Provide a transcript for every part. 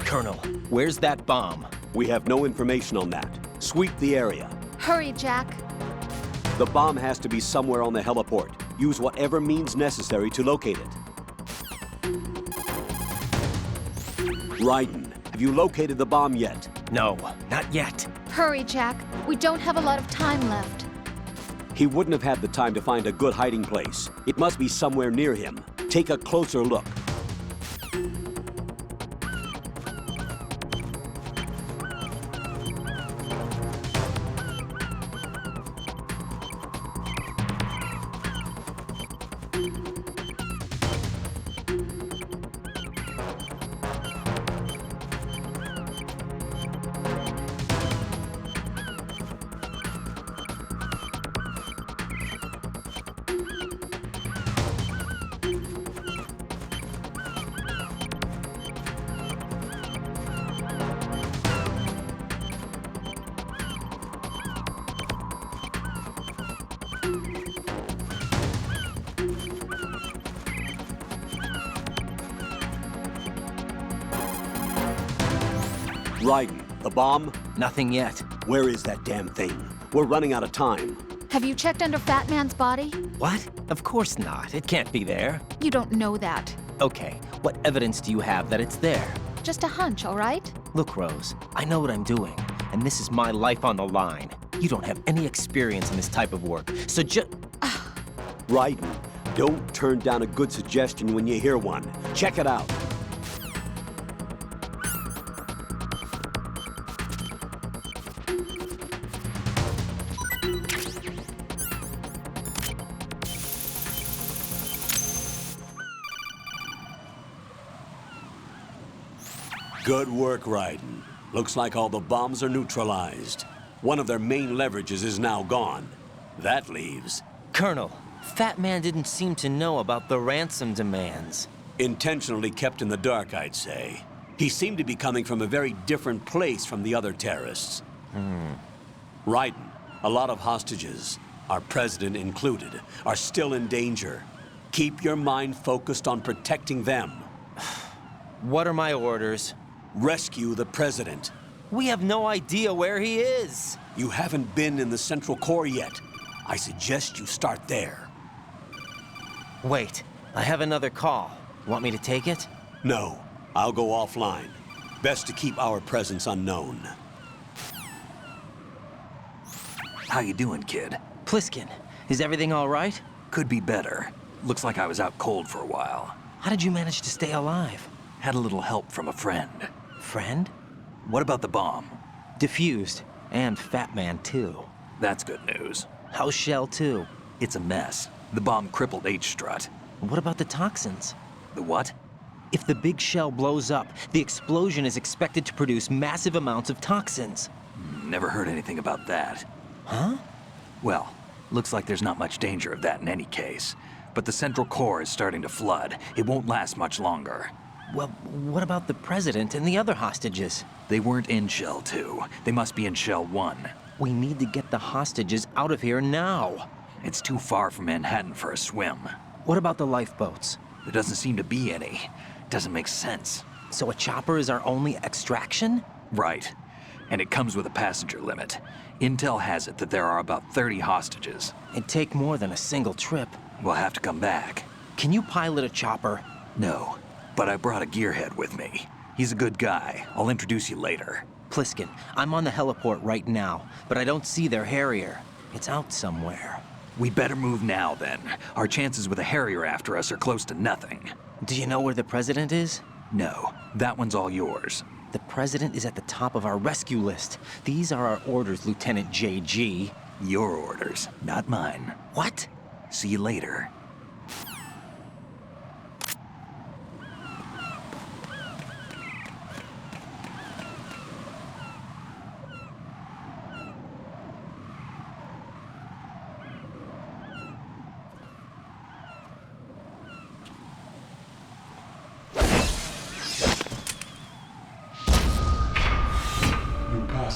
Colonel, where's that bomb? We have no information on that. Sweep the area. Hurry, Jack. The bomb has to be somewhere on the heliport. Use whatever means necessary to locate it. Raiden, have you located the bomb yet? No, not yet. Hurry, Jack. We don't have a lot of time left. He wouldn't have had the time to find a good hiding place. It must be somewhere near him. Take a closer look. Raiden, the bomb? Nothing yet. Where is that damn thing? We're running out of time. Have you checked under Fat Man's body? What? Of course not. It can't be there. You don't know that. Okay, what evidence do you have that it's there? Just a hunch, all right? Look, Rose, I know what I'm doing, and this is my life on the line. You don't have any experience in this type of work, so Raiden, don't turn down a good suggestion when you hear one. Check it out. Good work, Raiden. Looks like all the bombs are neutralized. One of their main leverages is now gone. That leaves... Colonel, Fat Man didn't seem to know about the ransom demands. Intentionally kept in the dark, I'd say. He seemed to be coming from a very different place from the other terrorists. Raiden, a lot of hostages, our president included, are still in danger. Keep your mind focused on protecting them. What are my orders? Rescue the president. We have no idea where he is. You haven't been in the Central Core yet. I suggest you start there. Wait, I have another call. Want me to take it? No, I'll go offline. Best to keep our presence unknown. How you doing, kid? Pliskin, is everything all right? Could be better. Looks like I was out cold for a while. How did you manage to stay alive? Had a little help from a friend. Friend? What about the bomb? Diffused. And Fat Man, too. That's good news. How's Shell, too? It's a mess. The bomb crippled H-Strut. What about the toxins? The what? If the big shell blows up, the explosion is expected to produce massive amounts of toxins. Never heard anything about that. Huh? Well, looks like there's not much danger of that in any case. But the Central Core is starting to flood. It won't last much longer. Well, what about the president and the other hostages? They weren't in Shell 2. They must be in Shell 1. We need to get the hostages out of here now. It's too far from Manhattan for a swim. What about the lifeboats? There doesn't seem to be any. Doesn't make sense. So a chopper is our only extraction? Right. And it comes with a passenger limit. Intel has it that there are about 30 hostages. It'd take more than a single trip. We'll have to come back. Can you pilot a chopper? No, but I brought a gearhead with me. He's a good guy. I'll introduce you later. Pliskin, I'm on the heliport right now, but I don't see their Harrier. It's out somewhere. We better move now, then. Our chances with a Harrier after us are close to nothing. Do you know where the president is? No, that one's all yours. The president is at the top of our rescue list. These are our orders, Lieutenant JG. Your orders, not mine. What? See you later.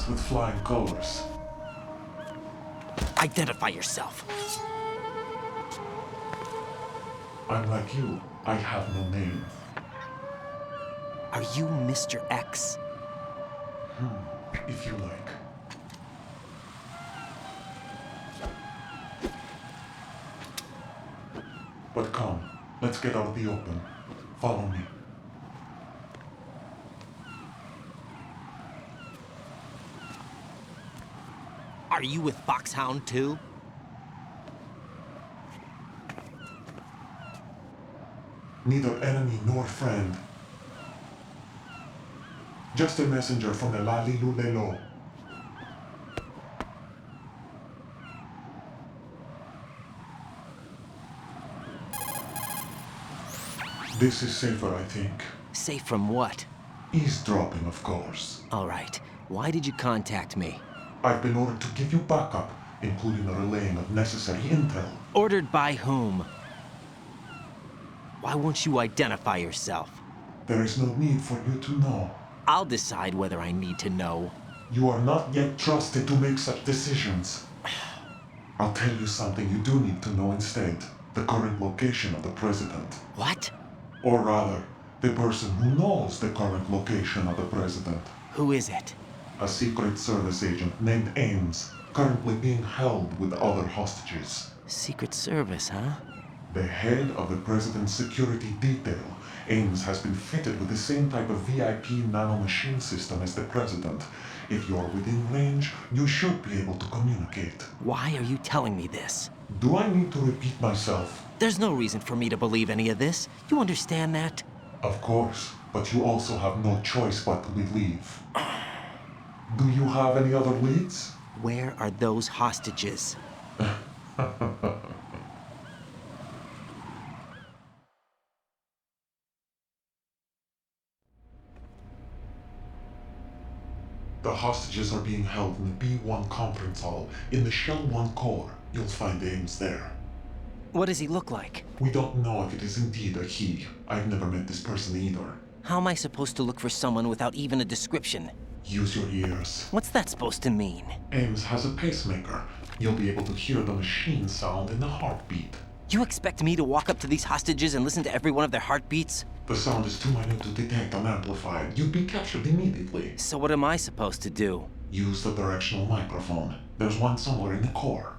terrorist with flying colors. Identify yourself. I'm like you. I have no name. Are you Mr. X? If you like. But come, let's get out of the open. Follow me. Are you with Foxhound too? Neither enemy nor friend. Just a messenger from the Lalilulelo. This is safer, I think. Safe from what? Eavesdropping, of course. All right. Why did you contact me? I've been ordered to give you backup, including the relaying of necessary intel. Ordered by whom? Why won't you identify yourself? There is no need for you to know. I'll decide whether I need to know. You are not yet trusted to make such decisions. I'll tell you something you do need to know instead. The current location of the president. What? Or rather, the person who knows the current location of the president. Who is it? A Secret Service agent named Ames, currently being held with other hostages. Secret Service, huh? The head of the president's security detail, Ames has been fitted with the same type of VIP nanomachine system as the president. If you're within range, you should be able to communicate. Why are you telling me this? Do I need to repeat myself? There's no reason for me to believe any of this. You understand that? Of course, but you also have no choice but to believe. Do you have any other leads? Where are those hostages? The hostages are being held in the B1 conference hall. In the Shell 1 core, you'll find Ames there. What does he look like? We don't know if it is indeed a he. I've never met this person either. How am I supposed to look for someone without even a description? Use your ears. What's that supposed to mean? Ames has a pacemaker. You'll be able to hear the machine sound in the heartbeat. You expect me to walk up to these hostages and listen to every one of their heartbeats? The sound is too minute to detect unamplified. You'd be captured immediately. So what am I supposed to do? Use the directional microphone. There's one somewhere in the core.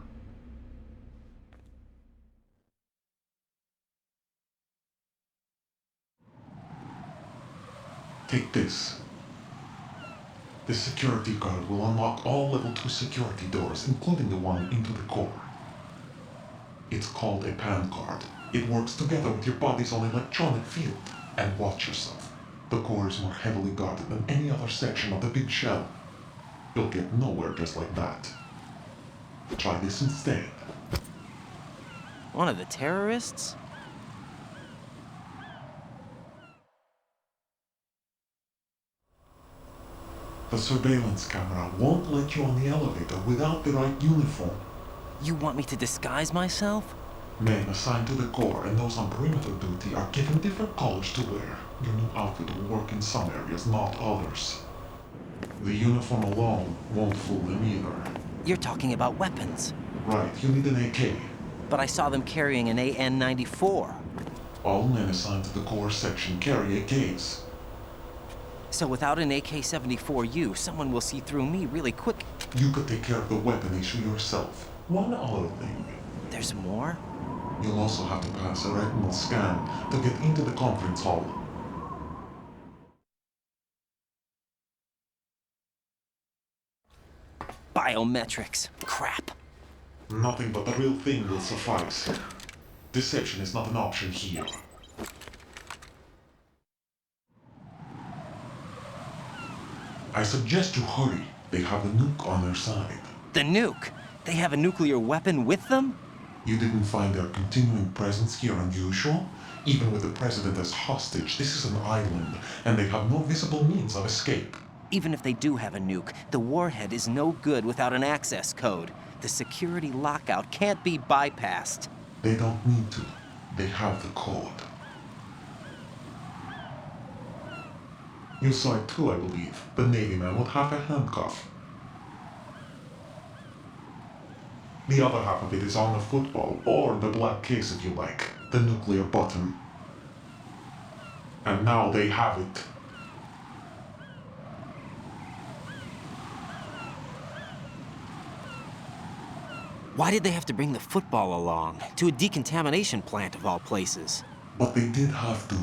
Take this. The security card will unlock all level 2 security doors, including the one into the core. It's called a PAN card. It works together with your body's own electronic field. And watch yourself. The core is more heavily guarded than any other section of the big shell. You'll get nowhere just like that. Try this instead. One of the terrorists? The surveillance camera won't let you on the elevator without the right uniform. You want me to disguise myself? Men assigned to the core and those on perimeter duty are given different colors to wear. Your new outfit will work in some areas, not others. The uniform alone won't fool them either. You're talking about weapons. Right, you need an AK. But I saw them carrying an AN-94. All men assigned to the core section carry AKs. So without an AK-74U, someone will see through me really quick. You could take care of the weapon issue yourself. One other thing. There's more? You'll also have to pass a retinal scan to get into the conference hall. Biometrics. Crap. Nothing but the real thing will suffice. Deception is not an option here. I suggest you hurry. They have the nuke on their side. The nuke? They have a nuclear weapon with them? You didn't find their continuing presence here unusual? Even with the president as hostage, this is an island, and they have no visible means of escape. Even if they do have a nuke, the warhead is no good without an access code. The security lockout can't be bypassed. They don't need to. They have the code. You saw it too, I believe. The Navy man with half a handcuff. The other half of it is on the football, or the black case if you like, the nuclear button. And now they have it. Why did they have to bring the football along? To a decontamination plant of all places. But they did have to,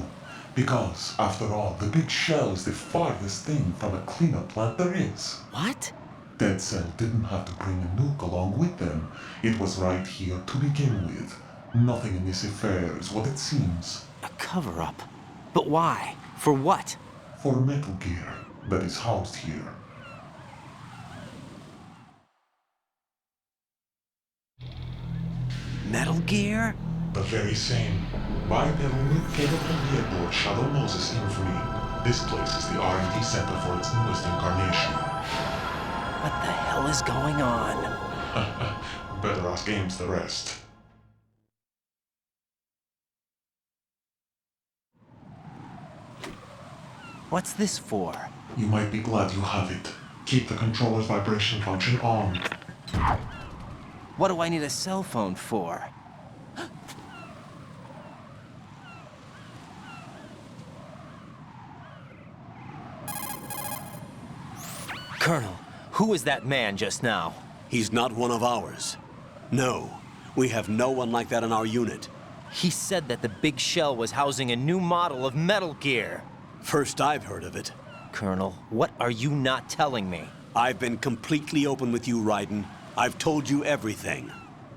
because, after all, the big shell is the farthest thing from a cleanup plant there is. What? Dead Cell didn't have to bring a nuke along with them. It was right here to begin with. Nothing in this affair is what it seems. A cover-up? But why? For what? For Metal Gear that is housed here. Metal Gear? The very same. Bipedal mCable headboard Shadow Moses infamy. This place is the R&D center for its newest incarnation. What the hell is going on? Better ask Ames the rest. What's this for? You might be glad you have it. Keep the controller's vibration function on. What do I need a cell phone for? Colonel, who was that man just now? He's not one of ours. No, we have no one like that in our unit. He said that the big shell was housing a new model of Metal Gear. First I've heard of it. Colonel, what are you not telling me? I've been completely open with you, Raiden. I've told you everything.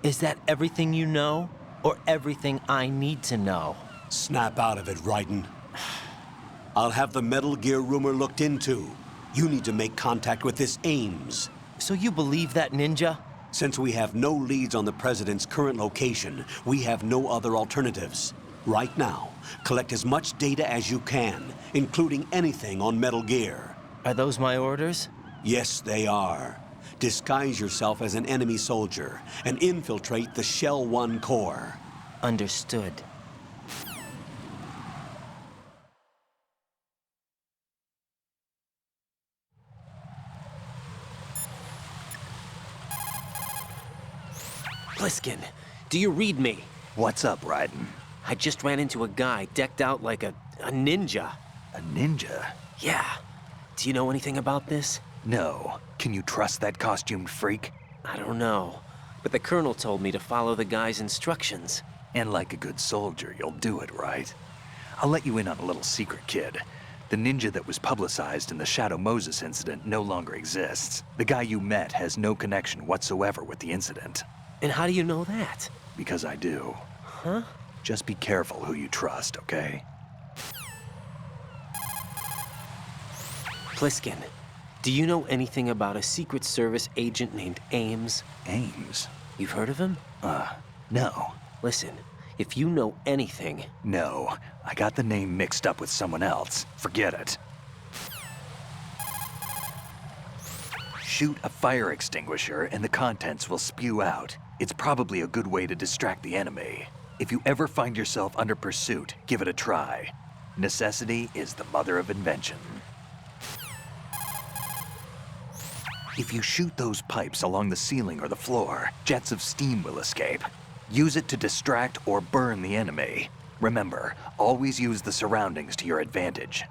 Is that everything you know? Or everything I need to know? Snap out of it, Raiden. I'll have the Metal Gear rumor looked into. You need to make contact with this Ames. So you believe that ninja? Since we have no leads on the President's current location, we have no other alternatives. Right now, collect as much data as you can, including anything on Metal Gear. Are those my orders? Yes, they are. Disguise yourself as an enemy soldier and infiltrate the Shell 1 core. Understood. Pliskin, do you read me? What's up, Raiden? I just ran into a guy decked out like a ninja. A ninja? Yeah. Do you know anything about this? No. Can you trust that costumed freak? I don't know. But the colonel told me to follow the guy's instructions. And like a good soldier, you'll do it, right? I'll let you in on a little secret, kid. The ninja that was publicized in the Shadow Moses incident no longer exists. The guy you met has no connection whatsoever with the incident. And how do you know that? Because I do. Huh? Just be careful who you trust, okay? Pliskin, do you know anything about a Secret Service agent named Ames? Ames? You've heard of him? No. Listen, if you know anything... No. I got the name mixed up with someone else. Forget it. Shoot a fire extinguisher and the contents will spew out. It's probably a good way to distract the enemy. If you ever find yourself under pursuit, give it a try. Necessity is the mother of invention. If you shoot those pipes along the ceiling or the floor, jets of steam will escape. Use it to distract or burn the enemy. Remember, always use the surroundings to your advantage.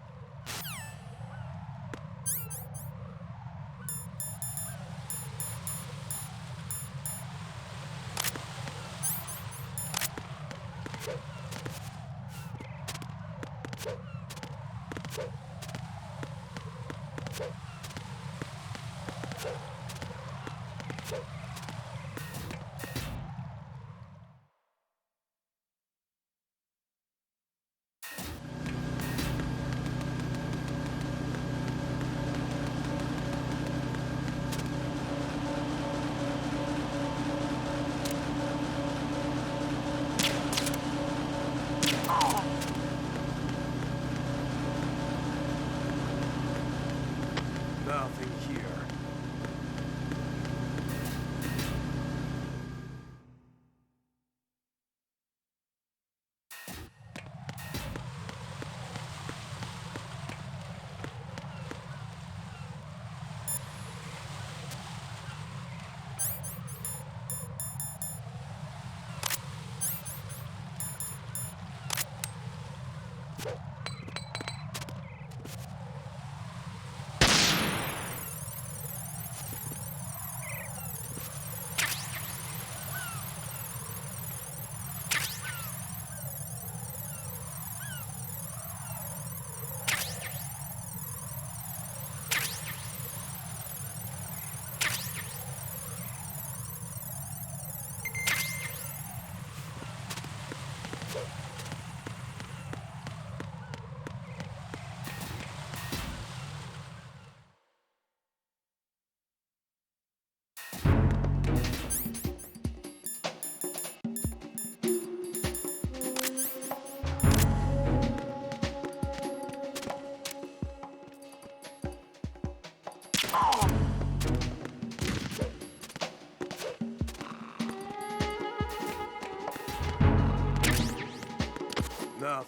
Nothing here.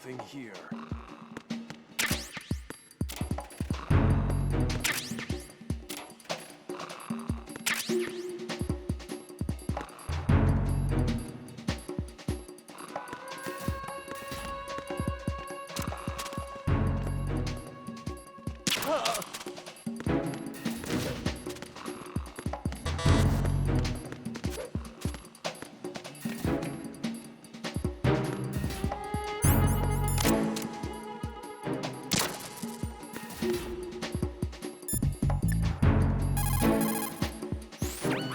Nothing here.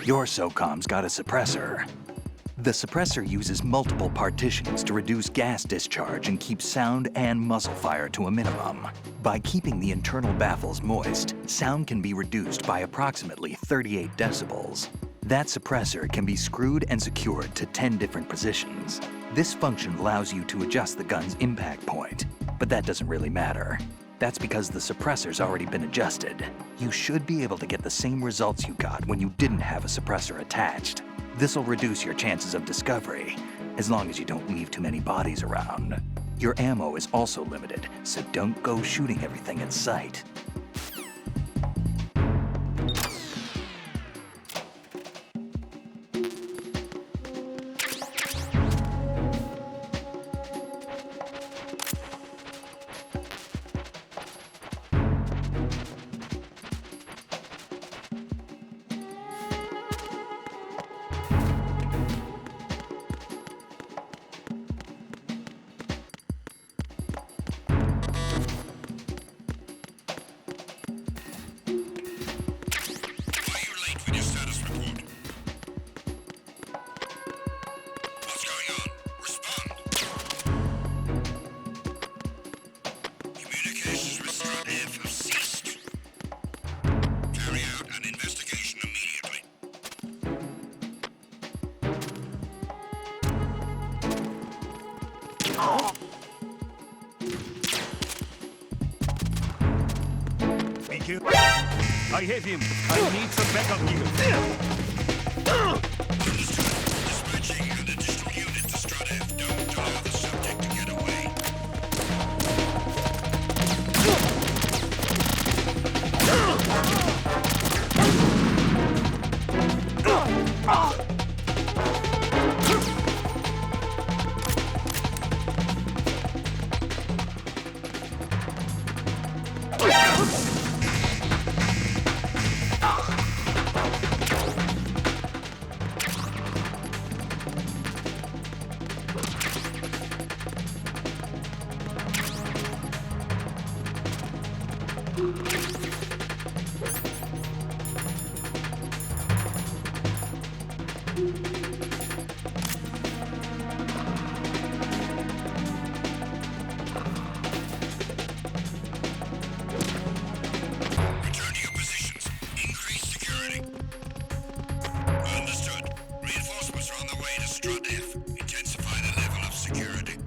Your SOCOM's got a suppressor. The suppressor uses multiple partitions to reduce gas discharge and keep sound and muzzle fire to a minimum. By keeping the internal baffles moist, sound can be reduced by approximately 38 decibels. That suppressor can be screwed and secured to 10 different positions. This function allows you to adjust the gun's impact point, but that doesn't really matter. That's because the suppressor's already been adjusted. You should be able to get the same results you got when you didn't have a suppressor attached. This'll reduce your chances of discovery, as long as you don't leave too many bodies around. Your ammo is also limited, so don't go shooting everything in sight. Thank you. I hit him. I need some backup gear. Dispatching an additional unit to Strata F. Don't allow the subject to get away. Return to your positions. Increase security. Understood. Reinforcements are on the way to Strut F. Intensify the level of security.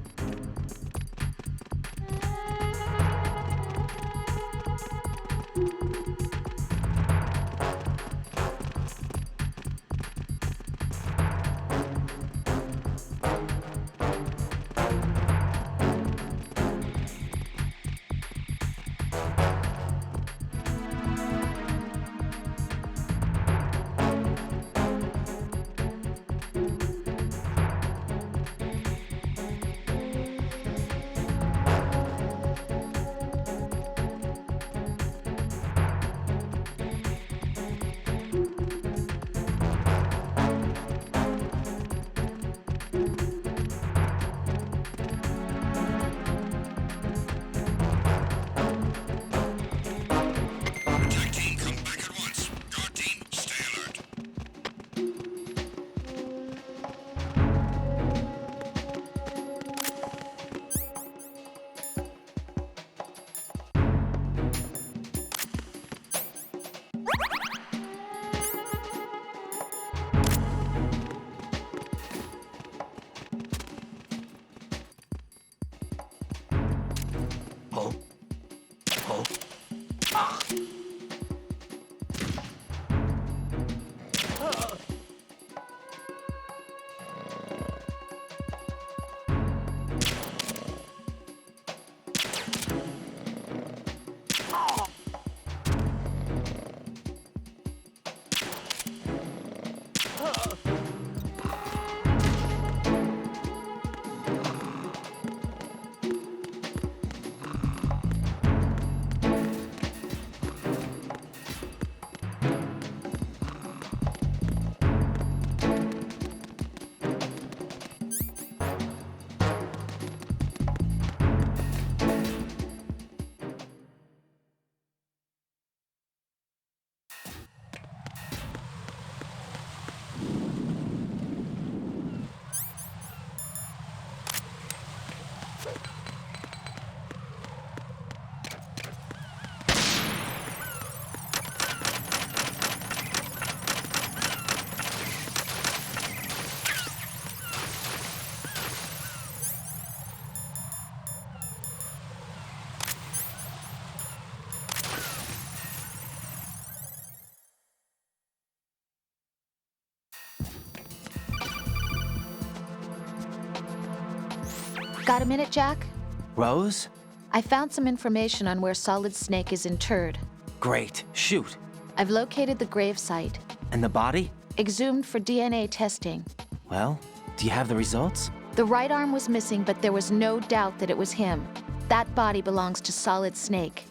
Got a minute, Jack? Rose? I found some information on where Solid Snake is interred. Great. Shoot. I've located the grave site, And the body? exhumed for DNA testing. Well, do you have the results? The right arm was missing, but there was no doubt that it was him. That body belongs to Solid Snake.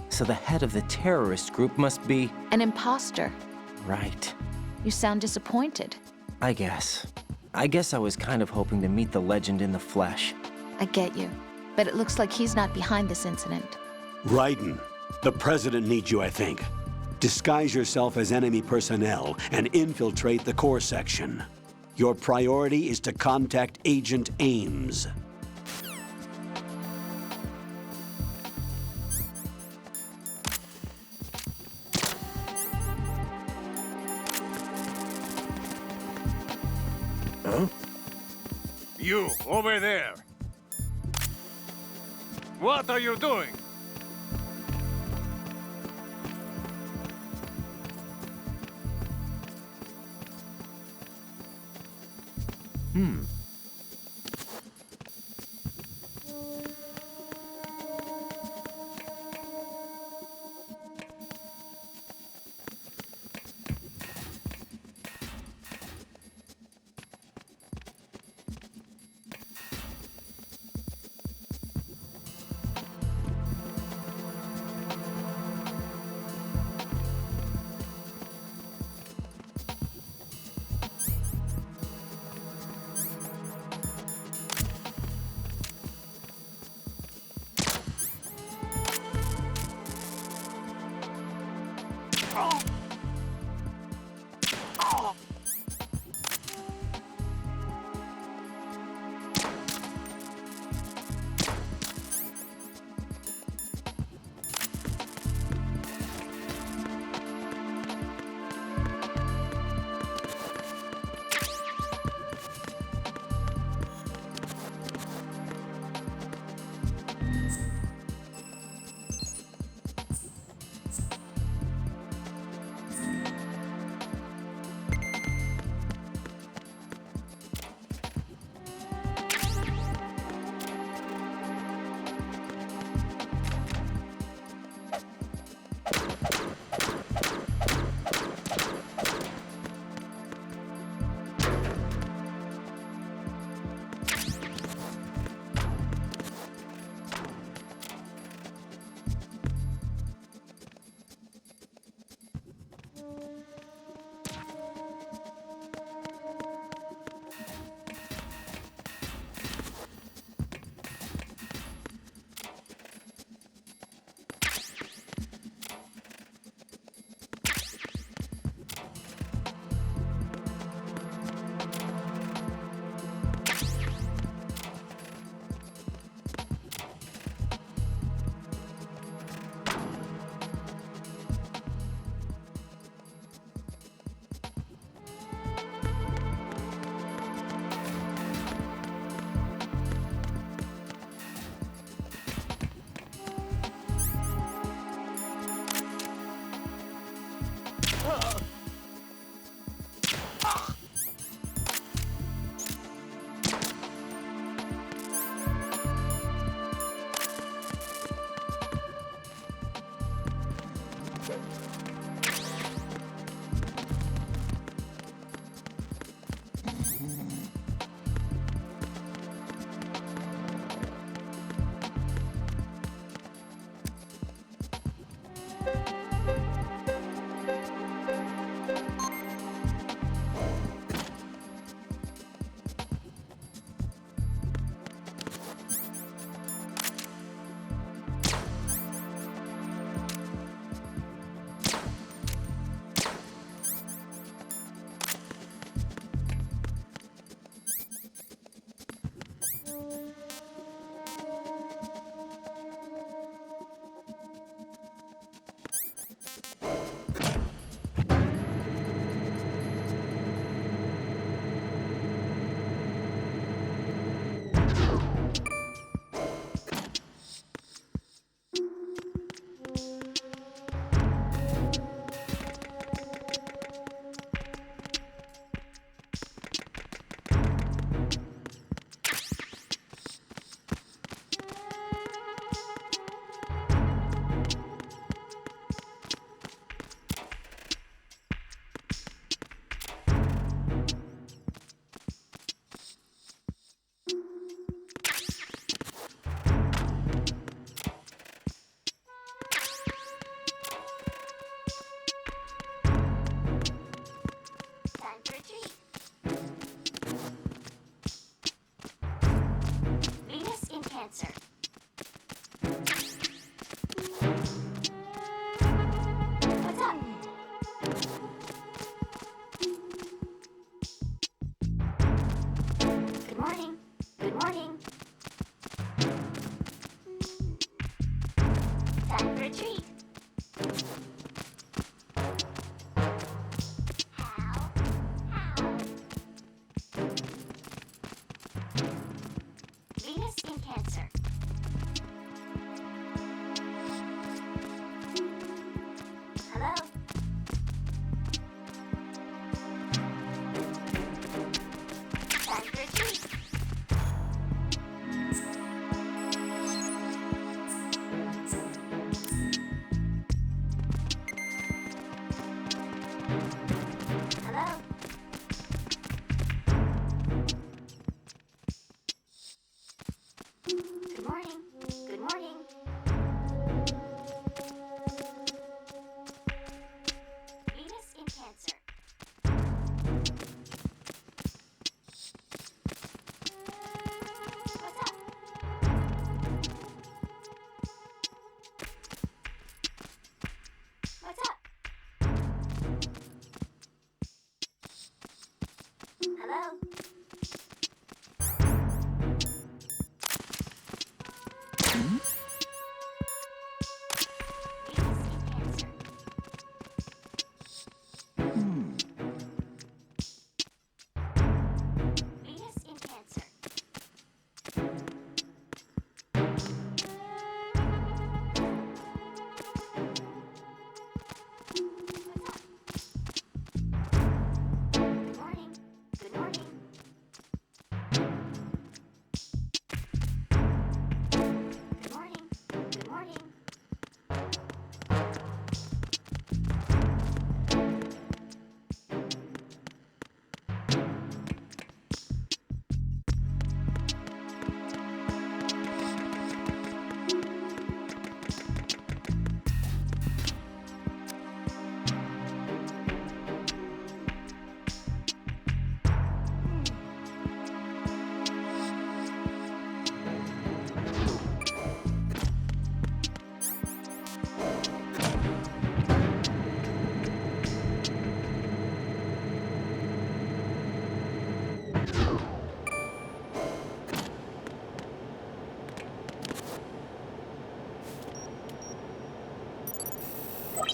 So the head of the terrorist group must be... An imposter. Right. You sound disappointed. I guess. I guess I was kind of hoping to meet the legend in the flesh. I get you. But it looks like he's not behind this incident. Raiden, the president needs you, I think. Disguise yourself as enemy personnel and infiltrate the core section. Your priority is to contact Agent Ames. You, over there! What are you doing?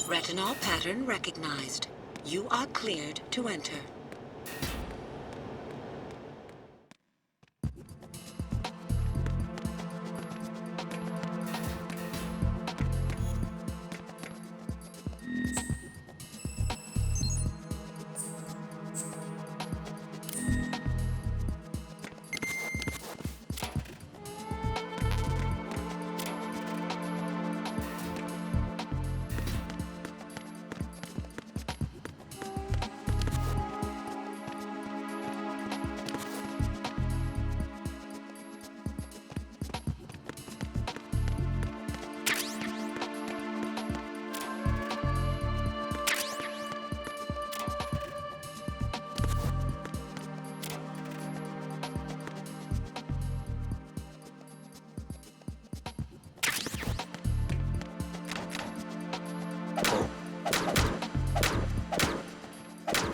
Retinol pattern recognized. You are cleared to enter.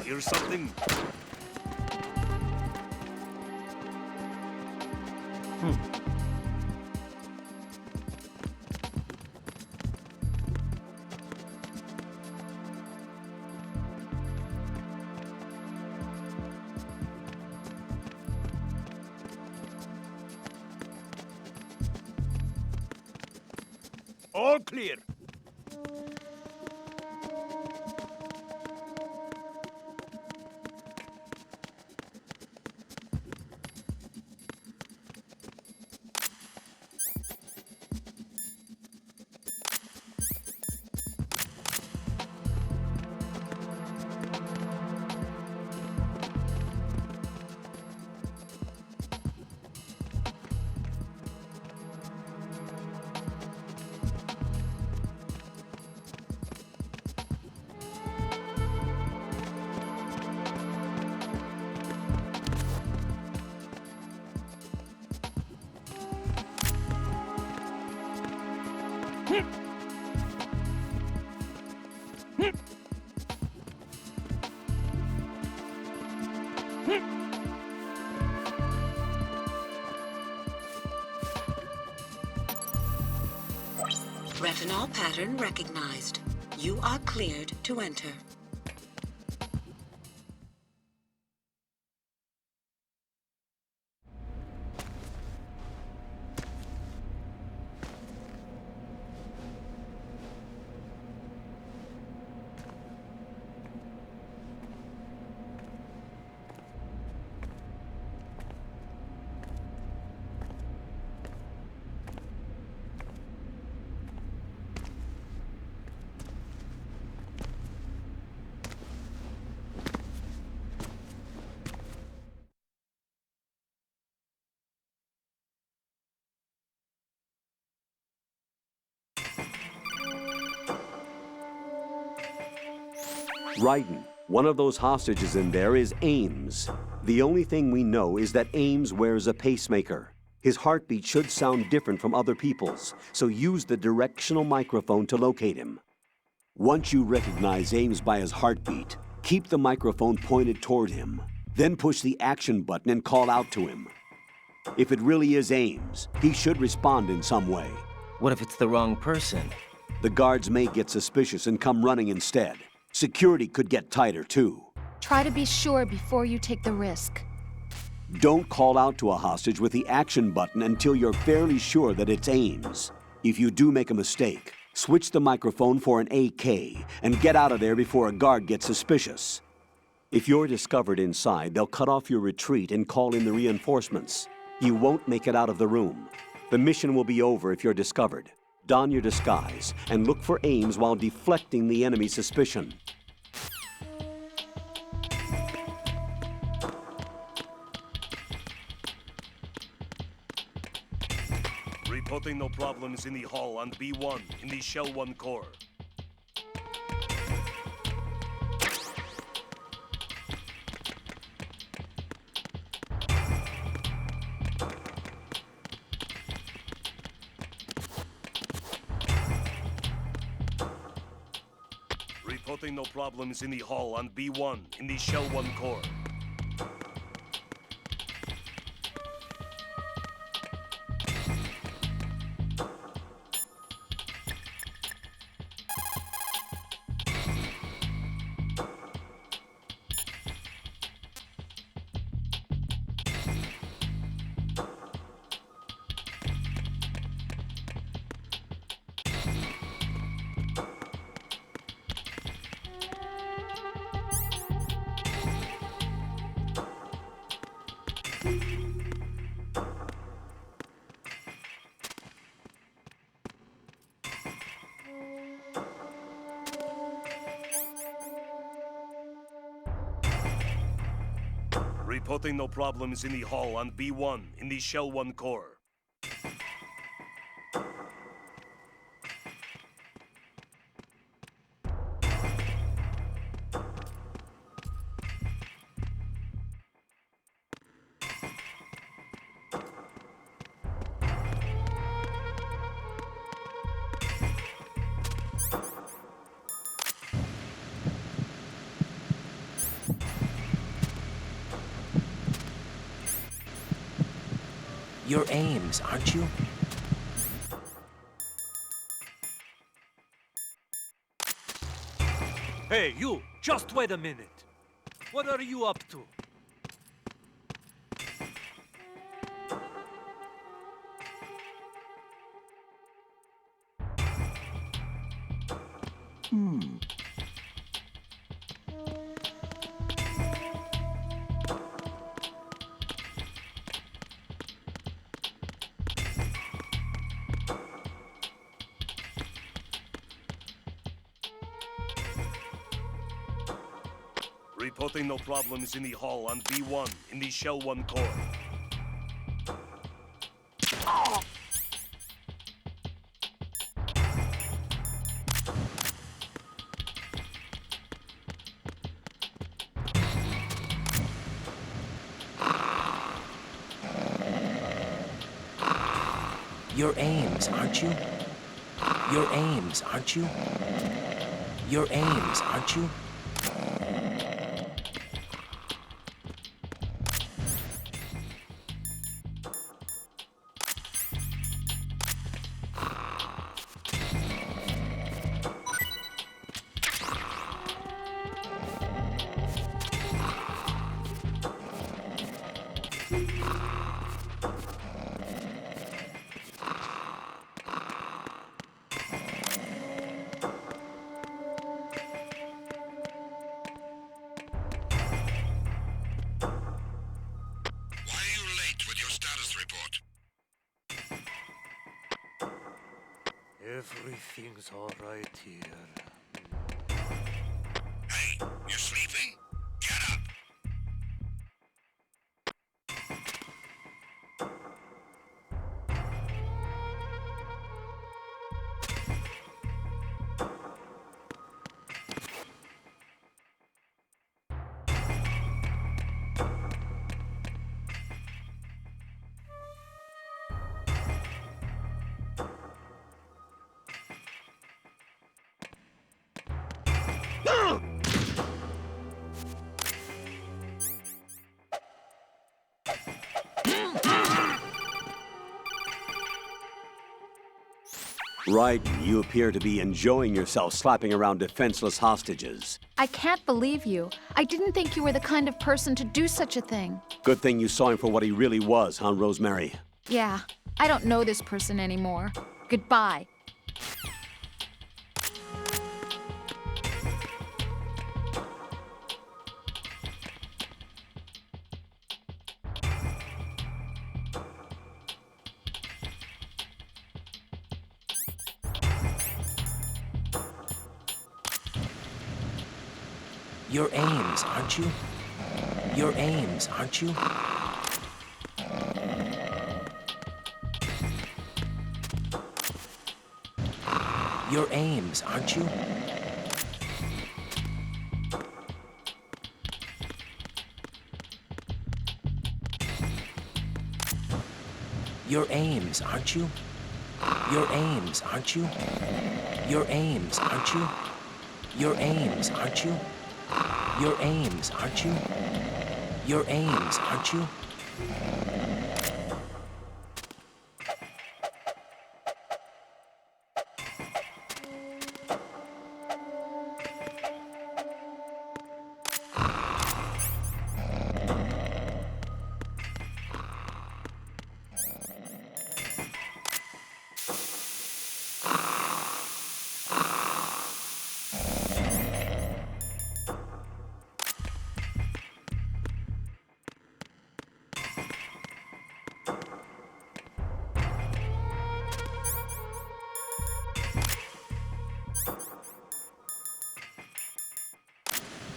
Hear something? All clear. Retinol pattern recognized. You are cleared to enter. Raiden, one of those hostages in there is Ames. The only thing we know is that Ames wears a pacemaker. His heartbeat should sound different from other people's, so use the directional microphone to locate him. Once you recognize Ames by his heartbeat, keep the microphone pointed toward him. Then push the action button and call out to him. If it really is Ames, he should respond in some way. What if it's the wrong person? The guards may get suspicious and come running instead. Security could get tighter, too. Try to be sure before you take the risk. Don't call out to a hostage with the action button until you're fairly sure that it's Ames. If you do make a mistake, switch the microphone for an AK and get out of there before a guard gets suspicious. If you're discovered inside, they'll cut off your retreat and call in the reinforcements. You won't make it out of the room. The mission will be over if you're discovered. Don your disguise and look for Ames while deflecting the enemy's suspicion. Reporting no problems in the hall on B1 in the Shell 1 core. Reporting no problems in the hall on B1 in the Shell 1 core. Reporting no problems in the hall on B1 in the Shell 1 core. You're Ames, aren't you? Hey, you! Just wait a minute. What are you up to? Reporting no problems in the hall on B1 in the Shell 1 core. You're Ames, aren't you? You're Ames, aren't you? You're Ames, aren't you? Why are you late with your status report? Everything's all right here. Hey, you sleeping? Get up! Raiden, you appear to be enjoying yourself slapping around defenseless hostages. I can't believe you. I didn't think you were the kind of person to do such a thing. Good thing you saw him for what he really was, huh, Rosemary? Yeah, I don't know this person anymore. Goodbye. You're Ames, aren't you? You're Ames, aren't you? You're Ames, aren't you? You're Ames, aren't you? You're Ames, aren't you? You're Ames, aren't you? You're Ames, aren't you? You're Ames, aren't you? You're Ames, aren't you?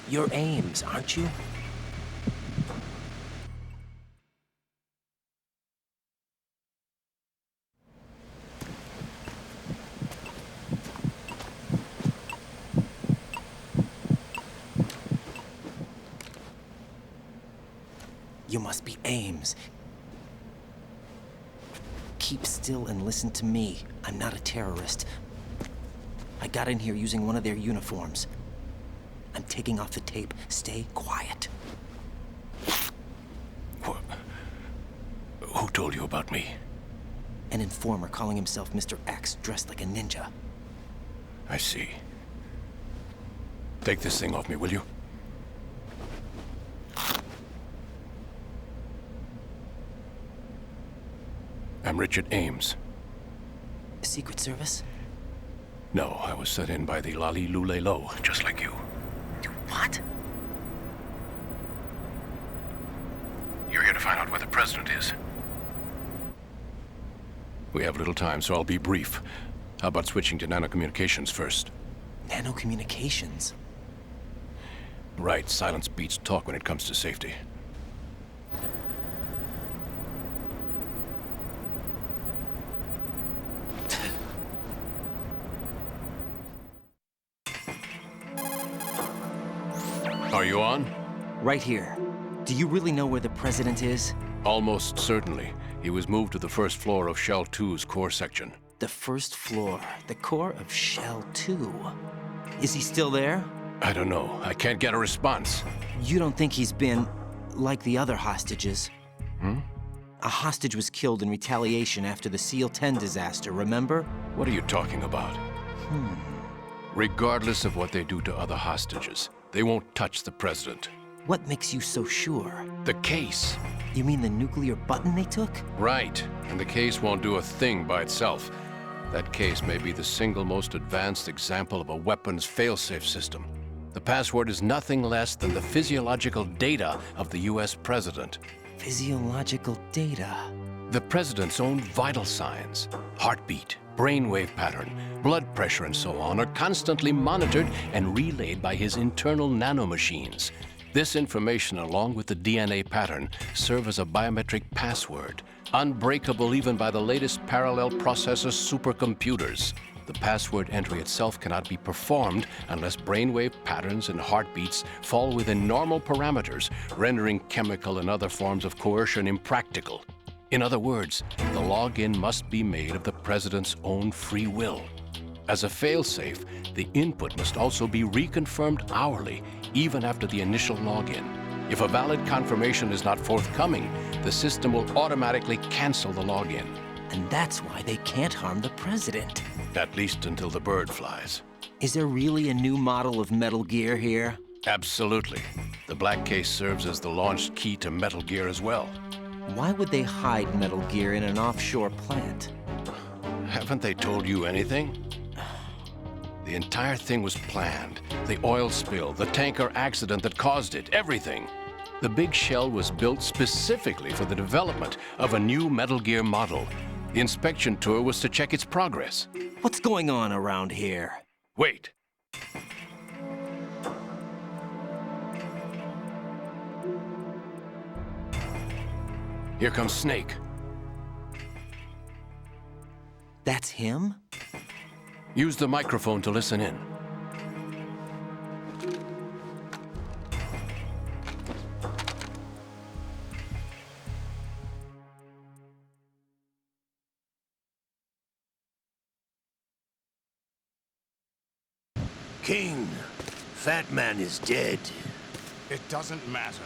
You're Ames, aren't you? must be Ames. Keep still and listen to me. I'm not a terrorist. I got in here using one of their uniforms. I'm taking off the tape. Stay quiet. Who told you about me? An informer calling himself Mr. X, dressed like a ninja. I see. Take this thing off me, will you? I'm Richard Ames. Secret Service? No, I was sent in by the Lali Lule Lo, just like you. What? You're here to find out where the president is. We have little time, so I'll be brief. How about switching to nanocommunications first? Nanocommunications? Right, silence beats talk when it comes to safety. Are you on? Right here. Do you really know where the president is? Almost certainly. He was moved to the first floor of Shell 2's core section. The first floor. The core of Shell 2. Is he still there? I don't know. I can't get a response. You don't think he's been like the other hostages? A hostage was killed in retaliation after the SEAL 10 disaster, remember? What are you talking about? Regardless of what they do to other hostages, they won't touch the president. What makes you so sure? The case. You mean the nuclear button they took? Right. And the case won't do a thing by itself. That case may be the single most advanced example of a weapons failsafe system. The password is nothing less than the physiological data of the US president. Physiological data? The president's own vital signs, heartbeat, brainwave pattern, blood pressure, and so on, are constantly monitored and relayed by his internal nanomachines. This information, along with the DNA pattern, serve as a biometric password, unbreakable even by the latest parallel processor supercomputers. The password entry itself cannot be performed unless brainwave patterns and heartbeats fall within normal parameters, rendering chemical and other forms of coercion impractical. In other words, the login must be made of the president's own free will. As a failsafe, the input must also be reconfirmed hourly, even after the initial login. If a valid confirmation is not forthcoming, the system will automatically cancel the login. And that's why they can't harm the president. At least until the bird flies. Is there really a new model of Metal Gear here? Absolutely. The black case serves as the launch key to Metal Gear as well. Why would they hide Metal Gear in an offshore plant? Haven't they told you anything? The entire thing was planned. The oil spill, the tanker accident that caused it, everything. The big shell was built specifically for the development of a new Metal Gear model. The inspection tour was to check its progress. What's going on around here? Wait. Here comes Snake. That's him? Use the microphone to listen in. King, Fat Man is dead. It doesn't matter.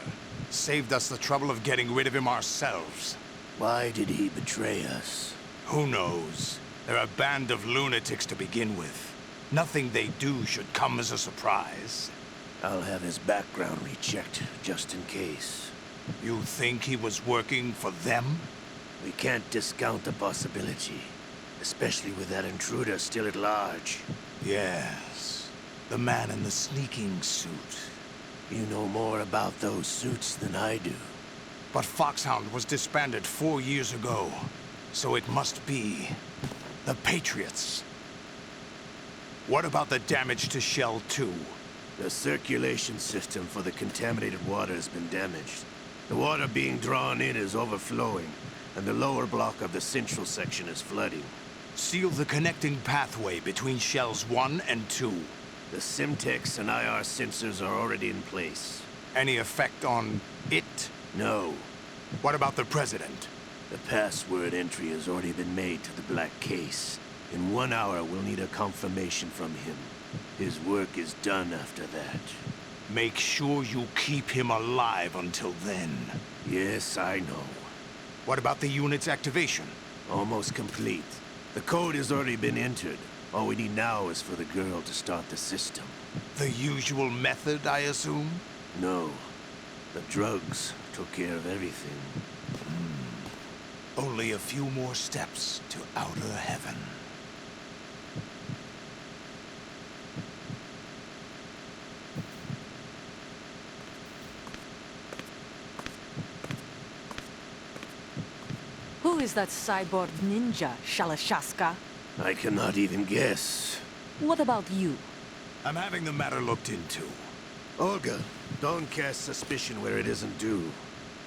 Saved us the trouble of getting rid of him ourselves. Why did he betray us? Who knows? They're a band of lunatics to begin with. Nothing they do should come as a surprise. I'll have his background rechecked, just in case. You think he was working for them? We can't discount the possibility. Especially with that intruder still at large. Yes. The man in the sneaking suit. You know more about those suits than I do. But Foxhound was disbanded 4 years ago. So it must be the Patriots. What about the damage to Shell 2? The circulation system for the contaminated water has been damaged. The water being drawn in is overflowing, and the lower block of the central section is flooding. Seal the connecting pathway between Shells 1 and 2. The Simtex and IR sensors are already in place. Any effect on it? No. What about the President? The password entry has already been made to the black case. In 1 hour, we'll need a confirmation from him. His work is done after that. Make sure you keep him alive until then. Yes, I know. What about the unit's activation? Almost complete. The code has already been entered. All we need now is for the girl to start the system. The usual method, I assume? No. The drugs took care of everything. Only a few more steps to outer heaven. Who is that cyborg ninja, Shalashaska? I cannot even guess. What about you? I'm having the matter looked into. Olga, don't cast suspicion where it isn't due.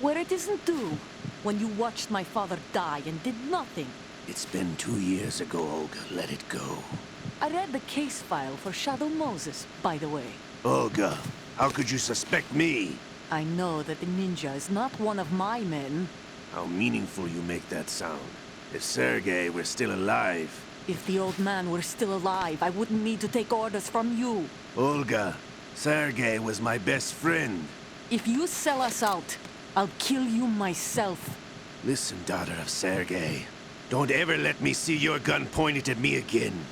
Where it isn't due? When you watched my father die and did nothing. It's been 2 years ago, Olga. Let it go. I read the case file for Shadow Moses, by the way. Olga, how could you suspect me? I know that the ninja is not one of my men. How meaningful you make that sound. If Sergei were still alive... If the old man were still alive, I wouldn't need to take orders from you. Olga, Sergei was my best friend. If you sell us out, I'll kill you myself. Listen, daughter of Sergei. Don't ever let me see your gun pointed at me again.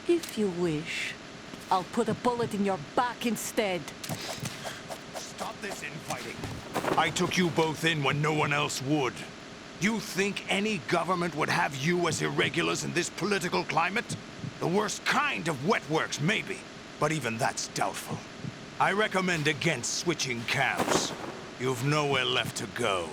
If you wish, I'll put a bullet in your back instead. Stop this infighting. I took you both in when no one else would. You think any government would have you as irregulars in this political climate? The worst kind of wet works, maybe. But even that's doubtful. I recommend against switching camps. You've nowhere left to go.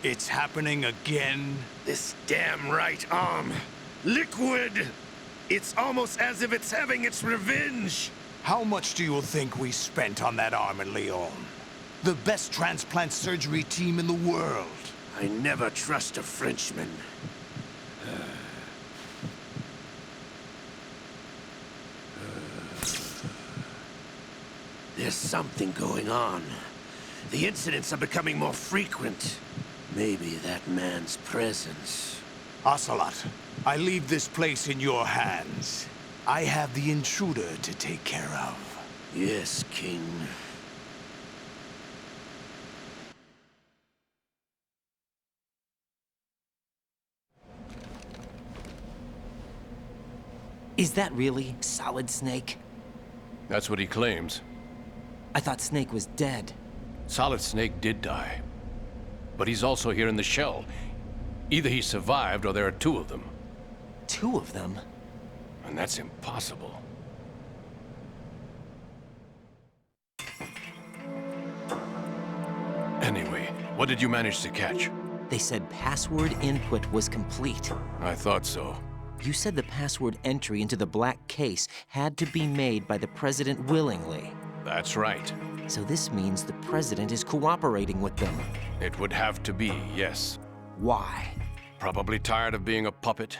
It's happening again? This damn right arm. Liquid! It's almost as if it's having its revenge! How much do you think we spent on that arm in Lyon? The best transplant surgery team in the world. I never trust a Frenchman. There's something going on. The incidents are becoming more frequent. Maybe that man's presence. Ocelot, I leave this place in your hands. I have the intruder to take care of. Yes, King. Is that really Solid Snake? That's what he claims. I thought Snake was dead. Solid Snake did die. But he's also here in the shell. Either he survived or there are two of them. Two of them? And that's impossible. Anyway, what did you manage to catch? They said password input was complete. I thought so. You said the password entry into the black case had to be made by the President willingly. That's right. So this means the President is cooperating with them. It would have to be, yes. Why? Probably tired of being a puppet,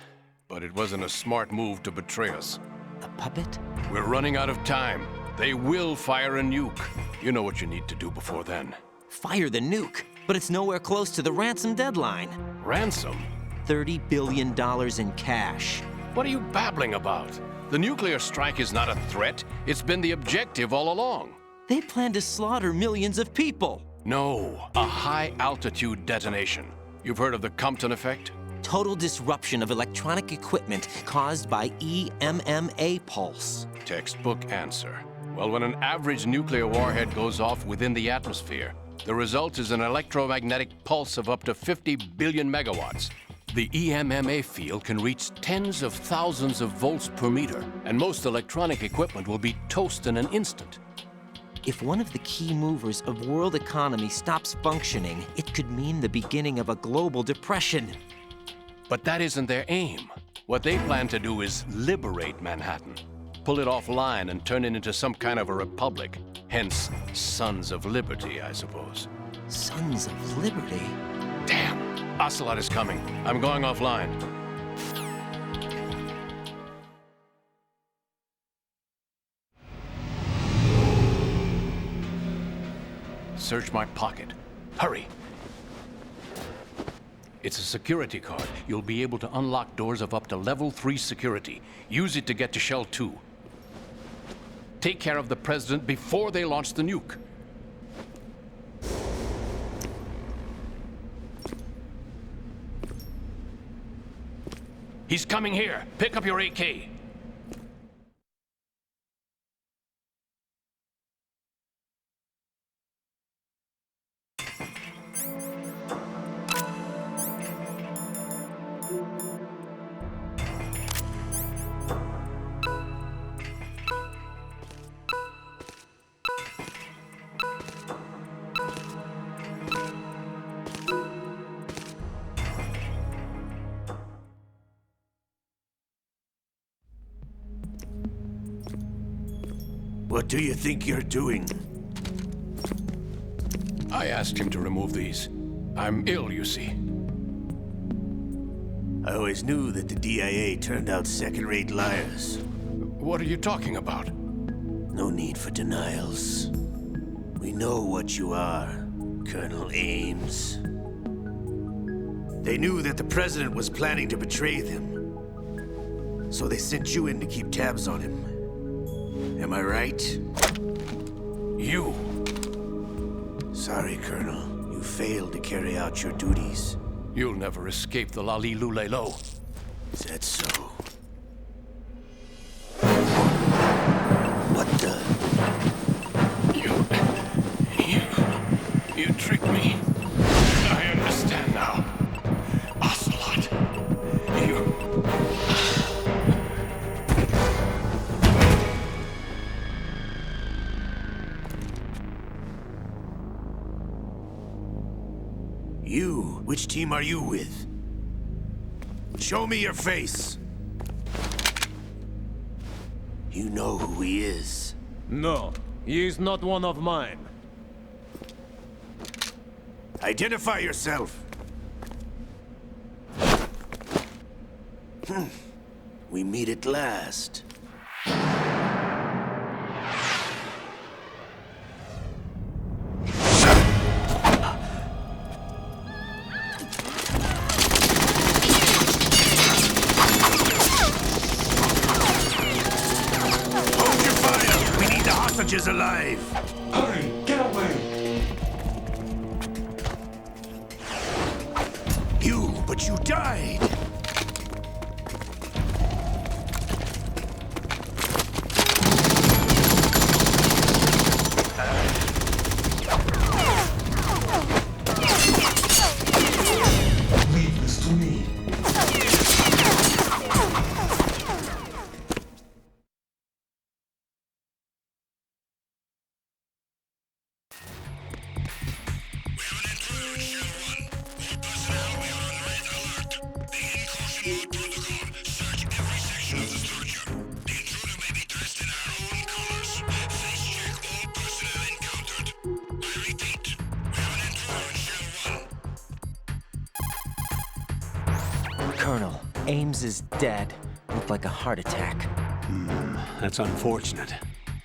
but it wasn't a smart move to betray us. A puppet? We're running out of time. They will fire a nuke. You know what you need to do before then. Fire the nuke? But it's nowhere close to the ransom deadline. Ransom? $30 billion in cash. What are you babbling about? The nuclear strike is not a threat. It's been the objective all along. They plan to slaughter millions of people. No, a high-altitude detonation. You've heard of the Compton effect? Total disruption of electronic equipment caused by EMMA pulse. Textbook answer. Well, when an average nuclear warhead goes off within the atmosphere, the result is an electromagnetic pulse of up to 50 billion megawatts. The EMMA field can reach tens of thousands of volts per meter, and most electronic equipment will be toast in an instant. If one of the key movers of world economy stops functioning, it could mean the beginning of a global depression. But that isn't their aim. What they plan to do is liberate Manhattan. pull it offline and turn it into some kind of a republic. Hence, Sons of Liberty, I suppose. Sons of Liberty? Damn! Ocelot is coming. I'm going offline. Search my pocket. Hurry! It's a security card. You'll be able to unlock doors of up to level 3 security. Use it to get to Shell 2. Take care of the President before they launch the nuke. He's coming here. Pick up your AK. What do you think you're doing? I asked him to remove these. I'm ill, you see. I always knew that the DIA turned out second-rate liars. What are you talking about? No need for denials. We know what you are, Colonel Ames. They knew that the President was planning to betray them. So they sent you in to keep tabs on him. Am I right? You! Sorry, Colonel. You failed to carry out your duties. You'll never escape the Lali-Lulelo. Is that so? What the? You tricked me. I understand now. Ocelot, You? Which team are you with? Show me your face. You know who he is. No, he is not one of mine. Identify yourself. We meet at last. Is alive. Hurry, get away! But you died. Leave this to me. Colonel, Ames is dead. Looked like a heart attack. That's unfortunate.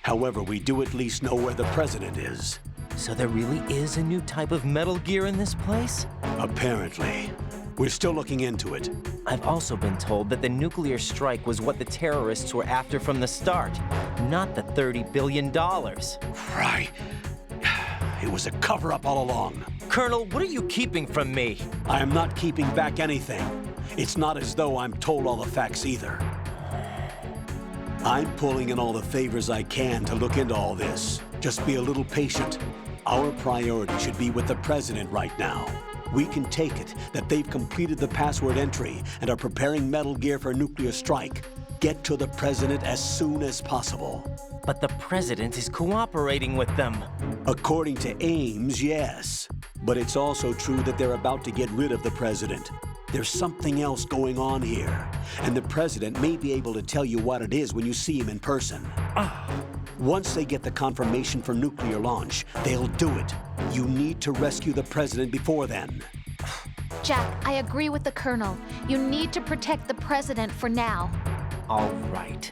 However, we do at least know where the President is. So there really is a new type of Metal Gear in this place? Apparently. We're still looking into it. I've also been told that the nuclear strike was what the terrorists were after from the start, not the $30 billion. Right. It was a cover-up all along. Colonel, what are you keeping from me? I am not keeping back anything. It's not as though I'm told all the facts either. I'm pulling in all the favors I can to look into all this. Just be a little patient. Our priority should be with the President right now. We can take it that they've completed the password entry and are preparing Metal Gear for nuclear strike. Get to the President as soon as possible. But the President is cooperating with them. According to Ames, yes. But it's also true that they're about to get rid of the President. There's something else going on here, and the President may be able to tell you what it is when you see him in person. Once they get the confirmation for nuclear launch, they'll do it. You need to rescue the President before then. Jack, I agree with the Colonel. You need to protect the President for now. All right.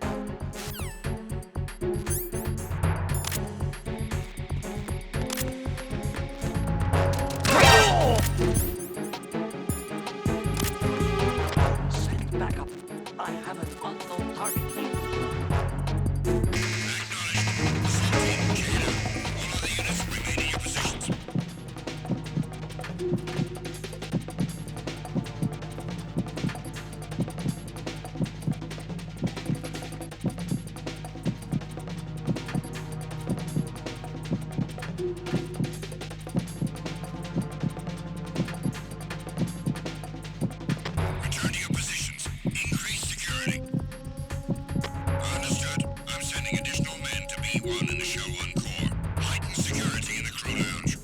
Send backup. I have an unknown target here. Return to your positions. Increase security. Understood. I'm sending additional men to B1 in the show encore. Heighten security in the crew lounge.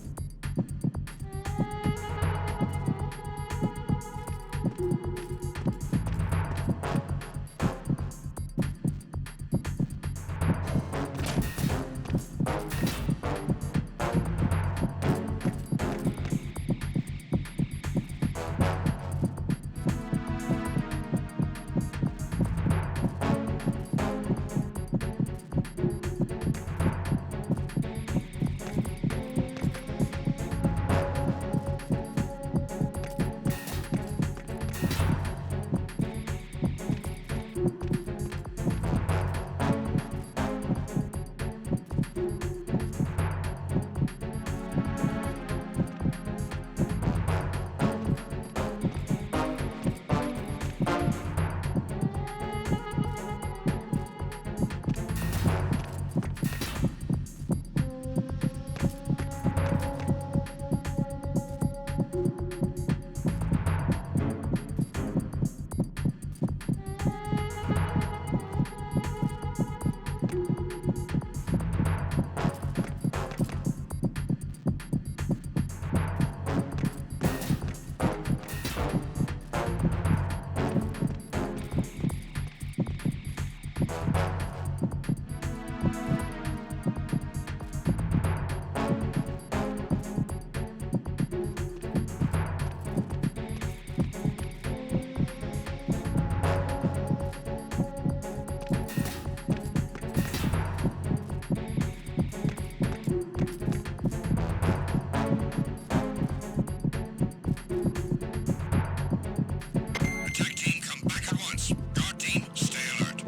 Attack team, come back at once. Guard team, stay alert.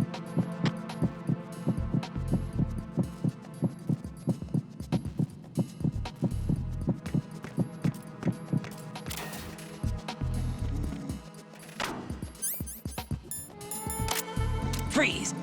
Freeze!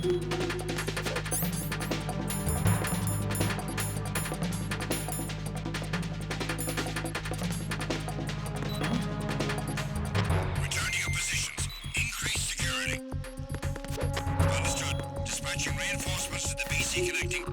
Return to your positions. Increase security. Understood. Dispatching reinforcements to the BC connecting.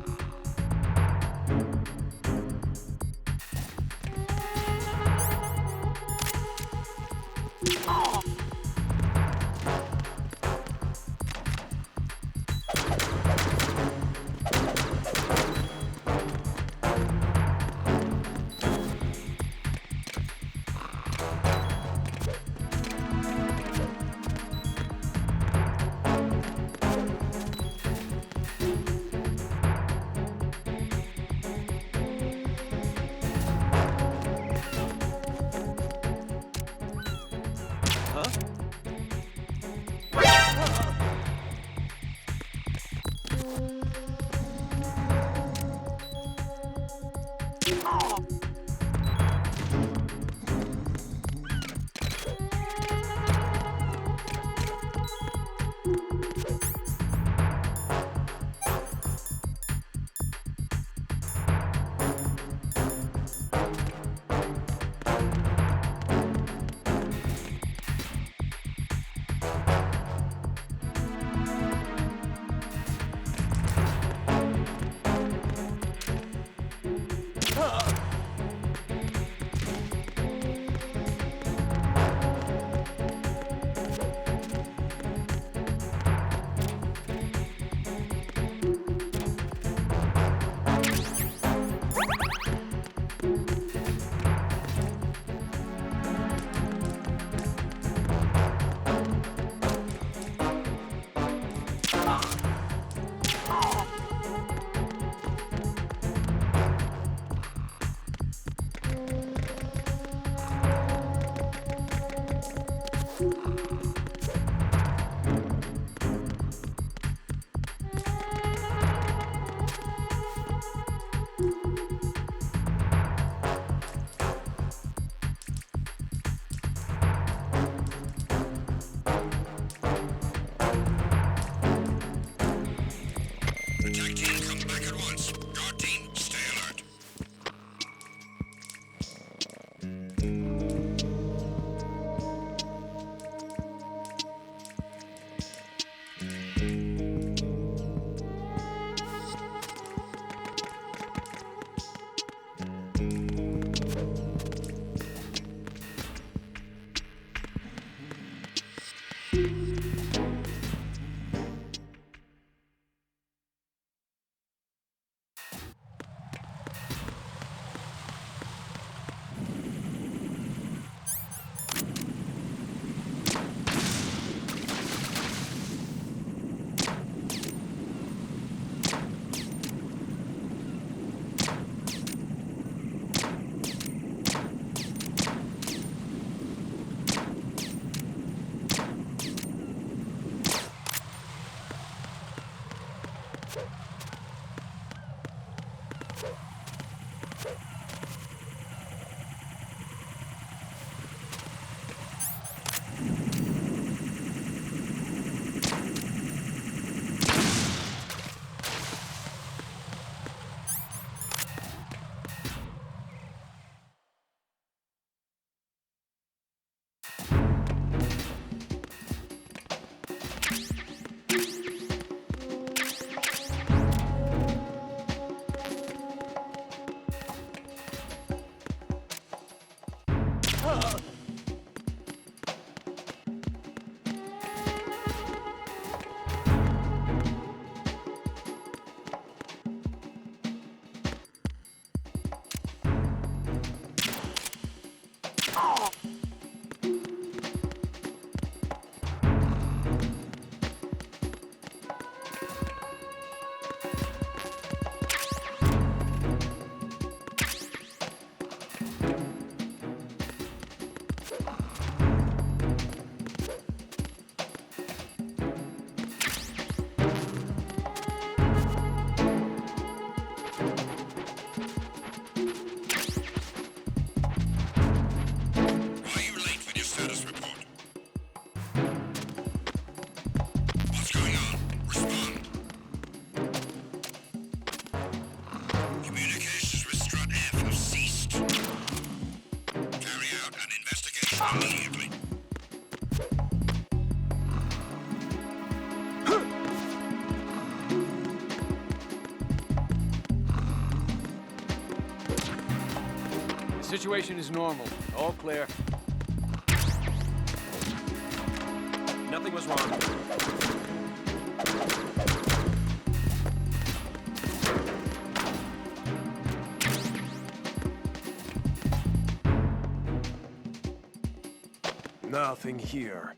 Attack team, come back at once. Guard team, stay alert. Situation is normal. All clear. Nothing was wrong. Nothing here.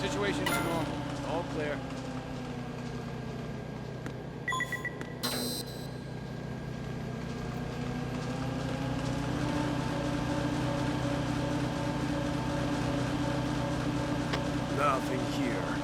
Situation is normal. All clear. Nothing here.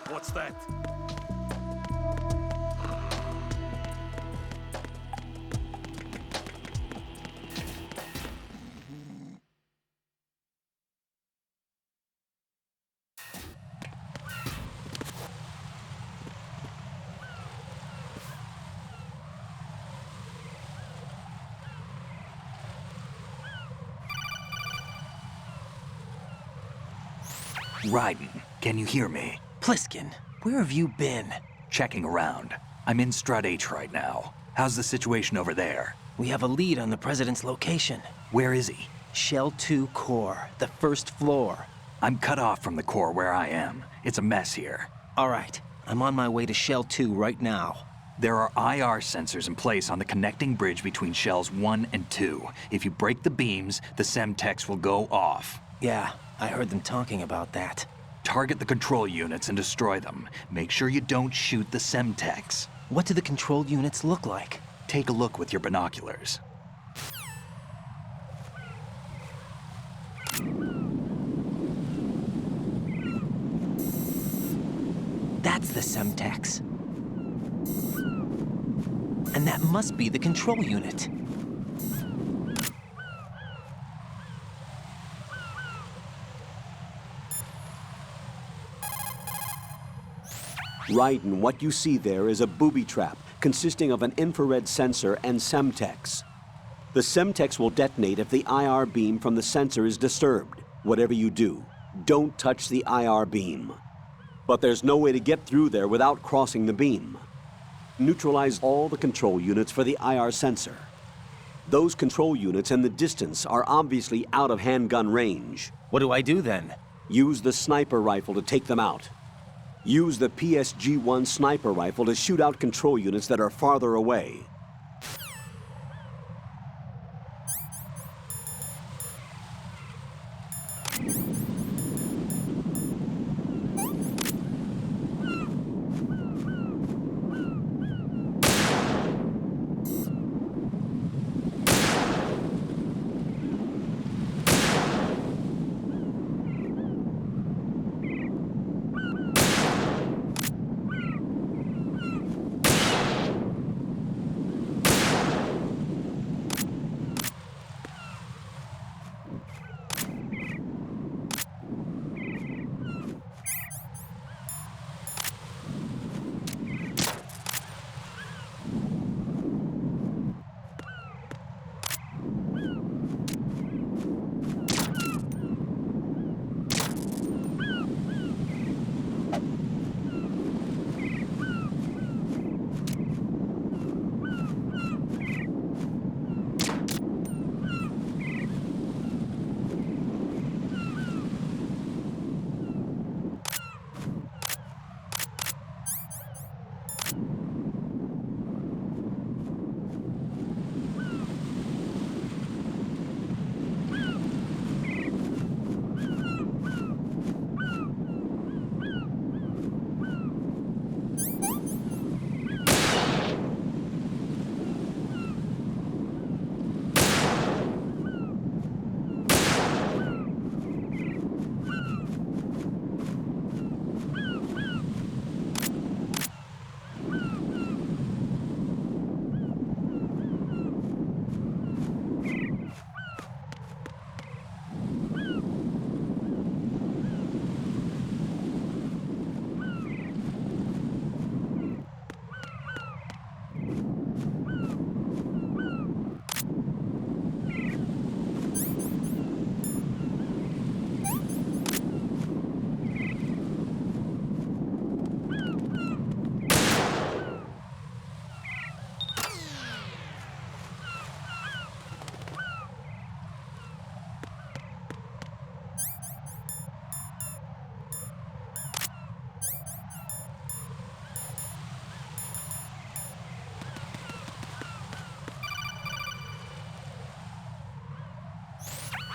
What's that? Raiden, can you hear me? Pliskin, where have you been? Checking around. I'm in Strut H right now. How's the situation over there? We have a lead on the President's location. Where is he? Shell 2 core, the first floor. I'm cut off from the core where I am. It's a mess here. All right, I'm on my way to Shell 2 right now. There are IR sensors in place on the connecting bridge between Shells 1 and 2. If you break the beams, the Semtex will go off. Yeah, I heard them talking about that. Target the control units and destroy them. Make sure you don't shoot the semtex. What do the control units look like? Take a look with your binoculars. That's the semtex. And that must be the control unit. Raiden, what you see there is a booby trap consisting of an infrared sensor and semtex. The semtex will detonate if the IR beam from the sensor is disturbed. Whatever you do, don't touch the IR beam. But there's no way to get through there without crossing the beam. Neutralize all the control units for the IR sensor. Those control units and the distance are obviously out of handgun range. What do I do then? Use the sniper rifle to take them out. Use the PSG-1 sniper rifle to shoot out control units that are farther away.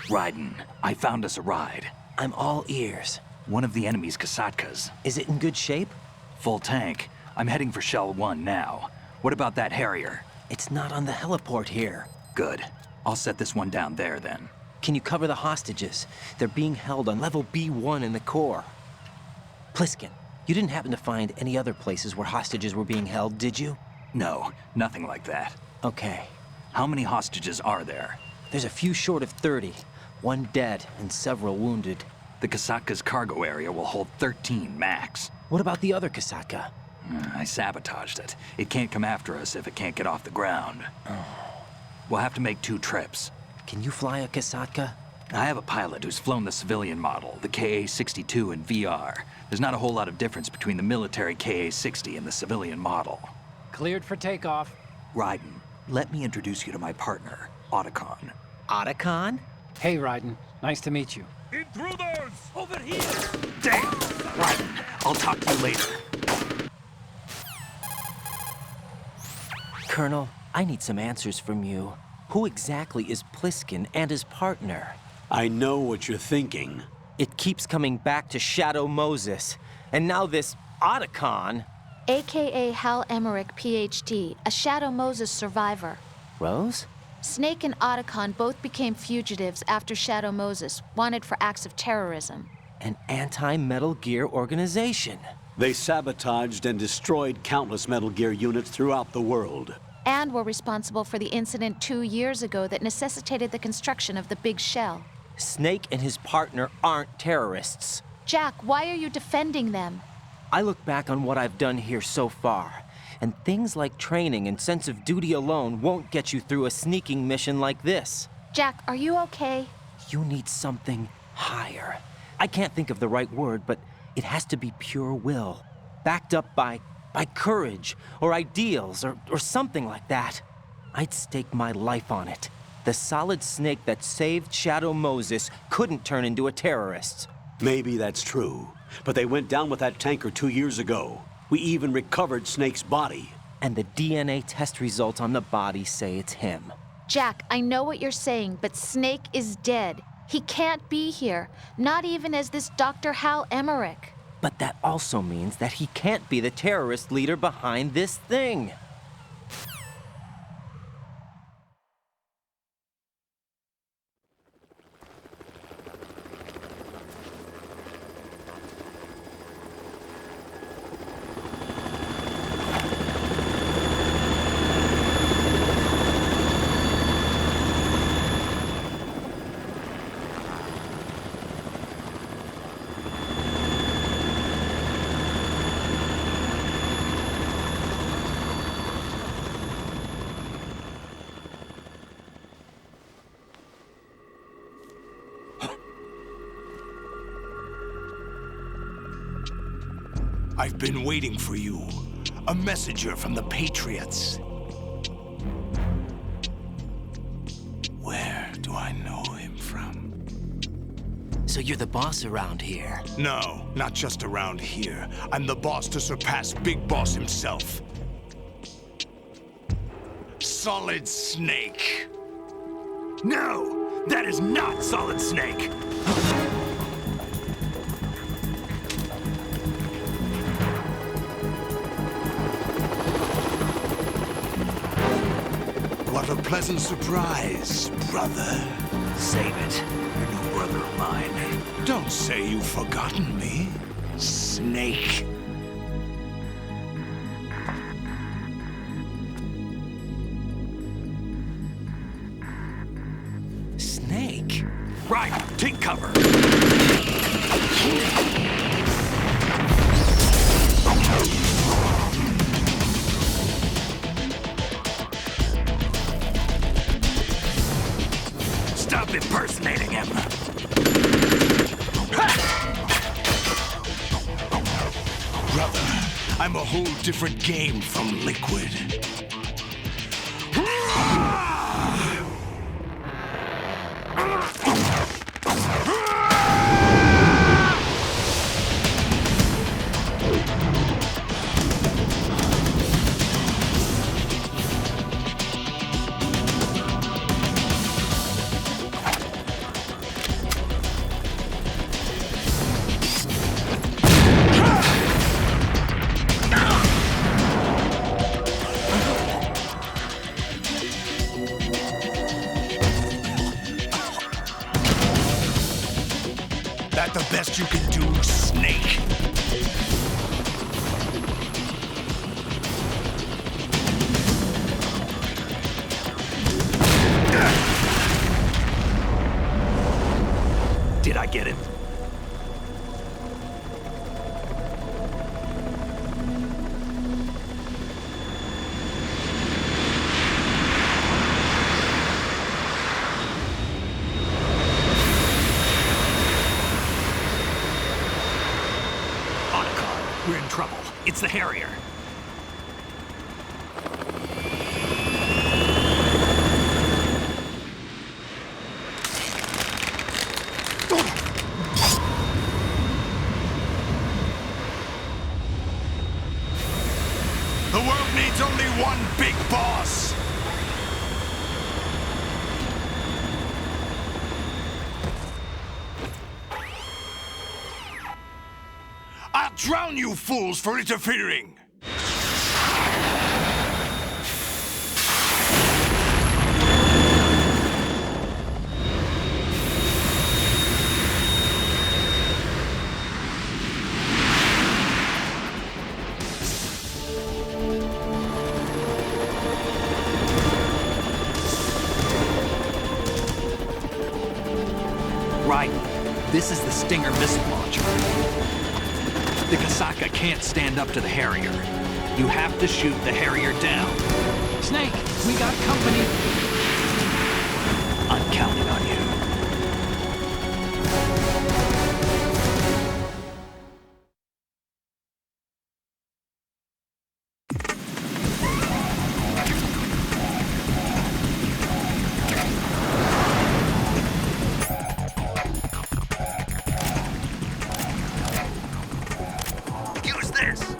Raiden, I found us a ride. I'm all ears. One of the enemy's Kasatkas. Is it in good shape? Full tank. I'm heading for Shell 1 now. What about that Harrier? It's not on the heliport here. Good. I'll set this one down there then. Can you cover the hostages? They're being held on level B1 in the core. Pliskin, you didn't happen to find any other places where hostages were being held, did you? No, nothing like that. Okay. How many hostages are there? There's a few short of 30. One dead and several wounded. The Kasatka's cargo area will hold 13 max. What about the other Kasatka? I sabotaged it. It can't come after us if it can't get off the ground. We'll have to make 2 trips. Can you fly a Kasatka? I have a pilot who's flown the civilian model, the KA-62 in VR. There's not a whole lot of difference between the military KA-60 and the civilian model. Cleared for takeoff. Raiden, let me introduce you to my partner, Otacon. Otacon? Hey, Raiden. Nice to meet you. Intruders! Over here! Damn! Raiden, I'll talk to you later. Colonel, I need some answers from you. Who exactly is Pliskin and his partner? I know what you're thinking. It keeps coming back to Shadow Moses. And now this Otacon. AKA Hal Emmerich, PhD, a Shadow Moses survivor. Rose? Snake and Otacon both became fugitives after Shadow Moses, wanted for acts of terrorism. An anti-Metal Gear organization. They sabotaged and destroyed countless Metal Gear units throughout the world. And were responsible for the incident 2 years ago that necessitated the construction of the Big Shell. Snake and his partner aren't terrorists. Jack, why are you defending them? I look back on what I've done here so far, and things like training and sense of duty alone won't get you through a sneaking mission like this. Jack, are you okay? You need something higher. I can't think of the right word, but it has to be pure will, backed up by courage, or ideals, or something like that. I'd stake my life on it. The solid Snake that saved Shadow Moses couldn't turn into a terrorist. Maybe that's true, but they went down with that tanker 2 years ago. We even recovered Snake's body. And the DNA test results on the body say it's him. Jack, I know what you're saying, but Snake is dead. He can't be here, not even as this Dr. Hal Emmerich. But that also means that he can't be the terrorist leader behind this thing. I've been waiting for you. A messenger from the Patriots. Where do I know him from? So you're the boss around here? No, not just around here. I'm the boss to surpass Big Boss himself. Solid Snake. No, that is not Solid Snake. What a pleasant surprise, brother. Save it. You're no brother of mine. Don't say you've forgotten me, Snake. Snake? Right, take cover. Stop impersonating him. Brother, I'm a whole different game from Liquid. That the best you can do, Snake? Did I get him? We're in trouble. It's the Harrier. The world needs only one big boss. drown you fools for interfering! Right. This is the Stinger missile launcher. The Kasaka can't stand up to the Harrier. You have to shoot the Harrier down. Snake, we got company. I'm counting on you. Use this!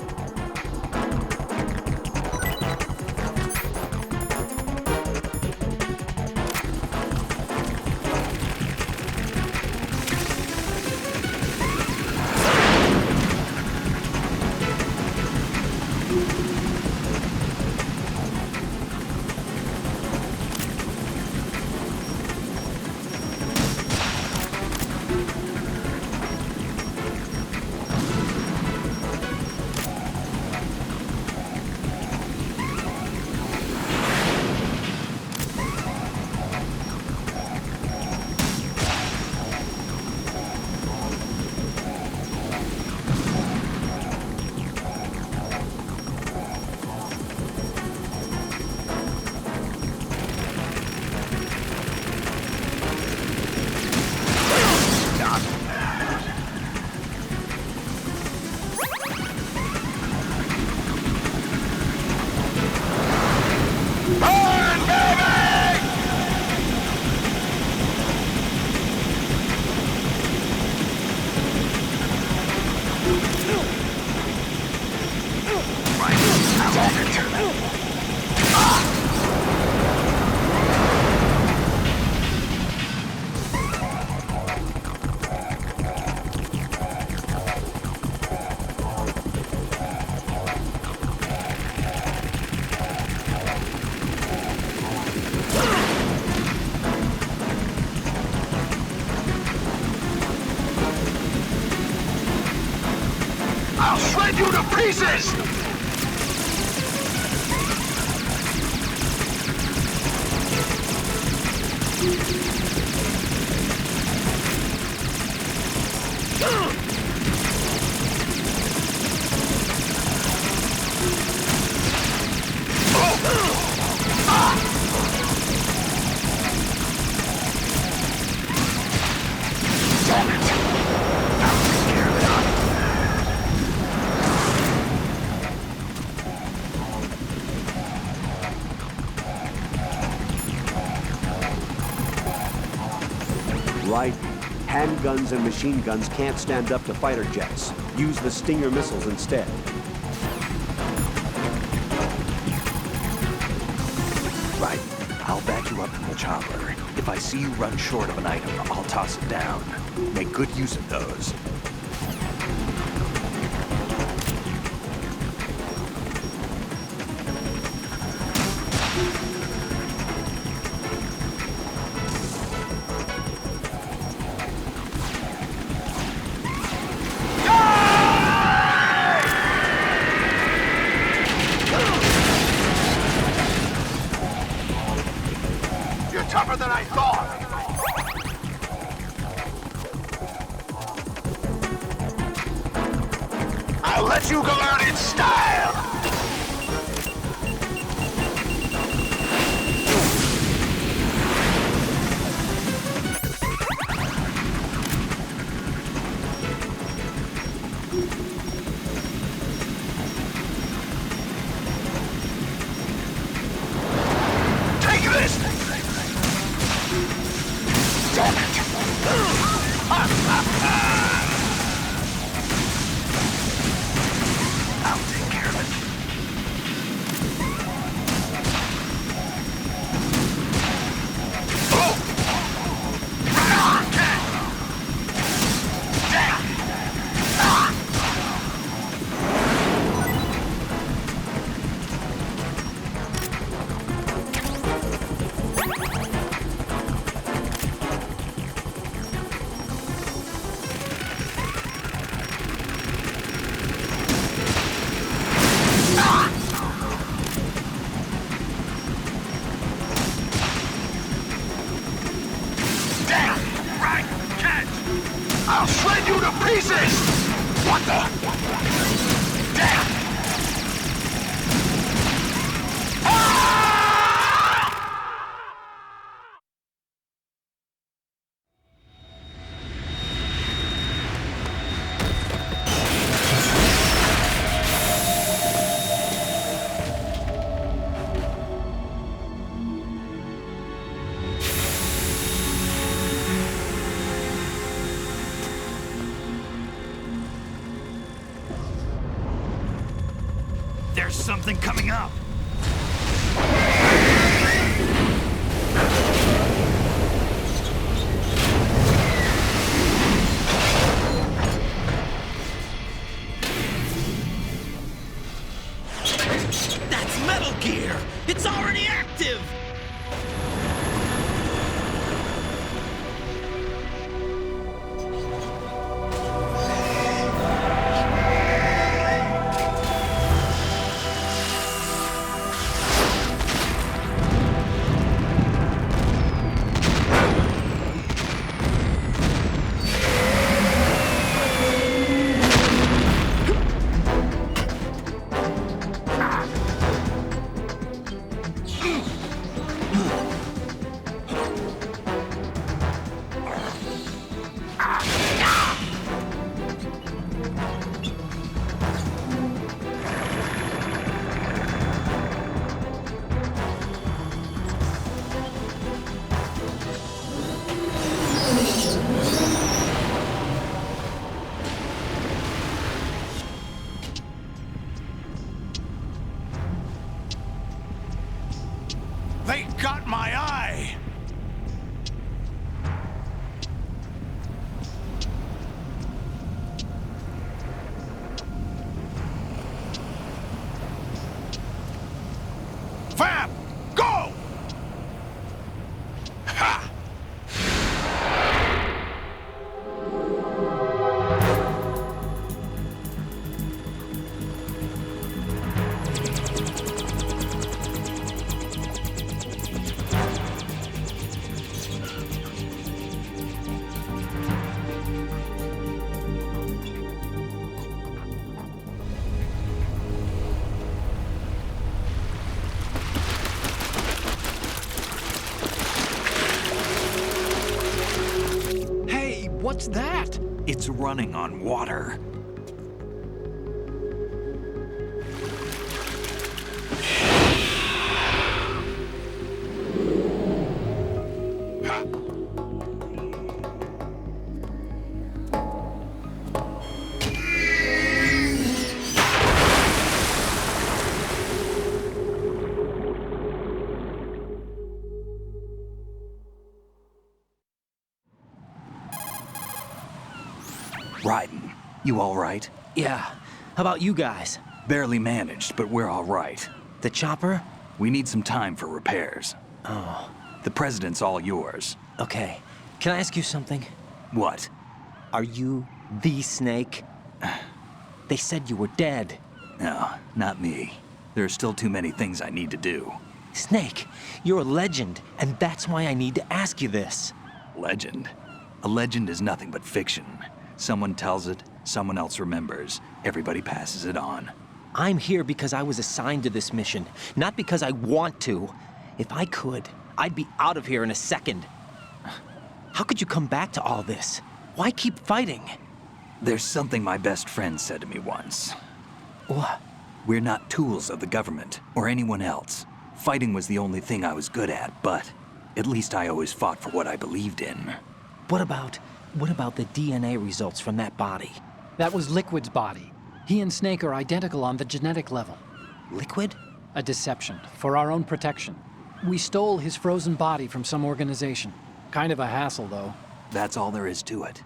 I'll shred you to pieces! Right. Handguns and machine guns can't stand up to fighter jets. Use the Stinger missiles instead. Right. I'll back you up in the chopper. If I see you run short of an item, I'll toss it down. Make good use of those. You're tougher than I thought! I'll let you go out in style! Take this! There's something coming up! That's Metal Gear! It's already active! They got my eye! Fab! Go! Ha! What's that? It's running on water. Raiden, you all right? Yeah. How about you guys? Barely managed, but we're all right. The chopper? We need some time for repairs. Oh. The president's all yours. Okay. Can I ask you something? What? Are you the Snake? They said you were dead. No, not me. There are still too many things I need to do. Snake, you're a legend, and that's why I need to ask you this. Legend? A legend is nothing but fiction. Someone tells it, someone else remembers. Everybody passes it on. I'm here because I was assigned to this mission, not because I want to. If I could, I'd be out of here in a second. How could you come back to all this? Why keep fighting? There's something my best friend said to me once. What? We're not tools of the government or anyone else. Fighting was the only thing I was good at, but at least I always fought for what I believed in. What about the DNA results from that body? That was Liquid's body. He and Snake are identical on the genetic level. Liquid? A deception, for our own protection. We stole his frozen body from some organization. Kind of a hassle, though. That's all there is to it.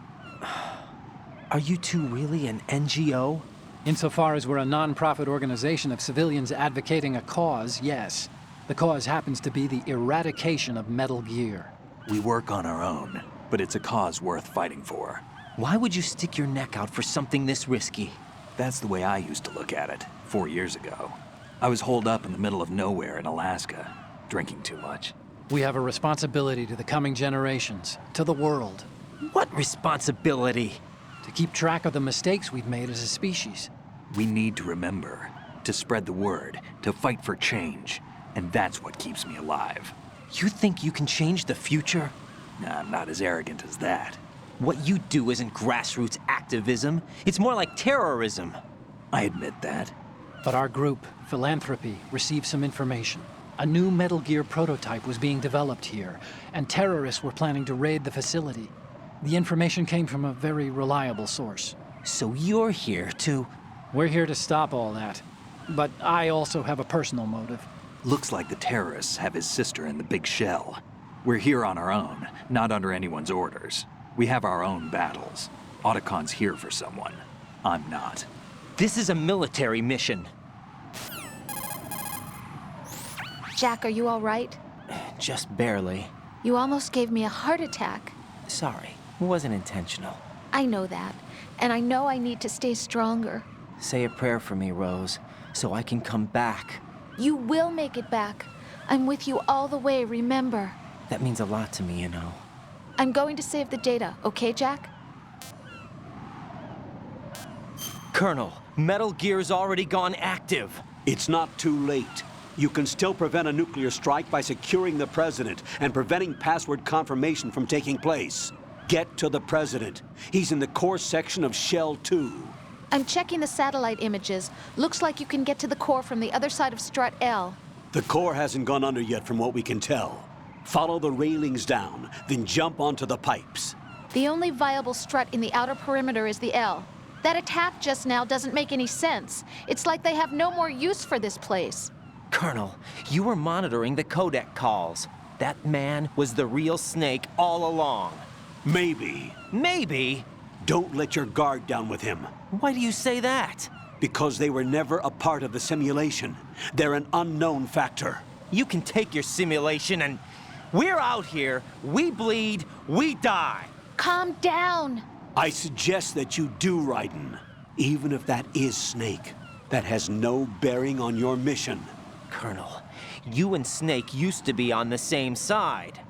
Are you two really an NGO? Insofar as we're a non-profit organization of civilians advocating a cause, yes. The cause happens to be the eradication of Metal Gear. We work on our own, but it's a cause worth fighting for. Why would you stick your neck out for something this risky? That's the way I used to look at it, 4 years ago. I was holed up in the middle of nowhere in Alaska, drinking too much. We have a responsibility to the coming generations, to the world. What responsibility? To keep track of the mistakes we've made as a species. We need to remember, to spread the word, to fight for change. And that's what keeps me alive. You think you can change the future? Nah, I'm not as arrogant as that. What you do isn't grassroots activism. It's more like terrorism. I admit that. But our group, Philanthropy, received some information. A new Metal Gear prototype was being developed here, and terrorists were planning to raid the facility. The information came from a very reliable source. So you're here to... We're here to stop all that. but I also have a personal motive. Looks like the terrorists have his sister in the big shell. We're here on our own, not under anyone's orders. We have our own battles. Otacon's here for someone. I'm not. This is a military mission. Jack, are you all right? Just barely. You almost gave me a heart attack. Sorry, it wasn't intentional. I know that, and I know I need to stay stronger. Say a prayer for me, Rose, so I can come back. You will make it back. I'm with you all the way, remember? That means a lot to me, you know. I'm going to save the data, okay, Jack? Colonel, Metal Gear's already gone active. It's not too late. You can still prevent a nuclear strike by securing the President and preventing password confirmation from taking place. Get to the President. He's in the core section of Shell 2. I'm checking the satellite images. Looks like you can get to the core from the other side of Strut L. The core hasn't gone under yet from what we can tell. Follow the railings down, then jump onto the pipes. The only viable strut in the outer perimeter is the L. That attack just now doesn't make any sense. It's like they have no more use for this place. Colonel, you were monitoring the codec calls. That man was the real Snake all along. Maybe. Maybe? Don't let your guard down with him. Why do you say that? Because they were never a part of the simulation. They're an unknown factor. You can take your simulation and... We're out here, we bleed, we die. Calm down. I suggest that you do, Raiden. Even if that is Snake. That has no bearing on your mission. Colonel, you and Snake used to be on the same side.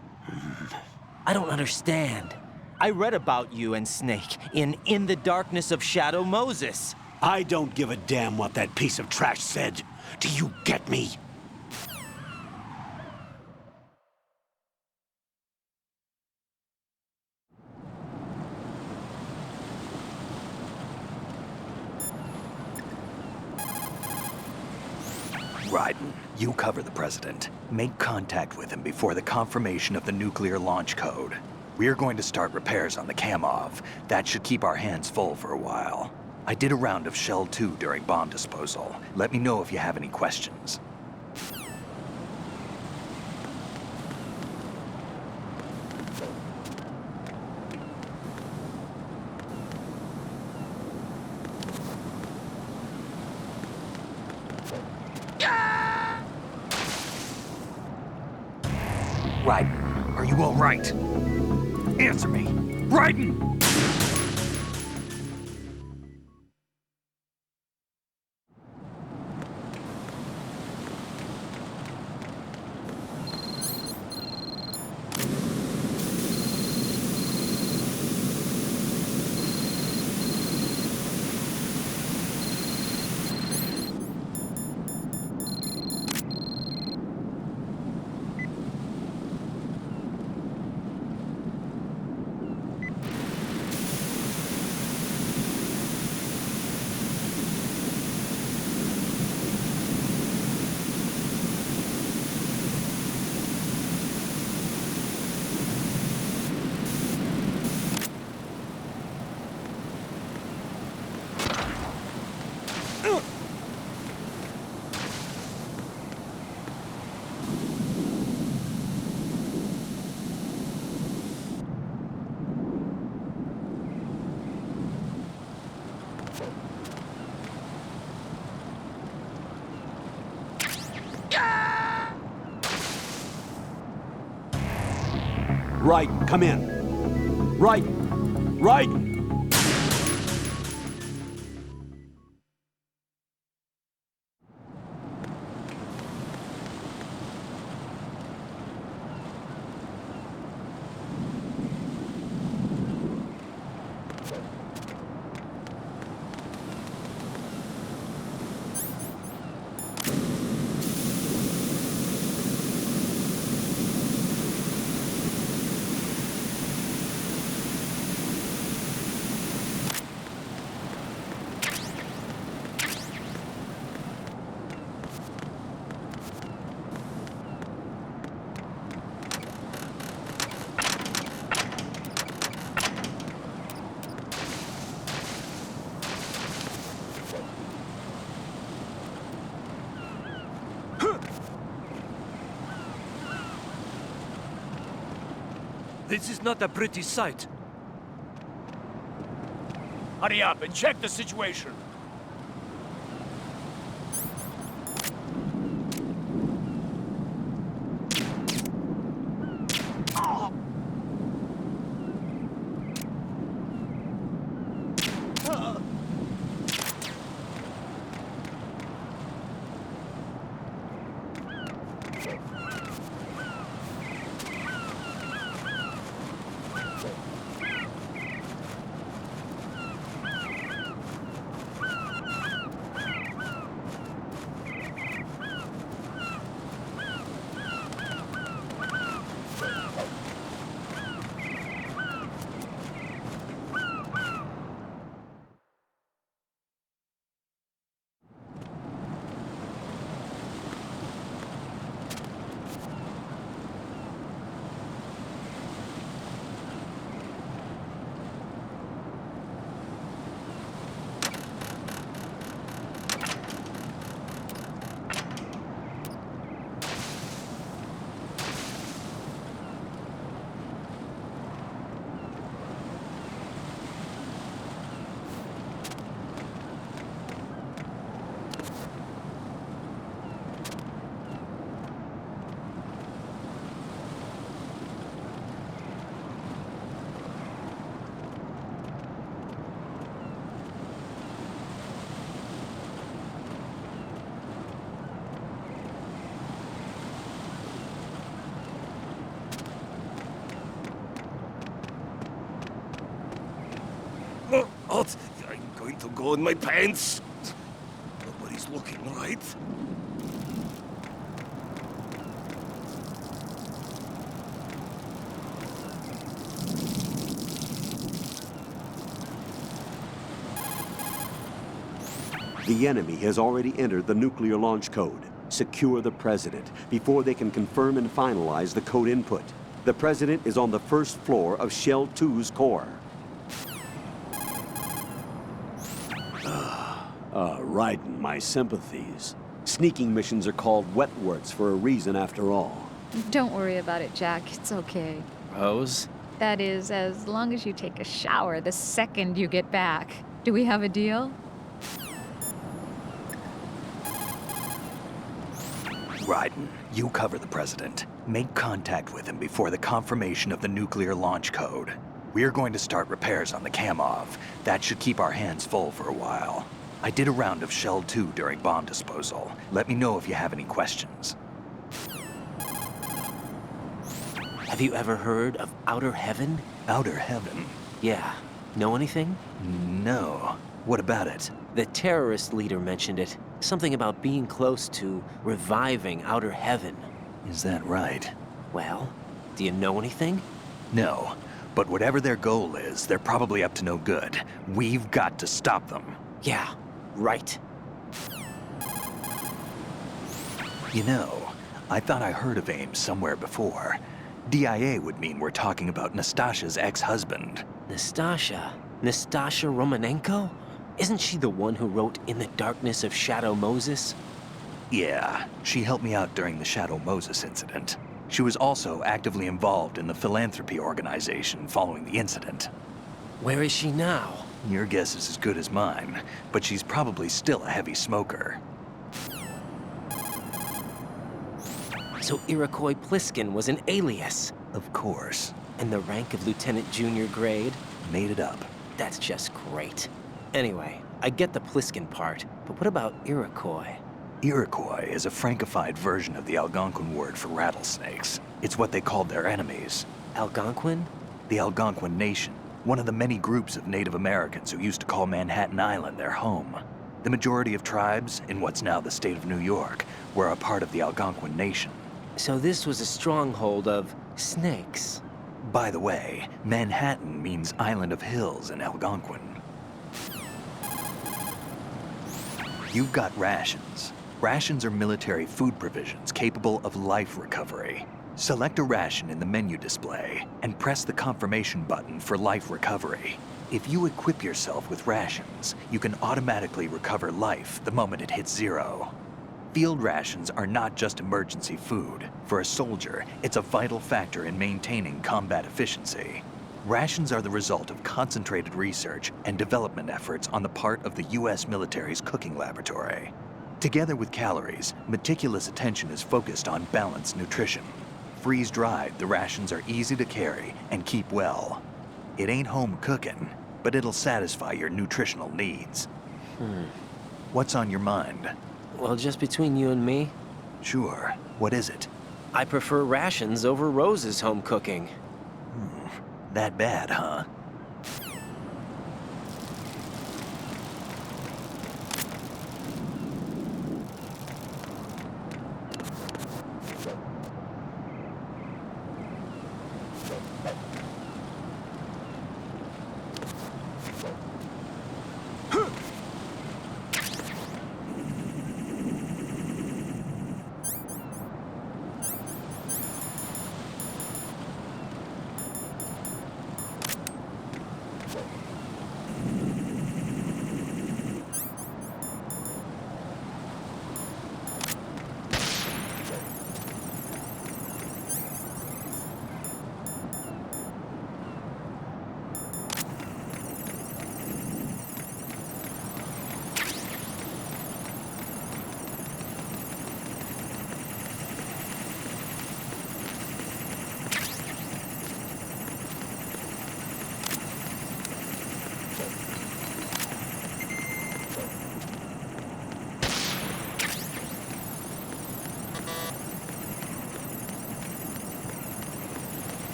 I don't understand. I read about you and Snake in the Darkness of Shadow Moses. I don't give a damn what that piece of trash said. Do you get me? Raiden, you cover the President. Make contact with him before the confirmation of the nuclear launch code. We're going to start repairs on the Kamov. That should keep our hands full for a while. I did a round of Shell 2 during bomb disposal. Let me know if you have any questions. Raiden, are you all right? Answer me! Raiden! Raiden, come in. Raiden! Raiden! This is not a pretty sight. Hurry up and check the situation. What? I'm going to go in my pants. Nobody's looking, right? The enemy has already entered the nuclear launch code. Secure the President before they can confirm and finalize the code input. The President is on the first floor of Shell 2's core. Raiden, my sympathies. Sneaking missions are called wet works for a reason after all. Don't worry about it, Jack. It's okay. Rose? That is, as long as you take a shower the second you get back. Do we have a deal? Raiden, you cover the President. Make contact with him before the confirmation of the nuclear launch code. We're going to start repairs on the Kamov. That should keep our hands full for a while. I did a round of Shell 2 during bomb disposal. Let me know if you have any questions. Have you ever heard of Outer Heaven? Outer Heaven? Yeah. Know anything? No. What about it? The terrorist leader mentioned it. Something about being close to reviving Outer Heaven. Is that right? Well, do you know anything? No. But whatever their goal is, they're probably up to no good. We've got to stop them. Yeah, right. You know, I thought I heard of AIM somewhere before. DIA would mean we're talking about Nastasha's ex-husband. Nastasha? Nastasha Romanenko? Isn't she the one who wrote In the Darkness of Shadow Moses? Yeah, she helped me out during the Shadow Moses incident. She was also actively involved in the philanthropy organization following the incident. Where is she now? Your guess is as good as mine, but she's probably still a heavy smoker. So Iroquois Pliskin was an alias? Of course. And the rank of Lieutenant Junior grade? Made it up. That's just great. Anyway, I get the Pliskin part, but what about Iroquois? Iroquois is a Frankified version of the Algonquin word for rattlesnakes. It's what they called their enemies. Algonquin? The Algonquin Nation, one of the many groups of Native Americans who used to call Manhattan Island their home. The majority of tribes, in what's now the state of New York, were a part of the Algonquin Nation. So this was a stronghold of snakes. By the way, Manhattan means Island of Hills in Algonquin. You've got rations. Rations are military food provisions capable of life recovery. Select a ration in the menu display and press the confirmation button for life recovery. If you equip yourself with rations, you can automatically recover life the moment it hits 0. Field rations are not just emergency food. For a soldier, it's a vital factor in maintaining combat efficiency. Rations are the result of concentrated research and development efforts on the part of the U.S. military's cooking laboratory. Together with calories, meticulous attention is focused on balanced nutrition. Freeze-dried, the rations are easy to carry and keep well. It ain't home cooking, but it'll satisfy your nutritional needs. What's on your mind? Well, just between you and me, Sure. What is it? I prefer rations over Rose's home cooking. That bad, huh?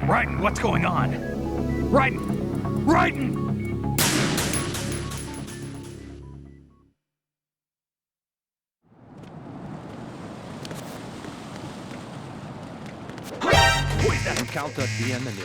Raiden, what's going on? Raiden! Raiden! Encountered the enemy.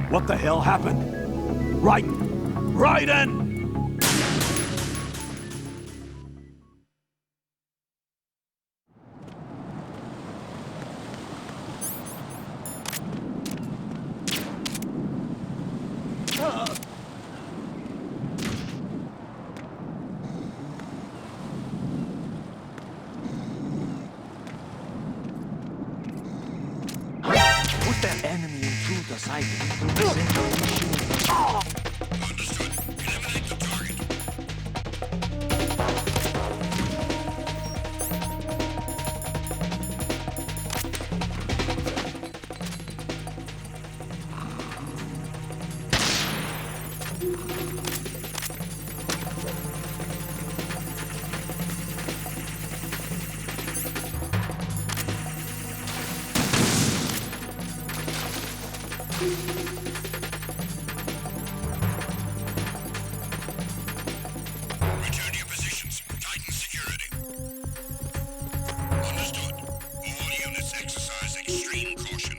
What the hell happened? Raiden! Raiden! Put that enemy intruder sighted through the central machine. Understood. Eliminate the target. Return to your positions. Tighten security. Understood. All units exercise extreme caution.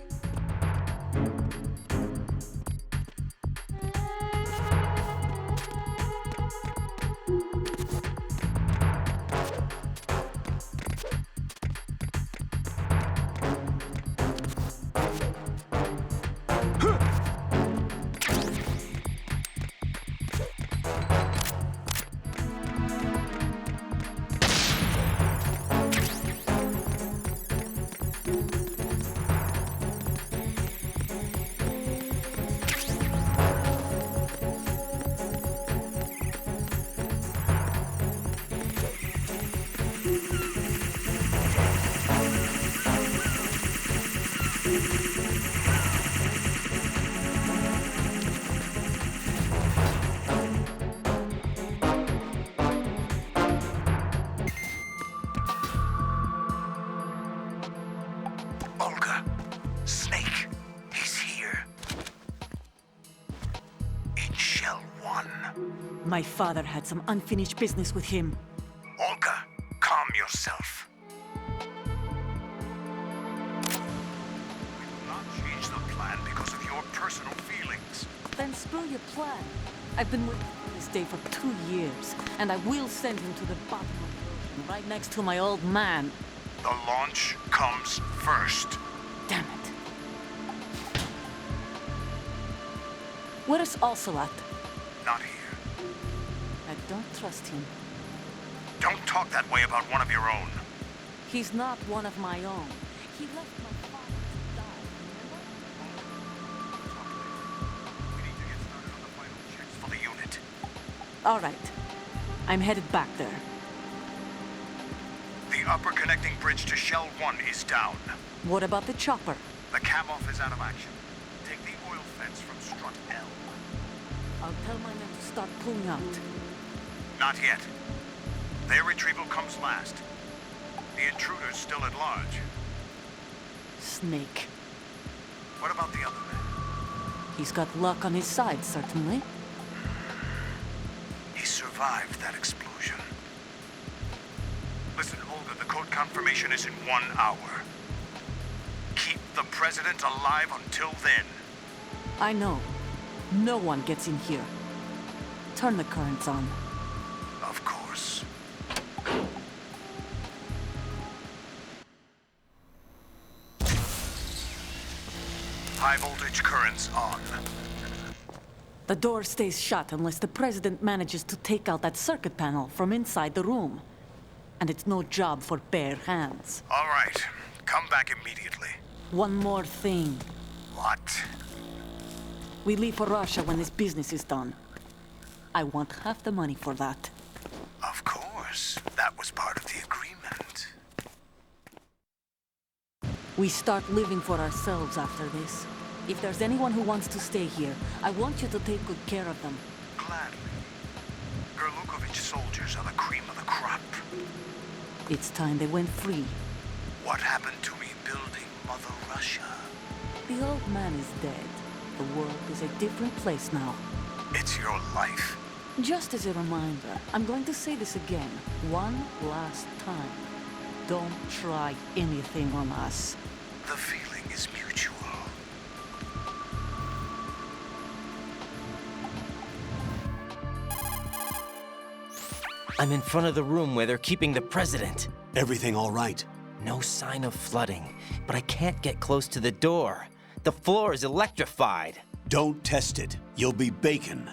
Olga, Snake, he's here. In Shell 1. My father had some unfinished business with him. Olga, calm yourself. brilliant plan. I've been waiting for this day for 2 years, and I will send him to the bottom of the ocean, right next to my old man. The launch comes first. Damn it. Where's Ocelot? Not here. I don't trust him. Don't talk that way about one of your own. He's not one of my own. He left my father to die, We need to get started on the final checks for the unit. remember? All right. I'm headed back there. The upper connecting bridge to Shell 1 is down. What about the chopper? The cam-off is out of action. Take the oil fence from strut L. I'll tell my men to start pulling out. Not yet. Their retrieval comes last. The intruder's still at large. Snake. What about the other man? He's got luck on his side, certainly. He survived that explosion. Listen, Olga, the code confirmation is in 1 hour. Keep the president alive until then. I know. No one gets in here. Turn the currents on. Of course. High voltage currents on. The door stays shut unless the president manages to take out that circuit panel from inside the room. And it's no job for bare hands. All right. Come back immediately. One more thing. What? We leave for Russia when this business is done. I want half the money for that. Of course. That was part of the agreement. We start living for ourselves after this. If there's anyone who wants to stay here, I want you to take good care of them. Gladly. Gerlukovich soldiers are the cream of the crop. It's time they went free. What happened to me building Mother Russia? The old man is dead. The world is a different place now. It's your life. Just as a reminder, I'm going to say this again, one last time. Don't try anything on us. The feeling is mutual. I'm in front of the room where they're keeping the president. Everything all right? No sign of flooding, but I can't get close to the door. The floor is electrified. Don't test it. You'll be bacon.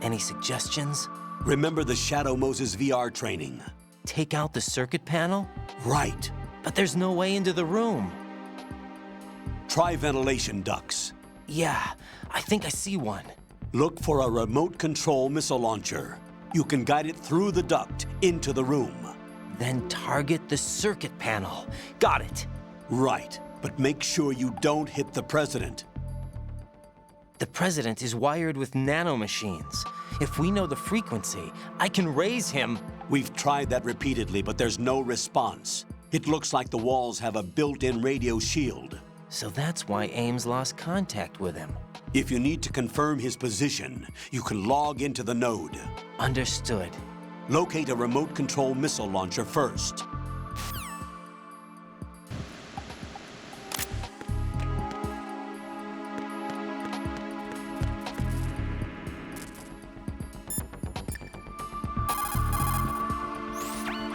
Any suggestions? Remember the Shadow Moses VR training. Take out the circuit panel? Right. But there's no way into the room. Try ventilation ducts. Yeah, I think I see one. Look for a remote control missile launcher. You can guide it through the duct into the room. Then target the circuit panel. Got it. Right, but make sure you don't hit the president. The president is wired with nanomachines. If we know the frequency, I can raise him. We've tried that repeatedly, but there's no response. It looks like the walls have a built-in radio shield. So that's why Ames lost contact with him. If you need to confirm his position, you can log into the node. Understood. Locate a remote control missile launcher first.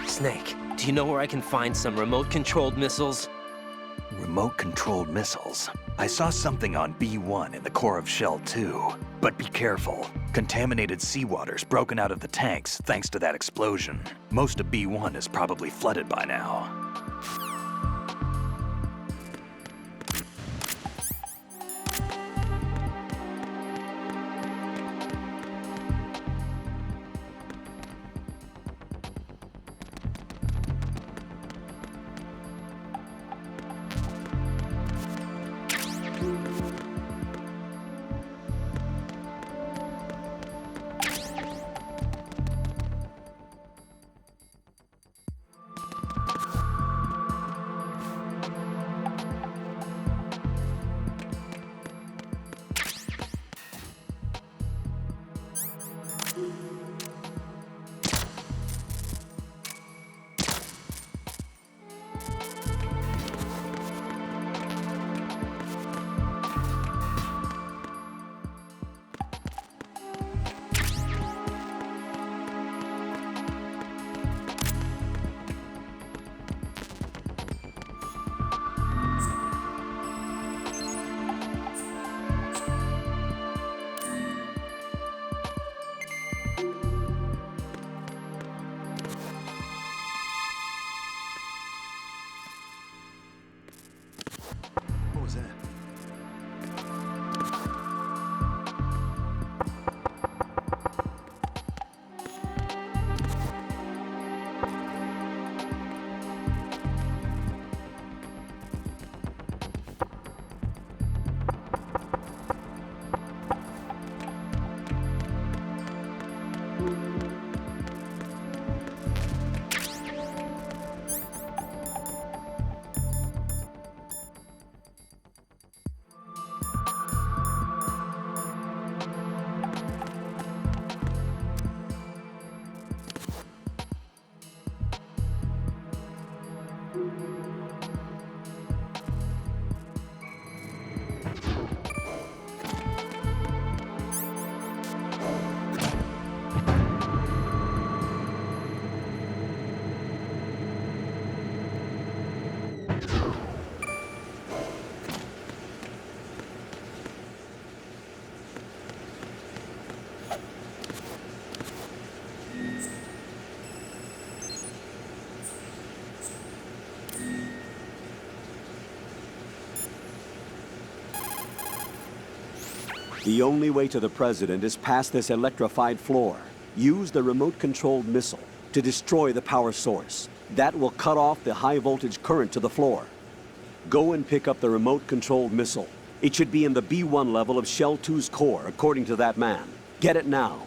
Snake, do you know where I can find some remote-controlled missiles? Remote-controlled missiles? I saw something on B1 in the core of Shell 2. But be careful. Contaminated seawater's broken out of the tanks thanks to that explosion. Most of B1 is probably flooded by now. The only way to the President is past this electrified floor. Use the remote-controlled missile to destroy the power source. That will cut off the high-voltage current to the floor. Go and pick up the remote-controlled missile. It should be in the B1 level of Shell 2's core, according to that man. Get it now.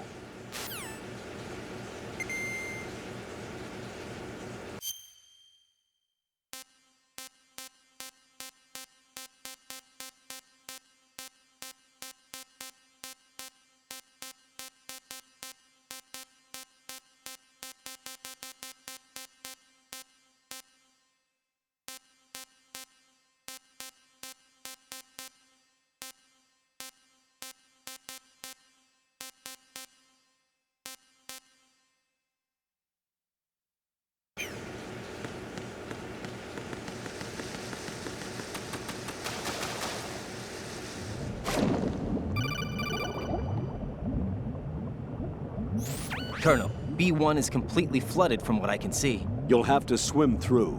Colonel, B1 is completely flooded from what I can see. You'll have to swim through.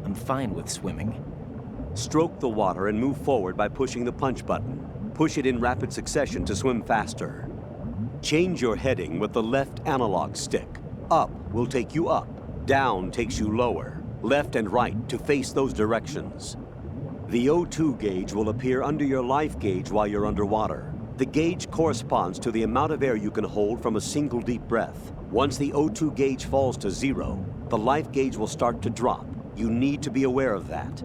I'm fine with swimming. Stroke the water and move forward by pushing the punch button. Push it in rapid succession to swim faster. Change your heading with the left analog stick. Up will take you up. Down takes you lower. Left and right to face those directions. The O2 gauge will appear under your life gauge while you're underwater. The gauge corresponds to the amount of air you can hold from a single deep breath. Once the O2 gauge falls to 0, the life gauge will start to drop. You need to be aware of that.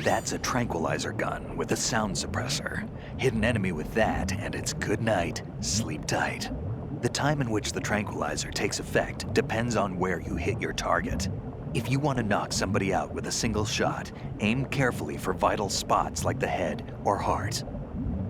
That's a tranquilizer gun with a sound suppressor. Hit an enemy with that, and it's good night, sleep tight. The time in which the tranquilizer takes effect depends on where you hit your target. If you want to knock somebody out with a single shot, aim carefully for vital spots like the head or heart.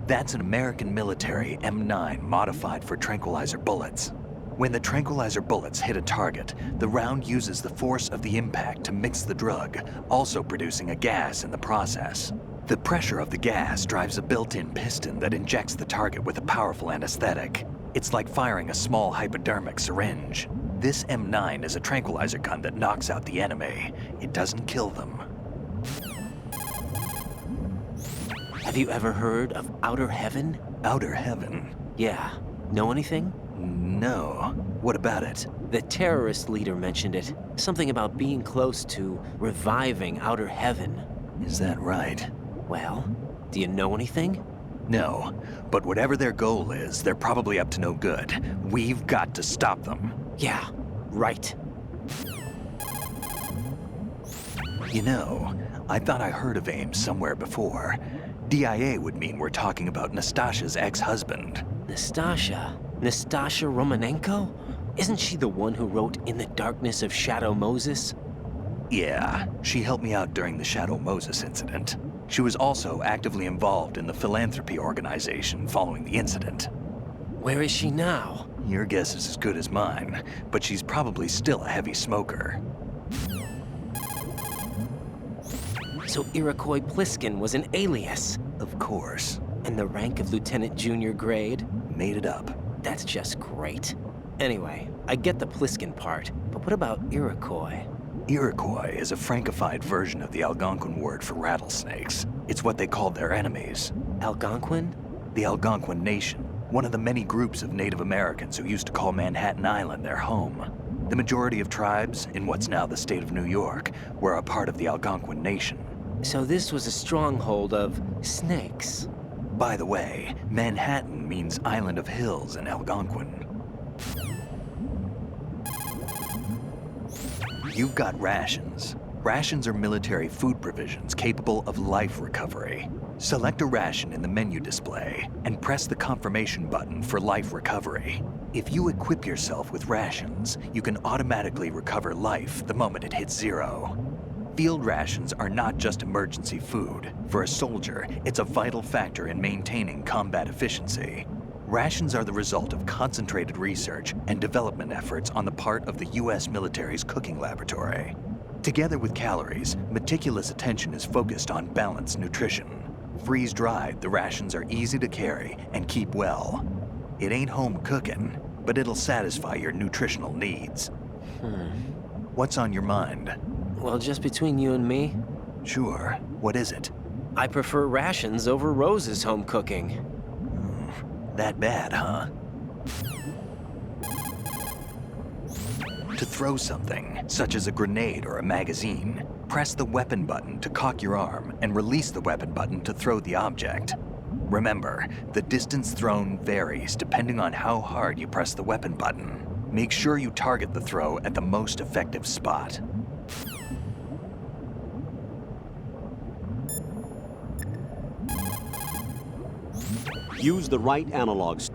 That's an American military M9 modified for tranquilizer bullets. When the tranquilizer bullets hit a target, the round uses the force of the impact to mix the drug, also producing a gas in the process. The pressure of the gas drives a built-in piston that injects the target with a powerful anesthetic. It's like firing a small hypodermic syringe. This M9 is a tranquilizer gun that knocks out the enemy. It doesn't kill them. Have you ever heard of Outer Heaven? Outer Heaven? Yeah. Know anything? No. What about it? The terrorist leader mentioned it. Something about being close to reviving Outer Heaven. Is that right? Well, do you know anything? No, but whatever their goal is, they're probably up to no good. We've got to stop them. Yeah, right. You know, I thought I heard of AIM somewhere before. DIA would mean we're talking about Nastasha's ex-husband. Nastasha? Nastasha Romanenko? Isn't she the one who wrote In the Darkness of Shadow Moses? Yeah, she helped me out during the Shadow Moses incident. She was also actively involved in the philanthropy organization following the incident. Where is she now? Your guess is as good as mine, but she's probably still a heavy smoker. So Iroquois Pliskin was an alias? Of course. And the rank of Lieutenant Junior grade? Made it up. That's just great. Anyway, I get the Pliskin part, but what about Iroquois? Iroquois is a Frankified version of the Algonquin word for rattlesnakes. It's what they called their enemies. Algonquin? The Algonquin Nation, one of the many groups of Native Americans who used to call Manhattan Island their home. The majority of tribes, in what's now the state of New York, were a part of the Algonquin Nation. So this was a stronghold of snakes. By the way, Manhattan means Island of Hills in Algonquin. You've got rations. Rations are military food provisions capable of life recovery. Select a ration in the menu display and press the confirmation button for life recovery. If you equip yourself with rations, you can automatically recover life the moment it hits 0. Field rations are not just emergency food. For a soldier, it's a vital factor in maintaining combat efficiency. Rations are the result of concentrated research and development efforts on the part of the U.S. military's cooking laboratory. Together with calories, meticulous attention is focused on balanced nutrition. Freeze-dried, the rations are easy to carry and keep well. It ain't home cooking, but it'll satisfy your nutritional needs. What's on your mind? Well, just between you and me? Sure. What is it? I prefer rations over Rose's home cooking. That bad, huh? To throw something, such as a grenade or a magazine, press the weapon button to cock your arm and release the weapon button to throw the object. Remember, the distance thrown varies depending on how hard you press the weapon button. Make sure you target the throw at the most effective spot. Use the right analogs.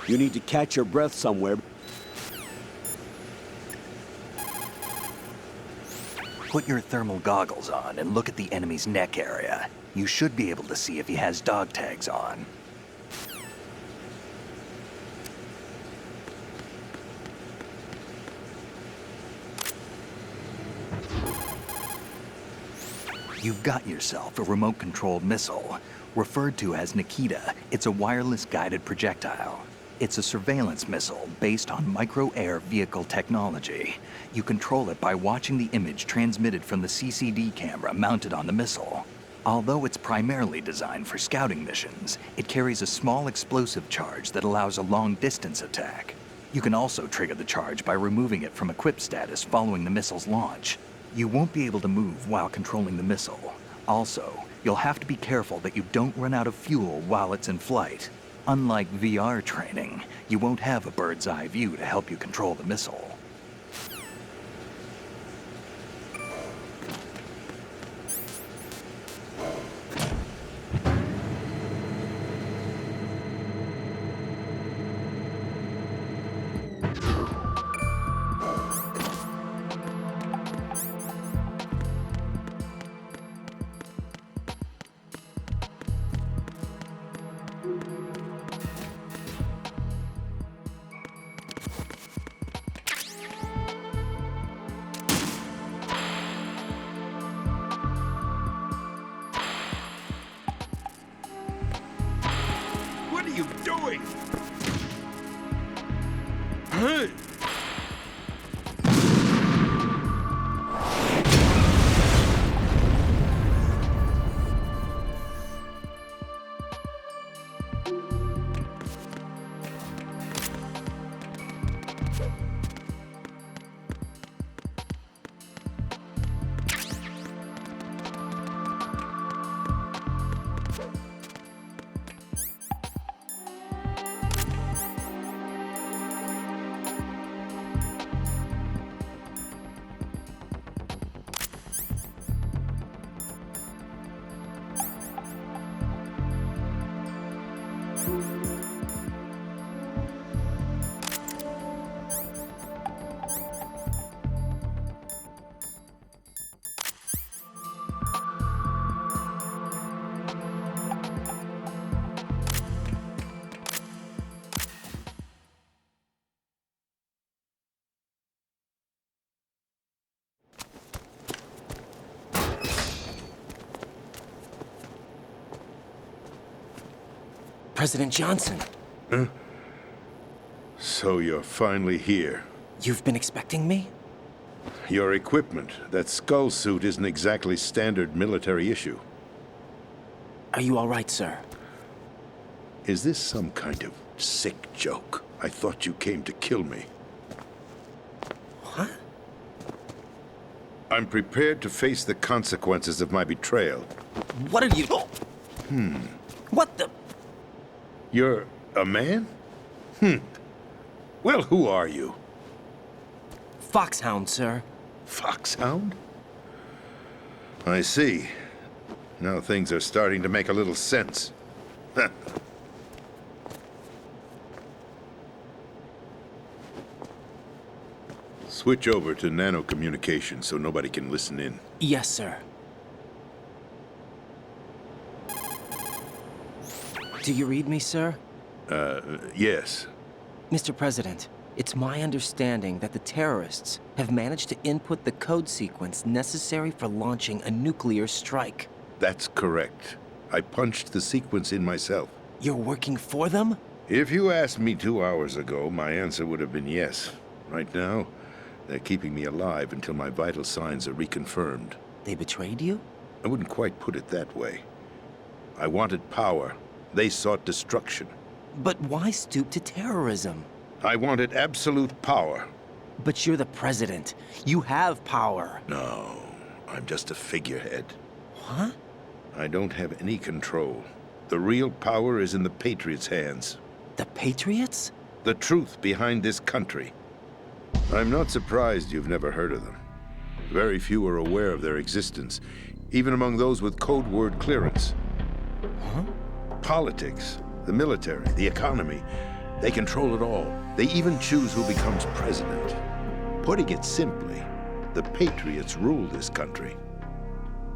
You need to catch your breath somewhere. Put your thermal goggles on and look at the enemy's neck area. You should be able to see if he has dog tags on. You've got yourself a remote-controlled missile. Referred to as Nikita, it's a wireless guided projectile. It's a surveillance missile based on micro-air vehicle technology. You control it by watching the image transmitted from the CCD camera mounted on the missile. Although it's primarily designed for scouting missions, it carries a small explosive charge that allows a long-distance attack. You can also trigger the charge by removing it from equip status following the missile's launch. You won't be able to move while controlling the missile. Also, you'll have to be careful that you don't run out of fuel while it's in flight. Unlike VR training, you won't have a bird's eye view to help you control the missile. What are you doing? Hey! President Johnson. Huh? So you're finally here. You've been expecting me? Your equipment, that skull suit, isn't exactly standard military issue. Are you all right, sir? Is this some kind of sick joke? I thought you came to kill me. What? I'm prepared to face the consequences of my betrayal. What are you... What the... You're a man? Well, who are you? Foxhound, sir. Foxhound? I see. Now things are starting to make a little sense. Switch over to nano communication so nobody can listen in. Yes, sir. Do you read me, sir? Yes. Mr. President, it's my understanding that the terrorists have managed to input the code sequence necessary for launching a nuclear strike. That's correct. I punched the sequence in myself. You're working for them? If you asked me 2 hours ago, my answer would have been yes. Right now, they're keeping me alive until my vital signs are reconfirmed. They betrayed you? I wouldn't quite put it that way. I wanted power. They sought destruction. But why stoop to terrorism? I wanted absolute power. But you're the president. You have power. No, I'm just a figurehead. What? I don't have any control. The real power is in the Patriots' hands. The Patriots? The truth behind this country. I'm not surprised you've never heard of them. Very few are aware of their existence, even among those with code word clearance. Huh? Politics, the military, the economy. They control it all. They even choose who becomes president. Putting it simply, the Patriots rule this country.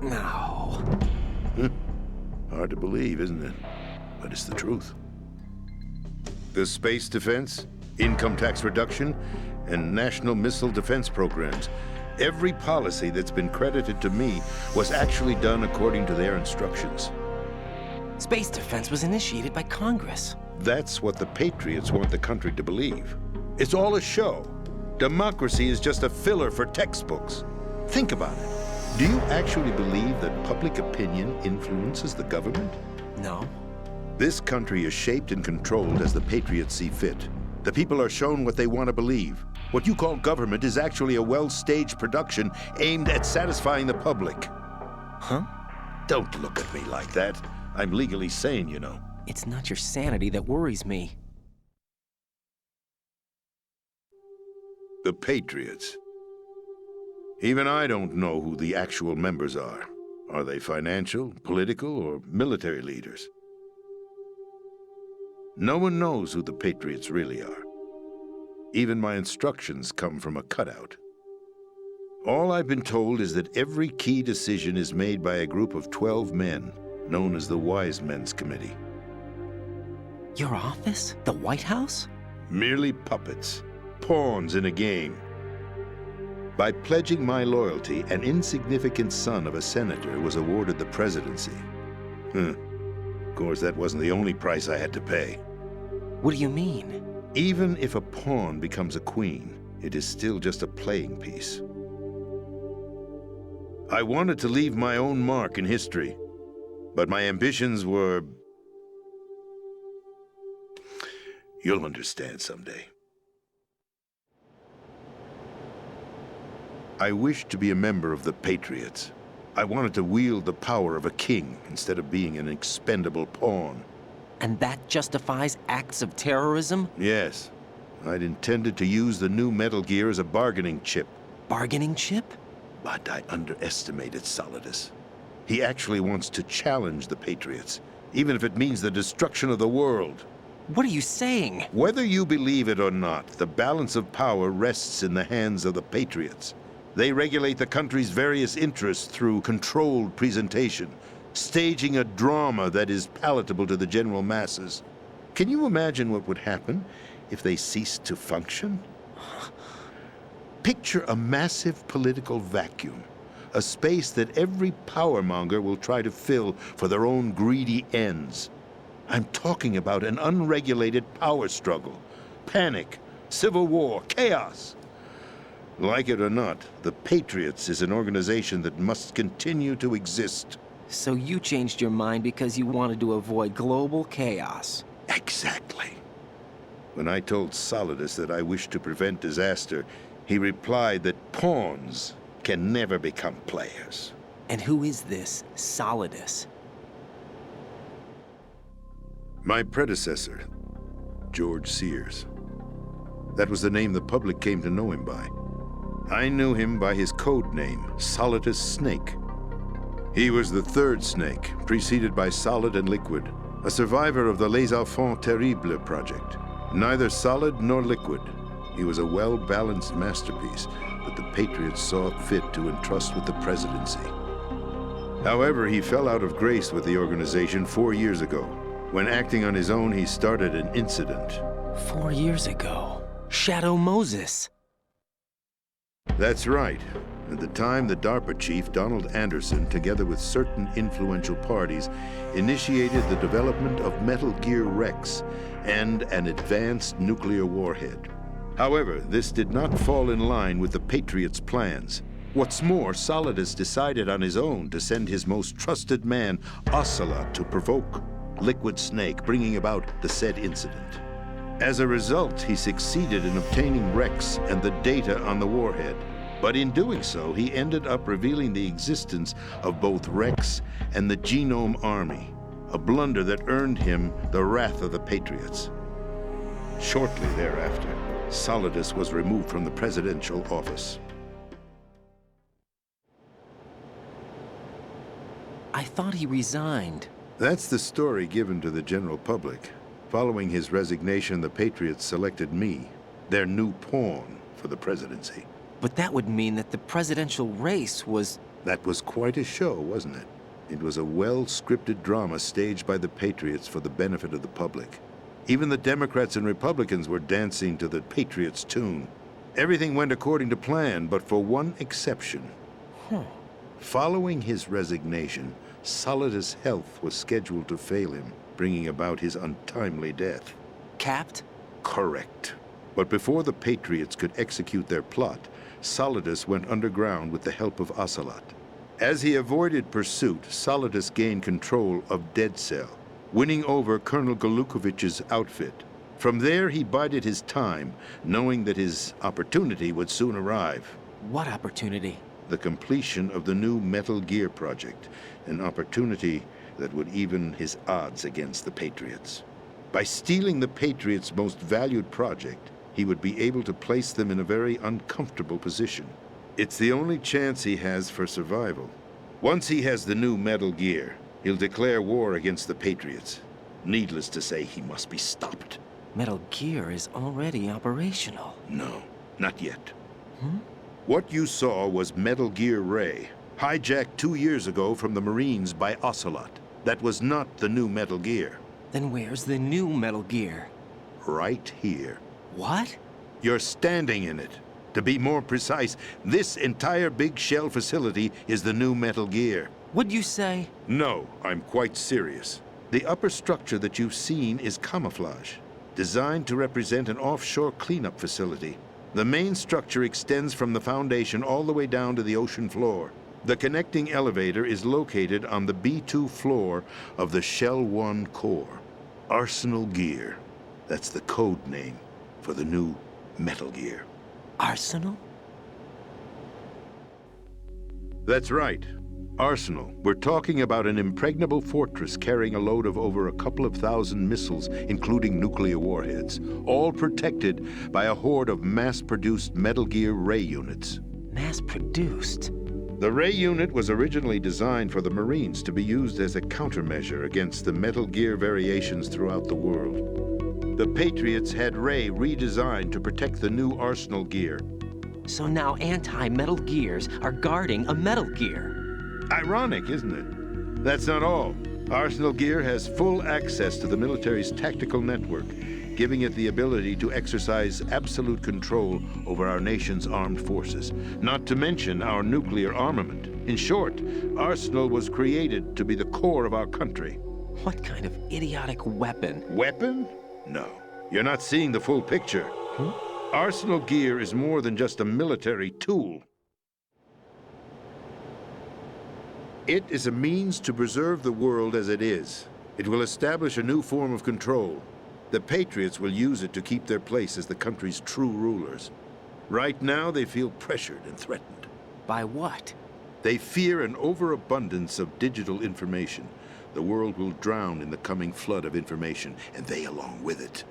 No. Hard to believe, isn't it? But it's the truth. The space defense, income tax reduction, and national missile defense programs. Every policy that's been credited to me was actually done according to their instructions. Space defense was initiated by Congress. That's what the Patriots want the country to believe. It's all a show. Democracy is just a filler for textbooks. Think about it. Do you actually believe that public opinion influences the government? No. This country is shaped and controlled as the Patriots see fit. The people are shown what they want to believe. What you call government is actually a well-staged production aimed at satisfying the public. Huh? Don't look at me like that. I'm legally sane, you know. It's not your sanity that worries me. The Patriots. Even I don't know who the actual members are. Are they financial, political, or military leaders? No one knows who the Patriots really are. Even my instructions come from a cutout. All I've been told is that every key decision is made by a group of 12 men, known as the Wise Men's Committee. Your office? The White House? Merely puppets, pawns in a game. By pledging my loyalty, an insignificant son of a senator was awarded the presidency. Of course, that wasn't the only price I had to pay. What do you mean? Even if a pawn becomes a queen, it is still just a playing piece. I wanted to leave my own mark in history, but my ambitions were... You'll understand someday. I wished to be a member of the Patriots. I wanted to wield the power of a king instead of being an expendable pawn. And that justifies acts of terrorism? Yes. I'd intended to use the new Metal Gear as a bargaining chip. Bargaining chip? But I underestimated Solidus. He actually wants to challenge the Patriots, even if it means the destruction of the world. What are you saying? Whether you believe it or not, the balance of power rests in the hands of the Patriots. They regulate the country's various interests through controlled presentation, staging a drama that is palatable to the general masses. Can you imagine what would happen if they ceased to function? Picture a massive political vacuum, a space that every powermonger will try to fill for their own greedy ends. I'm talking about an unregulated power struggle, panic, civil war, chaos. Like it or not, the Patriots is an organization that must continue to exist. So you changed your mind because you wanted to avoid global chaos. Exactly. When I told Solidus that I wished to prevent disaster, he replied that pawns can never become players. And who is this Solidus? My predecessor, George Sears. That was the name the public came to know him by. I knew him by his code name, Solidus Snake. He was the third snake, preceded by Solid and Liquid, a survivor of the Les Enfants Terribles project. Neither solid nor liquid, he was a well-balanced masterpiece that the Patriots saw fit to entrust with the presidency. However, he fell out of grace with the organization 4 years ago. When acting on his own, he started an incident. 4 years ago? Shadow Moses. That's right. At the time, the DARPA chief, Donald Anderson, together with certain influential parties, initiated the development of Metal Gear Rex and an advanced nuclear warhead. However, this did not fall in line with the Patriots' plans. What's more, Solidus decided on his own to send his most trusted man, Ocelot, to provoke Liquid Snake, bringing about the said incident. As a result, he succeeded in obtaining Rex and the data on the warhead. But in doing so, he ended up revealing the existence of both Rex and the Genome Army, a blunder that earned him the wrath of the Patriots. Shortly thereafter, Solidus was removed from the presidential office. I thought he resigned. That's the story given to the general public. Following his resignation, the Patriots selected me, their new pawn, for the presidency. But that would mean that the presidential race was... That was quite a show, wasn't it? It was a well-scripted drama staged by the Patriots for the benefit of the public. Even the Democrats and Republicans were dancing to the Patriots' tune. Everything went according to plan, but for one exception. Following his resignation, Solidus' health was scheduled to fail him, bringing about his untimely death. Capped? Correct. But before the Patriots could execute their plot, Solidus went underground with the help of Ocelot. As he avoided pursuit, Solidus gained control of Dead Cell, winning over Colonel Galukovich's outfit. From there, he bided his time, knowing that his opportunity would soon arrive. What opportunity? The completion of the new Metal Gear project, an opportunity that would even his odds against the Patriots. By stealing the Patriots' most valued project, he would be able to place them in a very uncomfortable position. It's the only chance he has for survival. Once he has the new Metal Gear, he'll declare war against the Patriots. Needless to say, he must be stopped. Metal Gear is already operational. No, not yet. What you saw was Metal Gear Ray, hijacked 2 years ago from the Marines by Ocelot. That was not the new Metal Gear. Then where's the new Metal Gear? Right here. What? You're standing in it. To be more precise, this entire big shell facility is the new Metal Gear. What'd you say? No, I'm quite serious. The upper structure that you've seen is camouflage, designed to represent an offshore cleanup facility. The main structure extends from the foundation all the way down to the ocean floor. The connecting elevator is located on the B2 floor of the Shell 1 core. Arsenal Gear. That's the code name for the new Metal Gear. Arsenal? That's right. Arsenal. We're talking about an impregnable fortress carrying a load of over a couple of thousand missiles, including nuclear warheads, all protected by a horde of mass-produced Metal Gear Ray units. Mass-produced? The Ray unit was originally designed for the Marines to be used as a countermeasure against the Metal Gear variations throughout the world. The Patriots had Ray redesigned to protect the new Arsenal Gear. So now anti-Metal Gears are guarding a Metal Gear. Ironic, isn't it? That's not all. Arsenal Gear has full access to the military's tactical network, giving it the ability to exercise absolute control over our nation's armed forces, not to mention our nuclear armament. In short, Arsenal was created to be the core of our country. What kind of idiotic weapon? Weapon? No. You're not seeing the full picture. Arsenal Gear is more than just a military tool. It is a means to preserve the world as it is. It will establish a new form of control. The Patriots will use it to keep their place as the country's true rulers. Right now, they feel pressured and threatened. By what? They fear an overabundance of digital information. The world will drown in the coming flood of information, and they along with it.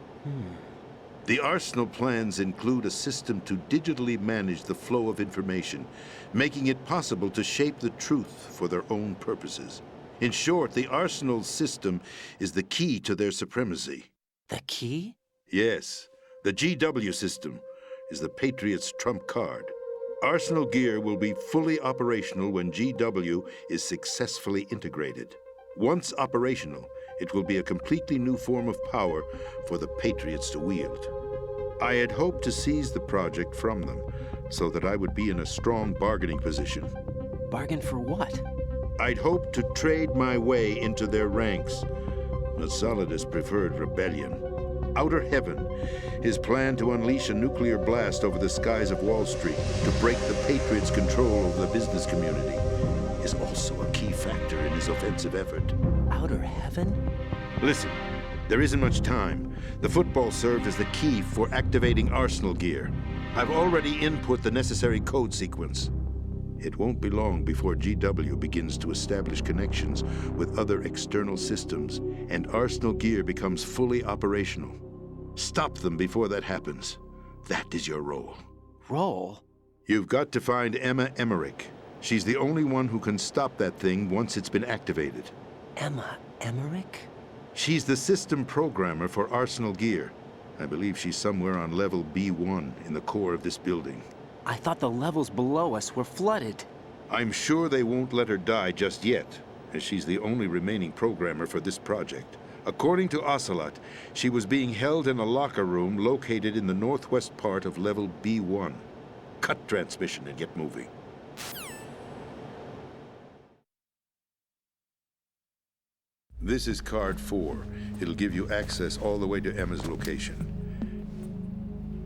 The Arsenal plans include a system to digitally manage the flow of information, making it possible to shape the truth for their own purposes. In short, the Arsenal system is the key to their supremacy. The key? Yes. The GW system is the Patriots' trump card. Arsenal Gear will be fully operational when GW is successfully integrated. Once operational, it will be a completely new form of power for the Patriots to wield. I had hoped to seize the project from them, so that I would be in a strong bargaining position. Bargain for what? I'd hoped to trade my way into their ranks, but Solidus preferred rebellion. Outer Heaven, his plan to unleash a nuclear blast over the skies of Wall Street to break the Patriots' control over the business community, is also a key factor in his offensive effort. Outer Heaven? Listen, there isn't much time. The football served as the key for activating Arsenal Gear. I've already input the necessary code sequence. It won't be long before GW begins to establish connections with other external systems, and Arsenal Gear becomes fully operational. Stop them before that happens. That is your role. Role? You've got to find Emma Emmerich. She's the only one who can stop that thing once it's been activated. Emma Emmerich? She's the system programmer for Arsenal Gear. I believe she's somewhere on level B1 in the core of this building. I thought the levels below us were flooded. I'm sure they won't let her die just yet, as she's the only remaining programmer for this project. According to Ocelot, she was being held in a locker room located in the northwest part of level B1. Cut transmission and get moving. This is card 4. It'll give you access all the way to Emma's location.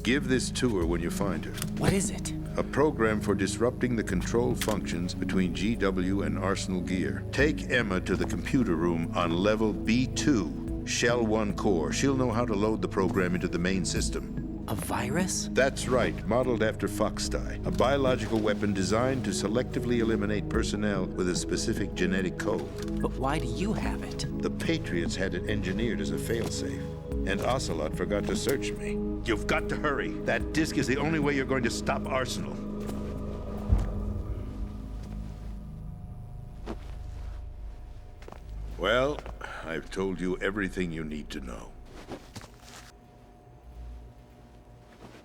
Give this to her when you find her. What is it? A program for disrupting the control functions between GW and Arsenal Gear. Take Emma to the computer room on level B2, Shell 1 core. She'll know how to load the program into the main system. A virus? That's right, modeled after Foxdie, a biological weapon designed to selectively eliminate personnel with a specific genetic code. But why do you have it? The Patriots had it engineered as a failsafe, and Ocelot forgot to search me. You've got to hurry. That disk is the only way you're going to stop Arsenal. Well, I've told you everything you need to know.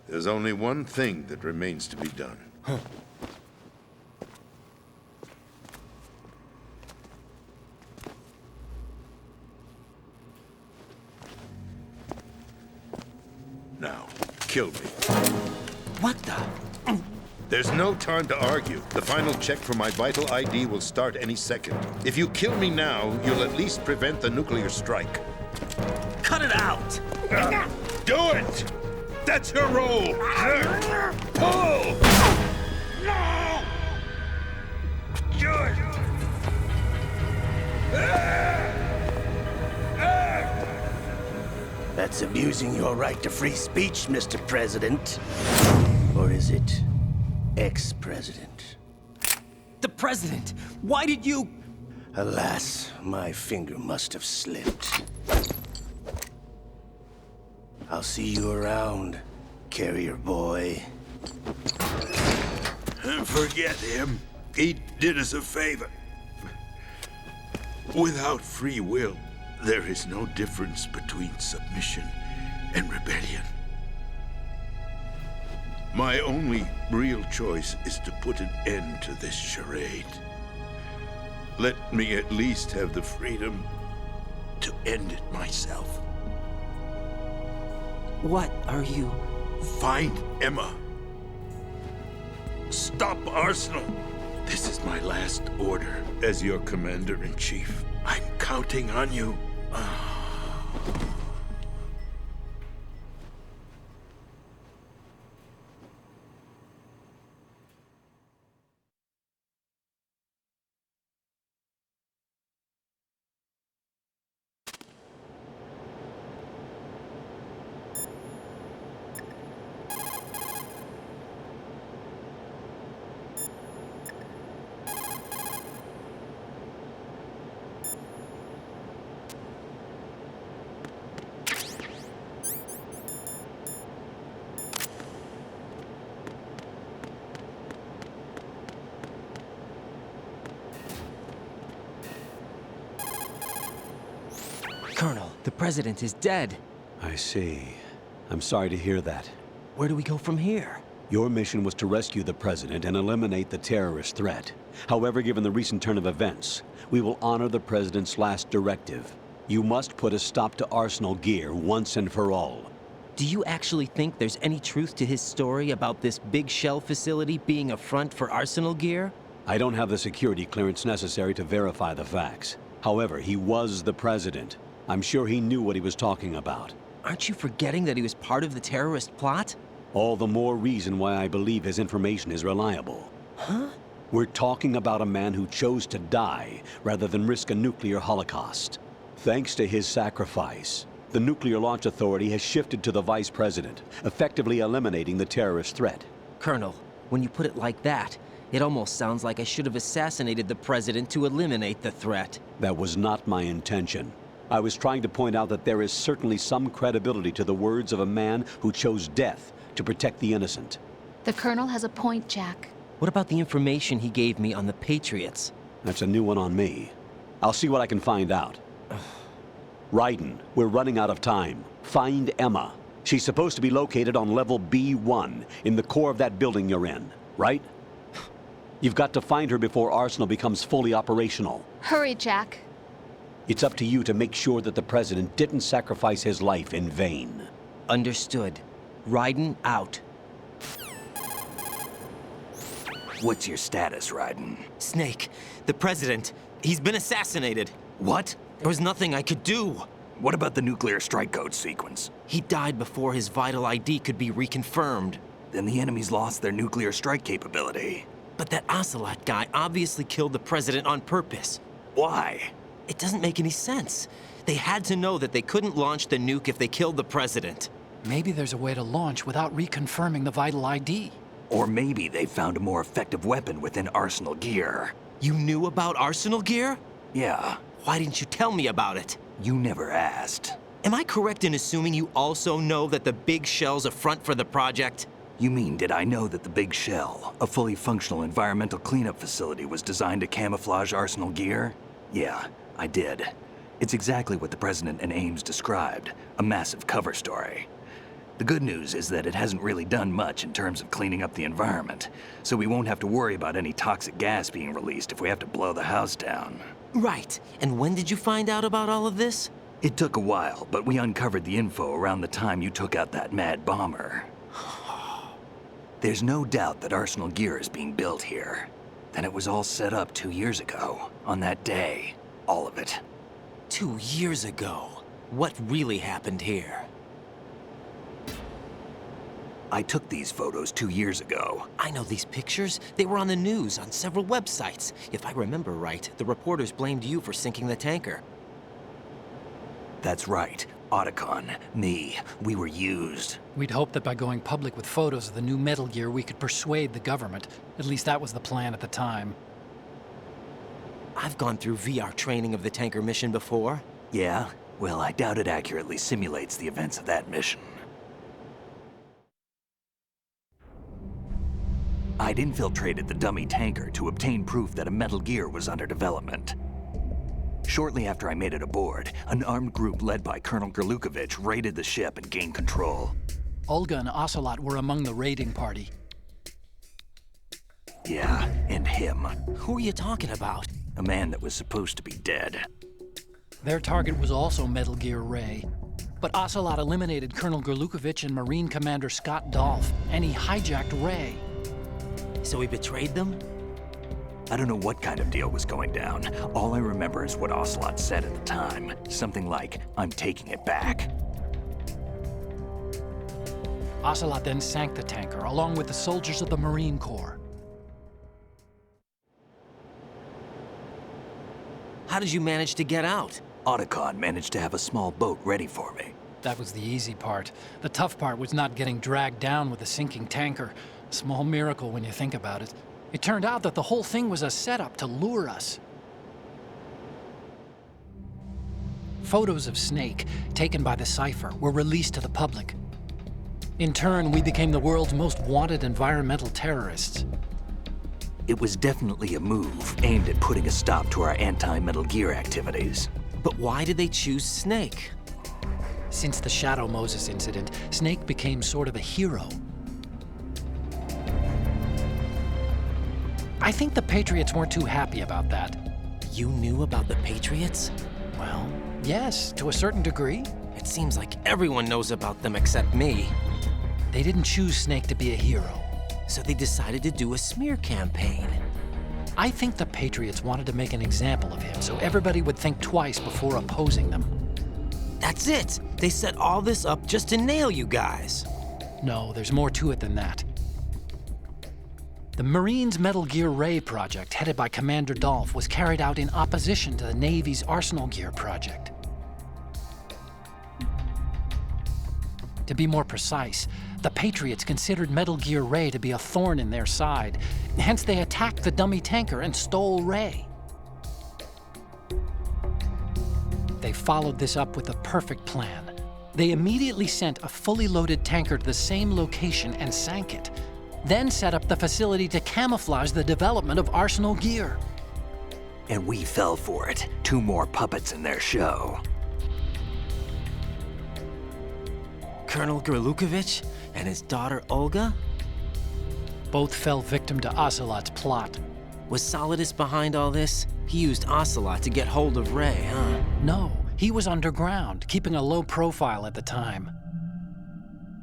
There's only one thing that remains to be done. Huh. Now, kill me. What the? There's no time to argue. The final check for my vital ID will start any second. If you kill me now, you'll at least prevent the nuclear strike. Cut it out! Do it! That's her role! Pull! No! Good! That's abusing your right to free speech, Mr. President. Or is it ex-president? The president! Why did you... Alas, my finger must have slipped. I'll see you around, carrier boy. Forget him. He did us a favor. Without free will, there is no difference between submission and rebellion. My only real choice is to put an end to this charade. Let me at least have the freedom to end it myself. What are you... Find Emma. Stop Arsenal. This is my last order as your commander-in-chief. I'm counting on you. Colonel, the president is dead. I see. I'm sorry to hear that. Where do we go from here? Your mission was to rescue the president and eliminate the terrorist threat. However, given the recent turn of events, we will honor the president's last directive. You must put a stop to Arsenal Gear once and for all. Do you actually think there's any truth to his story about this big shell facility being a front for Arsenal Gear? I don't have the security clearance necessary to verify the facts. However, he was the president. I'm sure he knew what he was talking about. Aren't you forgetting that he was part of the terrorist plot? All the more reason why I believe his information is reliable. Huh? We're talking about a man who chose to die rather than risk a nuclear holocaust. Thanks to his sacrifice, the Nuclear Launch Authority has shifted to the vice president, effectively eliminating the terrorist threat. Colonel, when you put it like that, it almost sounds like I should have assassinated the president to eliminate the threat. That was not my intention. I was trying to point out that there is certainly some credibility to the words of a man who chose death to protect the innocent. The Colonel has a point, Jack. What about the information he gave me on the Patriots? That's a new one on me. I'll see what I can find out. Raiden, we're running out of time. Find Emma. She's supposed to be located on level B1, in the core of that building you're in, right? You've got to find her before Arsenal becomes fully operational. Hurry, Jack. It's up to you to make sure that the President didn't sacrifice his life in vain. Understood. Raiden out. What's your status, Raiden? Snake, the President, he's been assassinated. What? There was nothing I could do. What about the nuclear strike code sequence? He died before his vital ID could be reconfirmed. Then the enemy's lost their nuclear strike capability. But that Ocelot guy obviously killed the President on purpose. Why? It doesn't make any sense. They had to know that they couldn't launch the nuke if they killed the President. Maybe there's a way to launch without reconfirming the vital ID. Or maybe they found a more effective weapon within Arsenal gear. You knew about Arsenal gear? Yeah. Why didn't you tell me about it? You never asked. Am I correct in assuming you also know that the Big Shell's a front for the project? You mean, did I know that the Big Shell, a fully functional environmental cleanup facility, was designed to camouflage Arsenal gear? Yeah, I did. It's exactly what the President and Ames described, a massive cover story. The good news is that it hasn't really done much in terms of cleaning up the environment, so we won't have to worry about any toxic gas being released if we have to blow the house down. Right. And when did you find out about all of this? It took a while, but we uncovered the info around the time you took out that mad bomber. There's no doubt that Arsenal gear is being built here. Then it was all set up 2 years ago, on that day. All of it. 2 years ago? What really happened here? I took these photos 2 years ago. I know these pictures. They were on the news, on several websites. If I remember right, the reporters blamed you for sinking the tanker. That's right. Otacon, me, we were used. We'd hoped that by going public with photos of the new Metal Gear, we could persuade the government. At least that was the plan at the time. I've gone through VR training of the tanker mission before. Yeah? Well, I doubt it accurately simulates the events of that mission. I'd infiltrated the dummy tanker to obtain proof that a Metal Gear was under development. Shortly after I made it aboard, an armed group led by Colonel Gerlukovich raided the ship and gained control. Olga and Ocelot were among the raiding party. Yeah, and him. Who are you talking about? A man that was supposed to be dead. Their target was also Metal Gear Ray. But Ocelot eliminated Colonel Gerlukovich and Marine Commander Scott Dolph, and he hijacked Ray. So he betrayed them? I don't know what kind of deal was going down. All I remember is what Ocelot said at the time. Something like, "I'm taking it back." Ocelot then sank the tanker, along with the soldiers of the Marine Corps. How did you manage to get out? Otacon managed to have a small boat ready for me. That was the easy part. The tough part was not getting dragged down with a sinking tanker. A small miracle when you think about it. It turned out that the whole thing was a setup to lure us. Photos of Snake, taken by the Cypher, were released to the public. In turn, we became the world's most wanted environmental terrorists. It was definitely a move aimed at putting a stop to our anti-Metal Gear activities. But why did they choose Snake? Since the Shadow Moses incident, Snake became sort of a hero. I think the Patriots weren't too happy about that. You knew about the Patriots? Well, yes, to a certain degree. It seems like everyone knows about them except me. They didn't choose Snake to be a hero. So they decided to do a smear campaign. I think the Patriots wanted to make an example of him so everybody would think twice before opposing them. That's it! They set all this up just to nail you guys. No, there's more to it than that. The Marines' Metal Gear Ray project, headed by Commander Dolph, was carried out in opposition to the Navy's Arsenal Gear project. To be more precise, the Patriots considered Metal Gear Ray to be a thorn in their side. Hence, they attacked the dummy tanker and stole Ray. They followed this up with a perfect plan. They immediately sent a fully loaded tanker to the same location and sank it. Then set up the facility to camouflage the development of Arsenal Gear. And we fell for it. 2 more puppets in their show. Colonel Gerlukovich and his daughter Olga? Both fell victim to Ocelot's plot. Was Solidus behind all this? He used Ocelot to get hold of Ray, huh? No, he was underground, keeping a low profile at the time.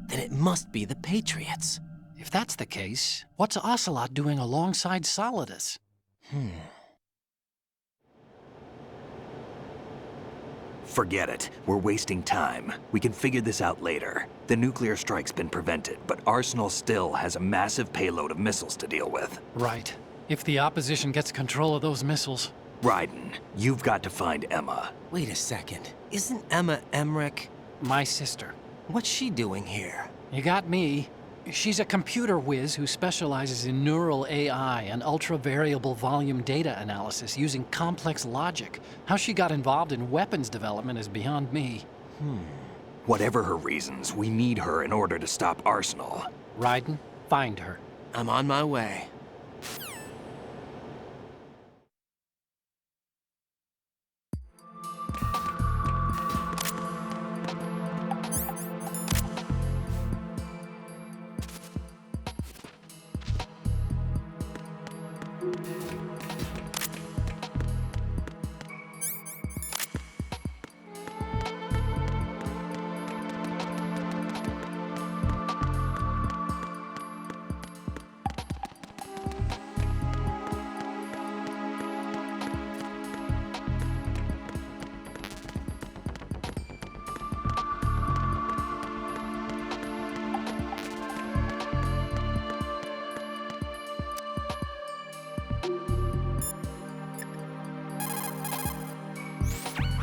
Then it must be the Patriots. If that's the case, what's Ocelot doing alongside Solidus? Forget it. We're wasting time. We can figure this out later. The nuclear strike's been prevented, but Arsenal still has a massive payload of missiles to deal with. Right. If the opposition gets control of those missiles... Raiden, you've got to find Emma. Wait a second. Isn't Emma Emmerich... My sister. What's she doing here? You got me. She's a computer whiz who specializes in neural AI and ultra-variable volume data analysis using complex logic. How she got involved in weapons development is beyond me. Whatever her reasons, we need her in order to stop Arsenal. Raiden, find her. I'm on my way.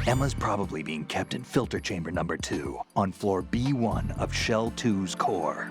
Emma's probably being kept in filter chamber number 2 on floor B1 of Shell 2's core.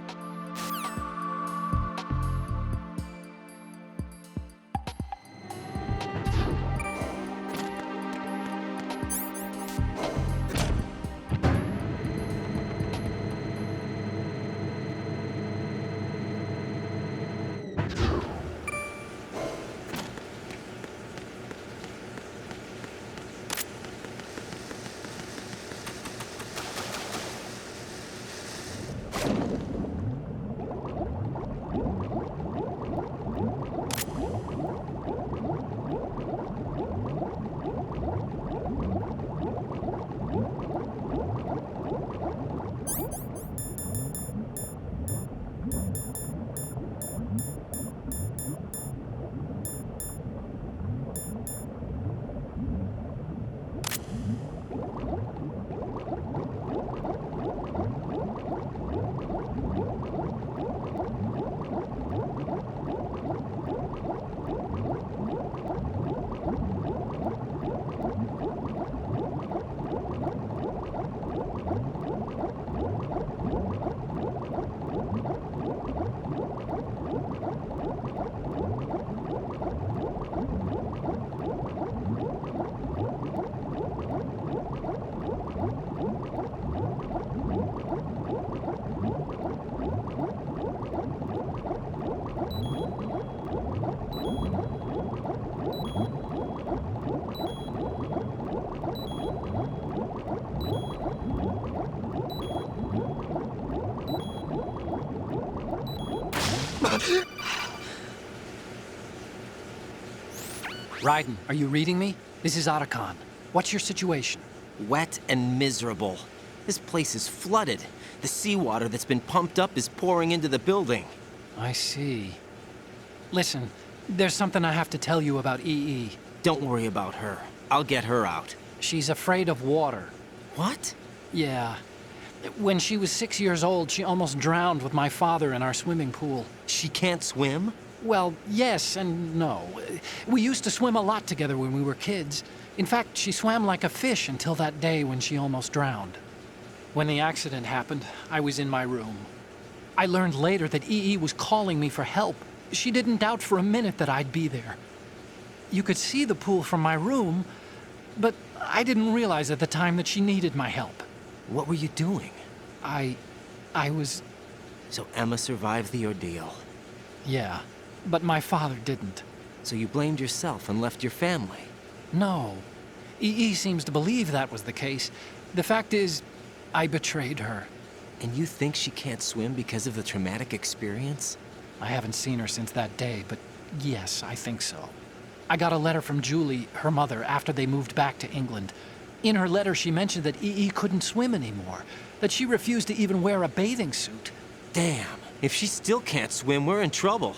Raiden, are you reading me? This is Otacon. What's your situation? Wet and miserable. This place is flooded. The seawater that's been pumped up is pouring into the building. I see. Listen, there's something I have to tell you about EE. Don't worry about her. I'll get her out. She's afraid of water. What? Yeah. When she was 6 years old, she almost drowned with my father in our swimming pool. She can't swim? Well, yes and no. We used to swim a lot together when we were kids. In fact, she swam like a fish until that day when she almost drowned. When the accident happened, I was in my room. I learned later that EE was calling me for help. She didn't doubt for a minute that I'd be there. You could see the pool from my room, but I didn't realize at the time that she needed my help. What were you doing? I was... So Emma survived the ordeal. Yeah, but my father didn't. So you blamed yourself and left your family? No. EE seems to believe that was the case. The fact is, I betrayed her. And you think she can't swim because of the traumatic experience? I haven't seen her since that day, but yes, I think so. I got a letter from Julie, her mother, after they moved back to England. In her letter, she mentioned that EE couldn't swim anymore, that she refused to even wear a bathing suit. Damn, if she still can't swim, we're in trouble.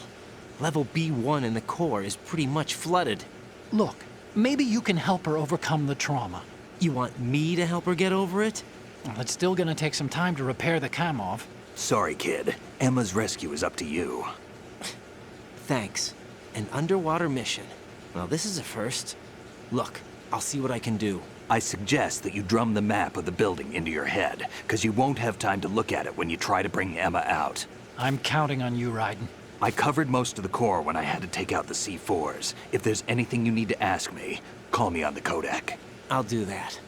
Level B1 in the core is pretty much flooded. Look, maybe you can help her overcome the trauma. You want me to help her get over it? Well, it's still gonna take some time to repair the Kamov. Sorry, kid. Emma's rescue is up to you. Thanks. An underwater mission. Well, this is a first. Look, I'll see what I can do. I suggest that you drum the map of the building into your head, because you won't have time to look at it when you try to bring Emma out. I'm counting on you, Raiden. I covered most of the core when I had to take out the C4s. If there's anything you need to ask me, call me on the codec. I'll do that.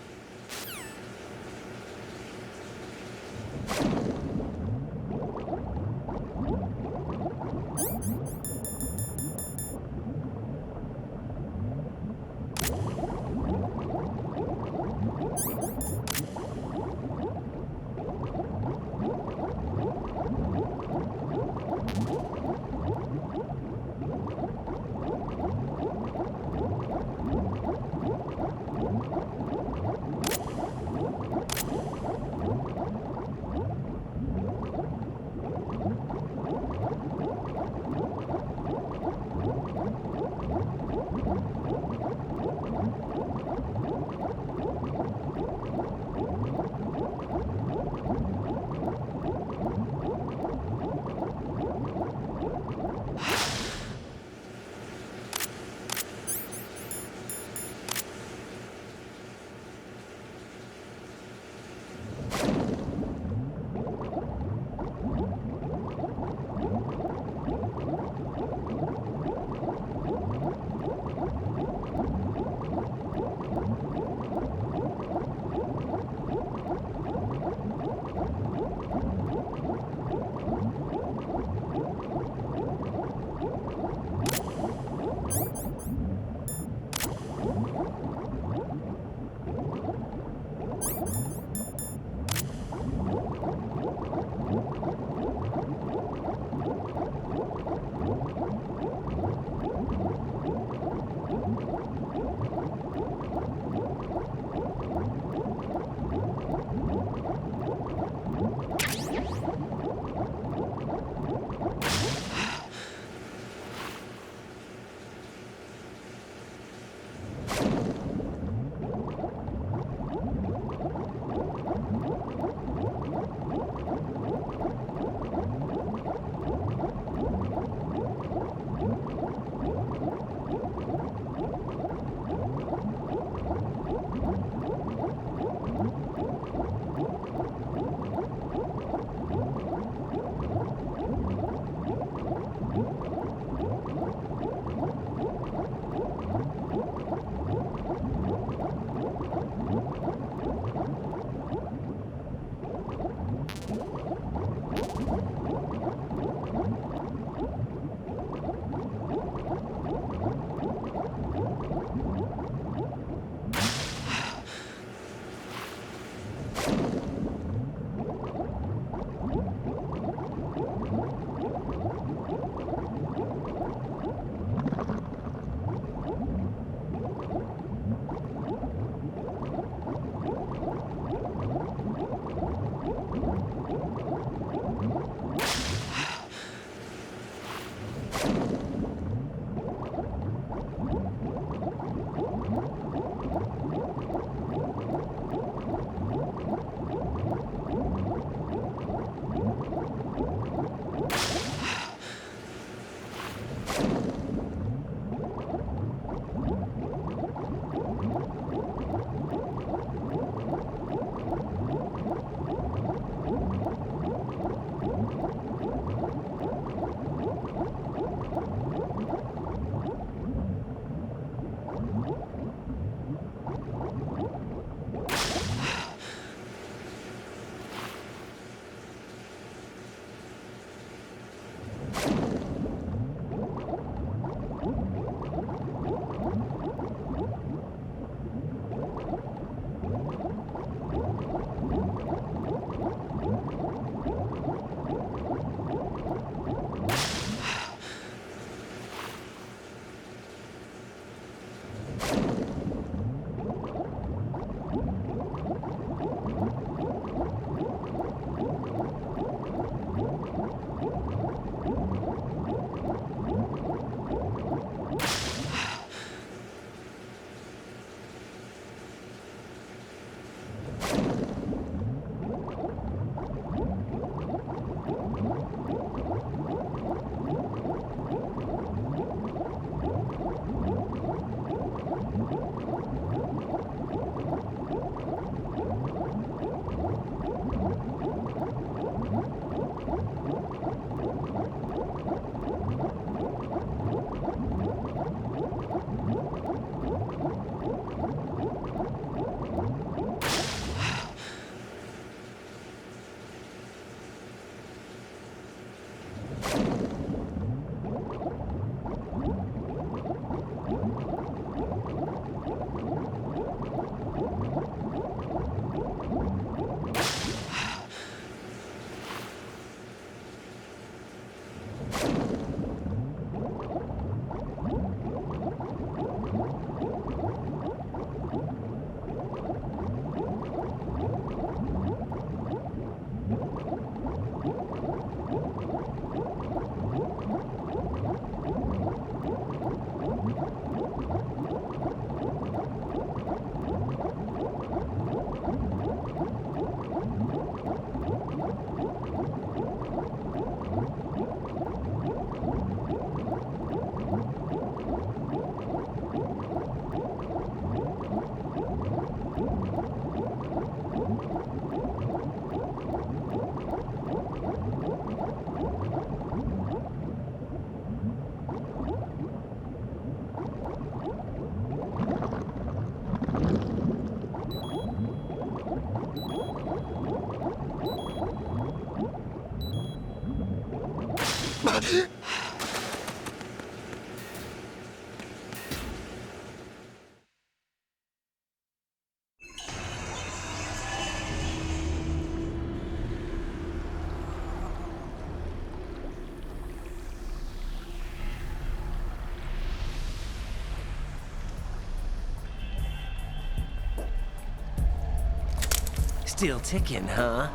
Still ticking, huh?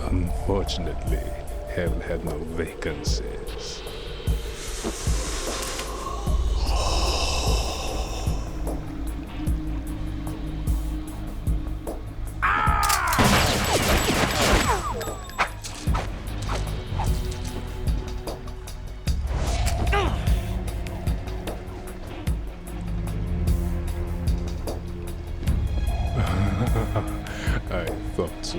Unfortunately, hell had no vacancies. I thought so.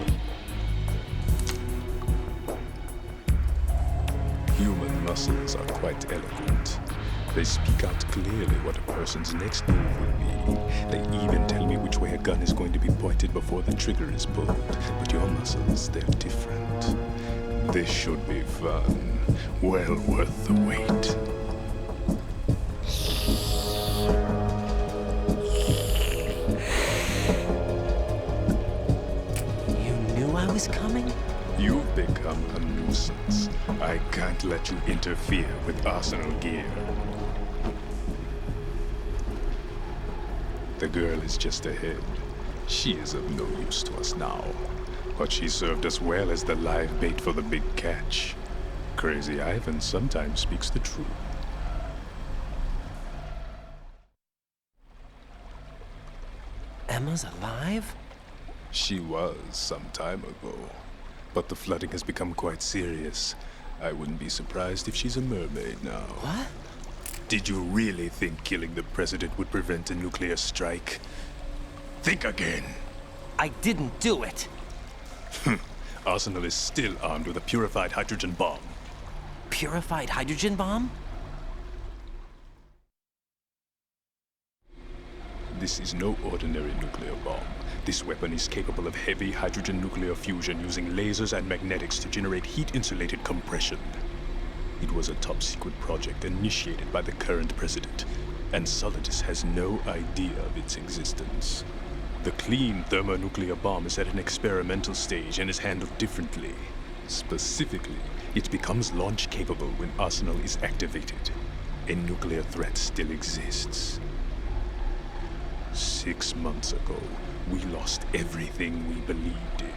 Human muscles are quite eloquent. They speak out clearly what a person's next move will be. They even tell me which way a gun is going to be pointed before the trigger is pulled. But your muscles, they're different. This should be fun. Well worth the wait. I was coming? You've become a nuisance. I can't let you interfere with Arsenal gear. The girl is just ahead. She is of no use to us now. But she served us well as the live bait for the big catch. Crazy Ivan sometimes speaks the truth. Emma's alive? She was some time ago, but the flooding has become quite serious. I wouldn't be surprised if she's a mermaid now. What? Did you really think killing the president would prevent a nuclear strike? Think again. I didn't do it. Arsenal is still armed with a purified hydrogen bomb. Purified hydrogen bomb? This is no ordinary nuclear bomb. This weapon is capable of heavy hydrogen nuclear fusion using lasers and magnetics to generate heat-insulated compression. It was a top-secret project initiated by the current president, and Solidus has no idea of its existence. The clean thermonuclear bomb is at an experimental stage and is handled differently. Specifically, it becomes launch-capable when Arsenal is activated. A nuclear threat still exists. 6 months ago, we lost everything we believed in.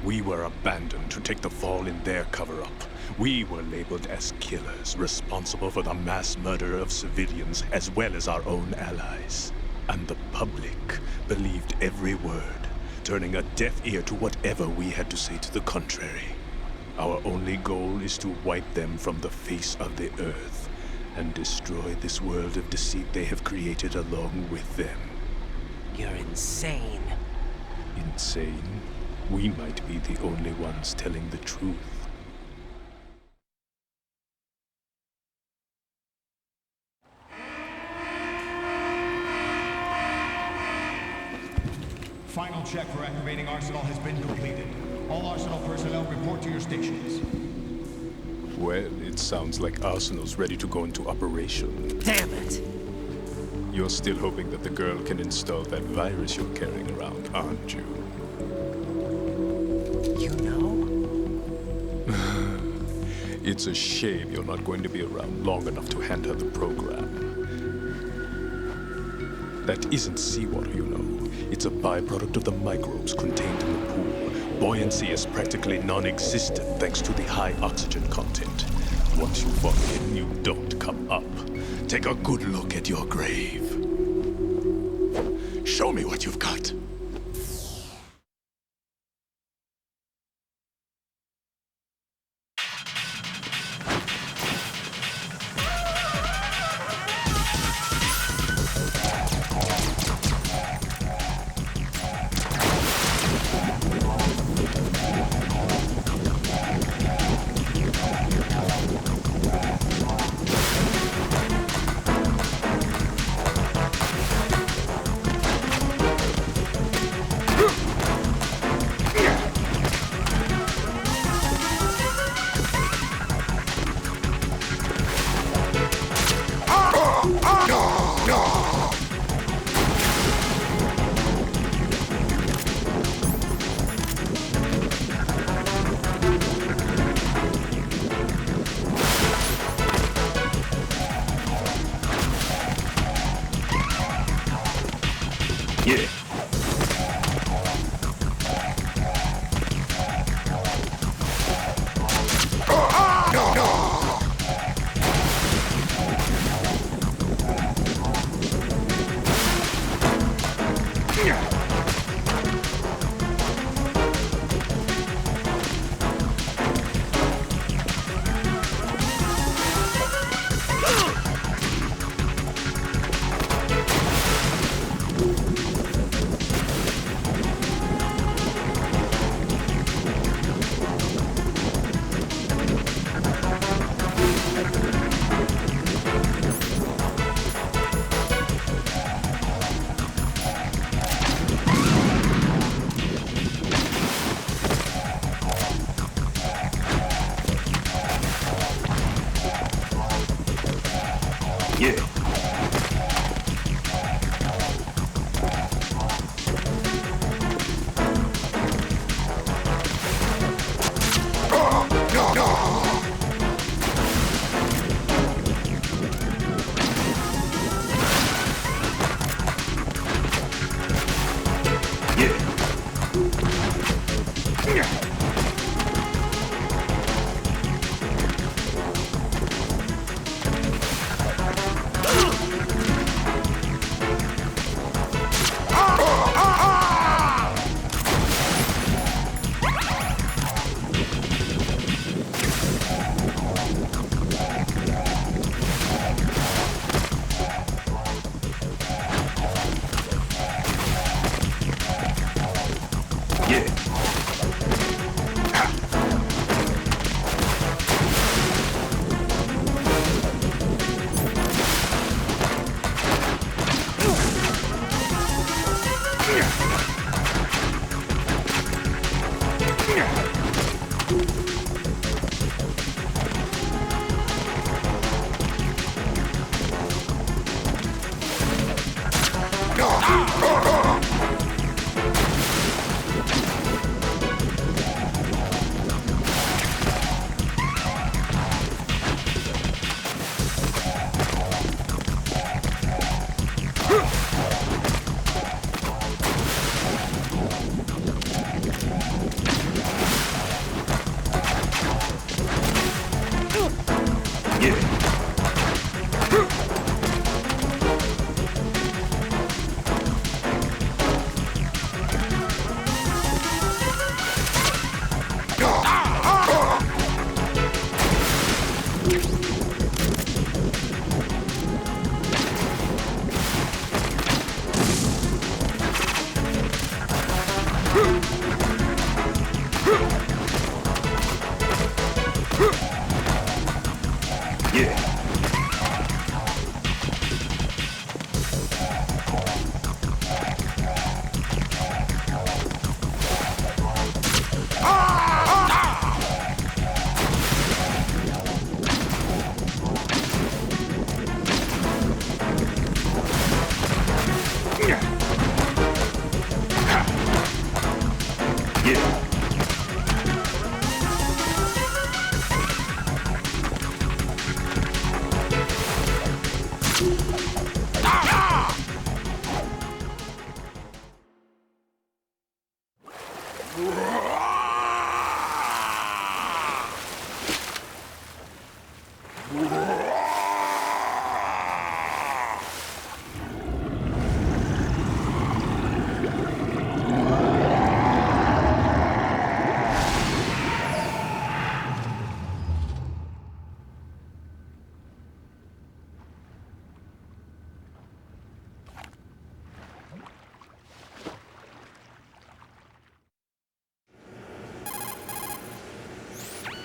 We were abandoned to take the fall in their cover-up. We were labeled as killers, responsible for the mass murder of civilians as well as our own allies. And the public believed every word, turning a deaf ear to whatever we had to say to the contrary. Our only goal is to wipe them from the face of the earth and destroy this world of deceit they have created along with them. You're insane. Insane? We might be the only ones telling the truth. Final check for activating Arsenal has been completed. All Arsenal personnel report to your stations. Well, it sounds like Arsenal's ready to go into operation. Damn it! You're still hoping that the girl can install that virus you're carrying around, aren't you? You know? It's a shame you're not going to be around long enough to hand her the program. That isn't seawater, you know. It's a byproduct of the microbes contained in the pool. Buoyancy is practically non-existent thanks to the high oxygen content. Once you fall in, you don't come up. Take a good look at your grave. Show me what you've got. Yeah.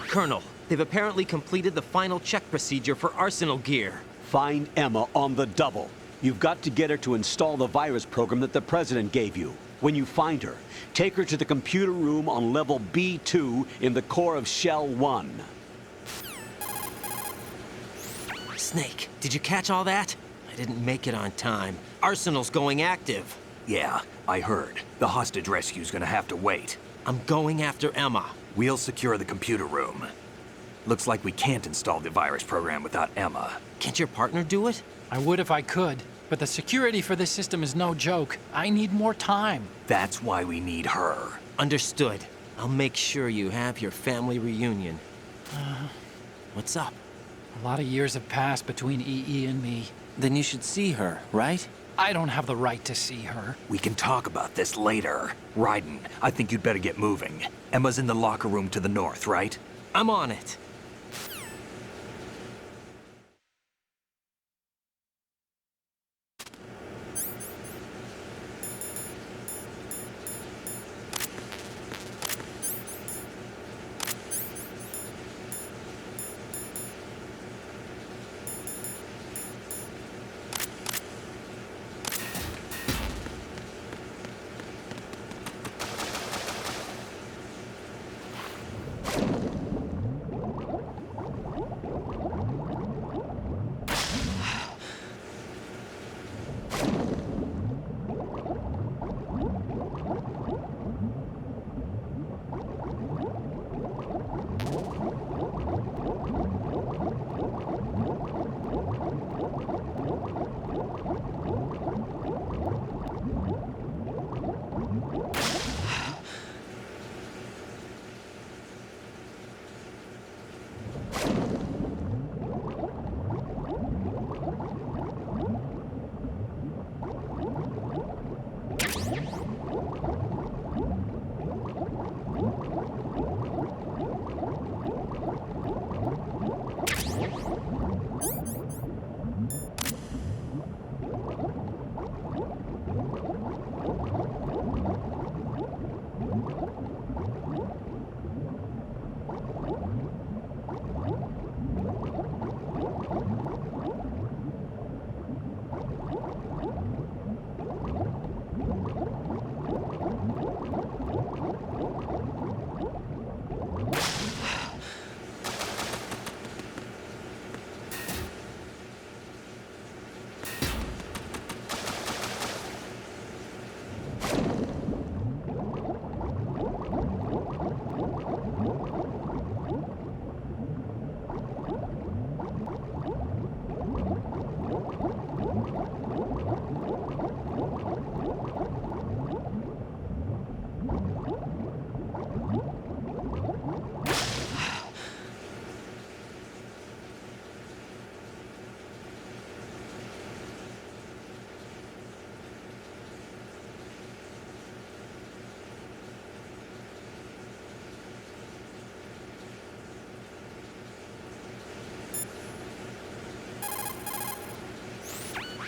Colonel, they've apparently completed the final check procedure for arsenal gear. Find Emma on the double. You've got to get her to install the virus program that the President gave you. When you find her, take her to the computer room on level B2 in the core of Shell 1. Snake, did you catch all that? I didn't make it on time. Arsenal's going active. Yeah, I heard. The hostage rescue's gonna have to wait. I'm going after Emma. We'll secure the computer room. Looks like we can't install the virus program without Emma. Can't your partner do it? I would if I could. But the security for this system is no joke. I need more time. That's why we need her. Understood. I'll make sure you have your family reunion. What's up? A lot of years have passed between EE and me. Then you should see her, right? I don't have the right to see her. We can talk about this later. Raiden, I think you'd better get moving. Emma's in the locker room to the north, right? I'm on it.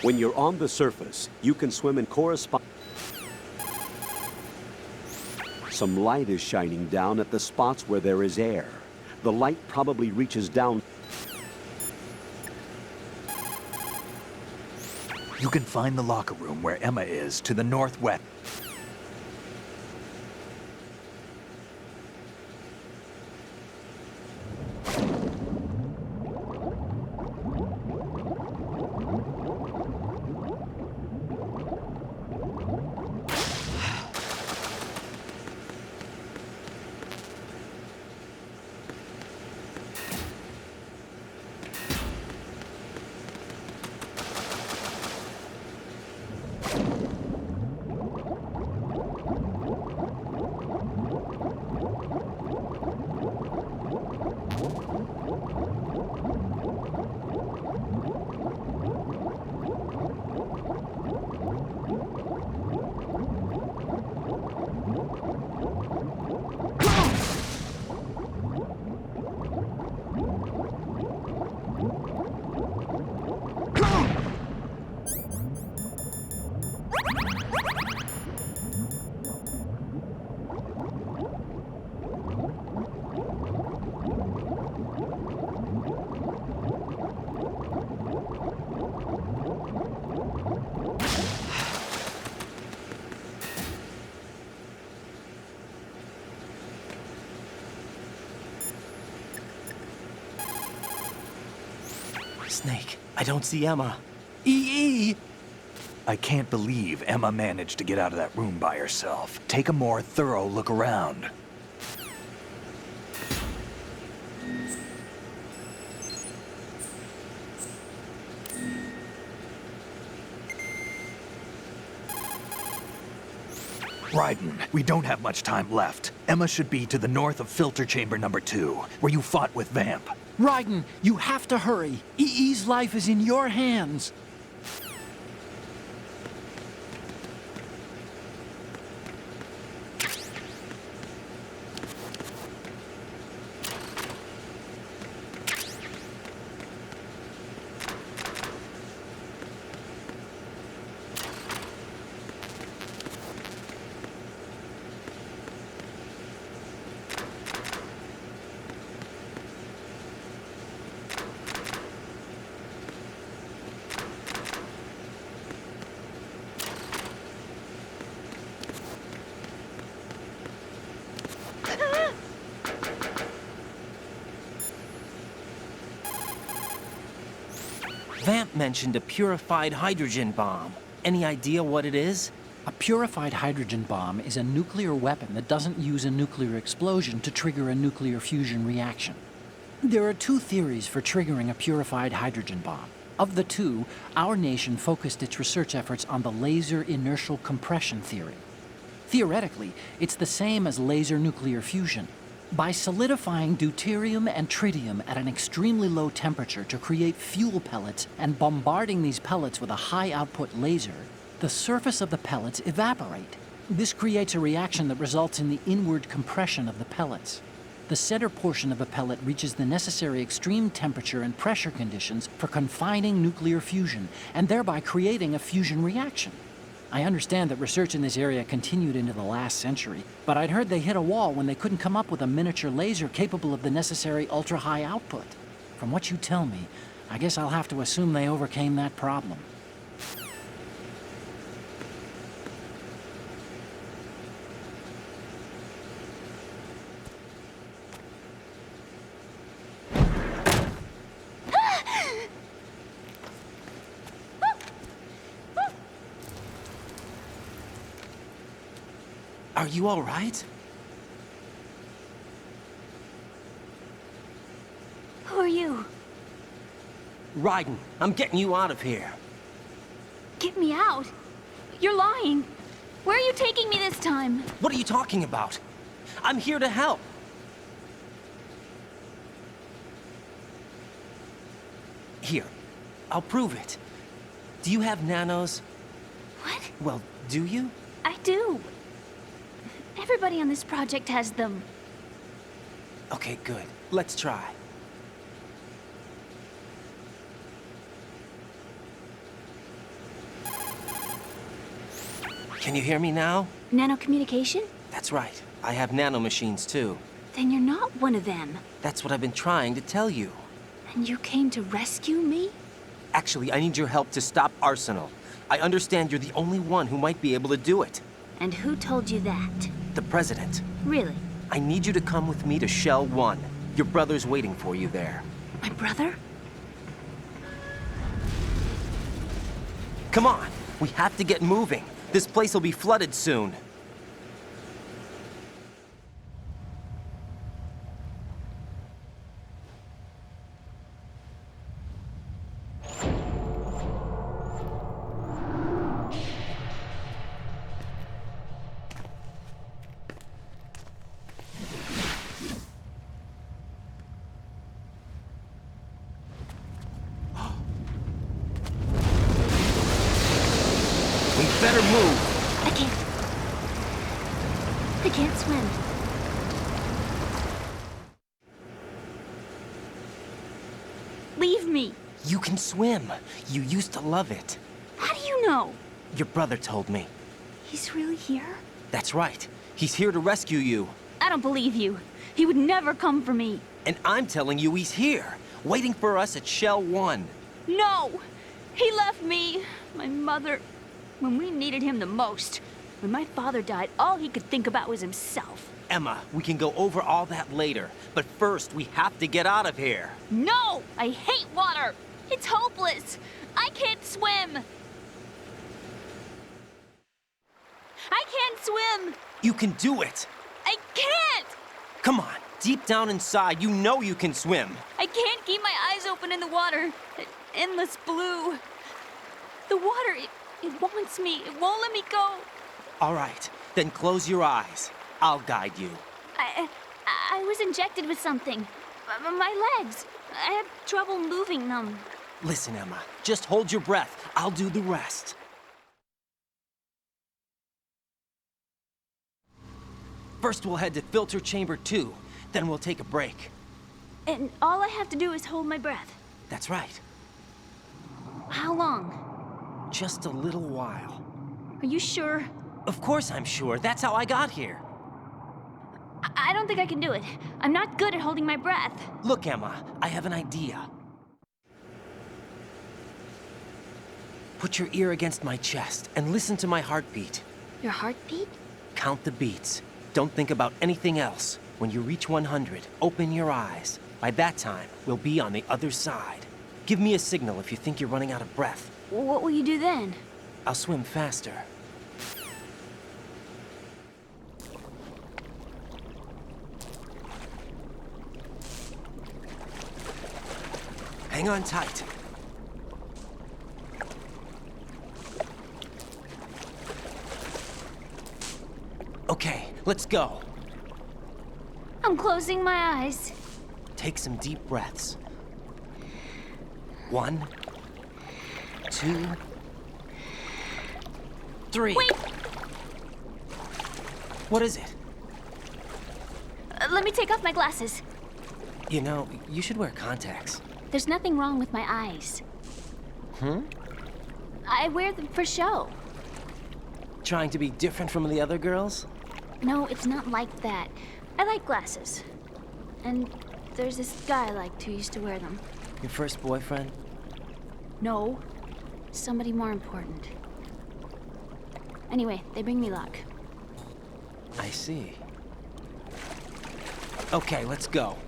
When you're on the surface, you can swim in correspond. Some light is shining down at the spots where there is air. The light probably reaches down. You can find the locker room where Emma is to the northwest. Snake, I don't see Emma. EE! I can't believe Emma managed to get out of that room by herself. Take a more thorough look around. Raiden, we don't have much time left. Emma should be to the north of filter chamber number 2, where you fought with Vamp. Raiden, you have to hurry. EE's life is in your hands. Vamp mentioned a purified hydrogen bomb. Any idea what it is? A purified hydrogen bomb is a nuclear weapon that doesn't use a nuclear explosion to trigger a nuclear fusion reaction. There are 2 theories for triggering a purified hydrogen bomb. Of the 2, our nation focused its research efforts on the laser inertial compression theory. Theoretically, it's the same as laser nuclear fusion. By solidifying deuterium and tritium at an extremely low temperature to create fuel pellets and bombarding these pellets with a high-output laser, the surface of the pellets evaporate. This creates a reaction that results in the inward compression of the pellets. The center portion of a pellet reaches the necessary extreme temperature and pressure conditions for confining nuclear fusion, and thereby creating a fusion reaction. I understand that research in this area continued into the last century, but I'd heard they hit a wall when they couldn't come up with a miniature laser capable of the necessary ultra-high output. From what you tell me, I guess I'll have to assume they overcame that problem. Are you all right? Who are you? Raiden, I'm getting you out of here. Get me out? You're lying. Where are you taking me this time? What are you talking about? I'm here to help. Here, I'll prove it. Do you have nanos? What? Well, do you? I do. Everybody on this project has them. Okay, good. Let's try. Can you hear me now? Nanocommunication? That's right. I have nanomachines too. Then you're not one of them. That's what I've been trying to tell you. And you came to rescue me? Actually, I need your help to stop Arsenal. I understand you're the only one who might be able to do it. And who told you that? The President. Really? I need you to come with me to Shell 1. Your brother's waiting for you there. My brother? Come on! We have to get moving. This place will be flooded soon. Better move. I can't swim. Leave me. You can swim. You used to love it. How do you know? Your brother told me. He's really here? That's right. He's here to rescue you. I don't believe you. He would never come for me. And I'm telling you he's here, waiting for us at Shell 1. No! He left me, my mother, when we needed him the most. When my father died, all he could think about was himself. Emma, we can go over all that later. But first, we have to get out of here. No! I hate water! It's hopeless! I can't swim! I can't swim! You can do it! I can't! Come on, deep down inside, you know you can swim. I can't keep my eyes open in the water. Endless blue. The water, it wants me. It won't let me go. All right, Then close your eyes. I'll guide you. I was injected with something. My legs. I have trouble moving them. Listen, Emma, just hold your breath. I'll do the rest. First, we'll head to filter chamber 2. Then we'll take a break. And all I have to do is hold my breath. That's right. How long? Just a little while. Are you sure? Of course I'm sure. That's how I got here. I don't think I can do it. I'm not good at holding my breath. Look, Emma, I have an idea. Put your ear against my chest and listen to my heartbeat. Your heartbeat? Count the beats. Don't think about anything else. When you reach 100, open your eyes. By that time, we'll be on the other side. Give me a signal if you think you're running out of breath. What will you do then? I'll swim faster. Hang on tight. Okay, let's go. I'm closing my eyes. Take some deep breaths. 1, 2, 3. Wait! What is it? Let me take off my glasses. You know, you should wear contacts. There's nothing wrong with my eyes. I wear them for show. Trying to be different from the other girls? No, it's not like that. I like glasses. And there's this guy I liked who used to wear them. Your first boyfriend? No. Somebody more important. Anyway, they bring me luck. I see. Okay, let's go.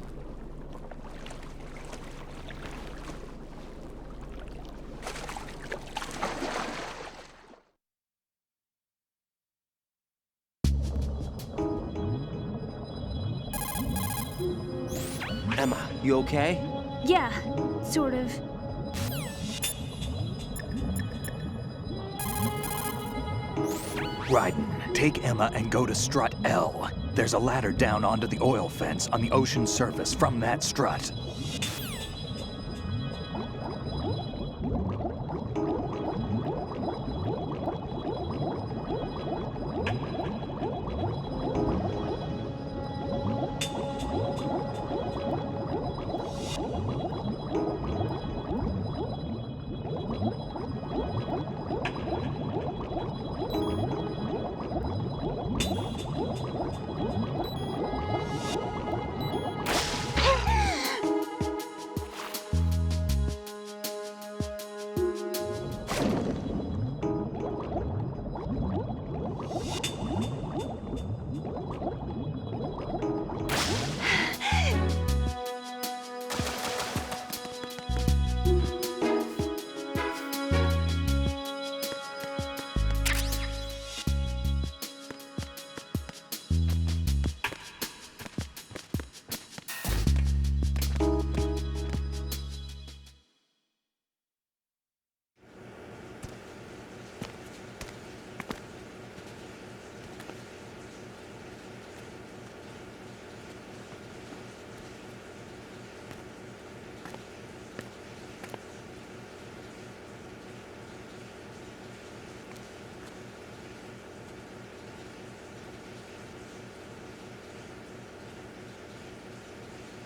Emma, you okay? Yeah, sort of. Raiden, take Emma and go to strut L. There's a ladder down onto the oil fence on the ocean surface from that strut.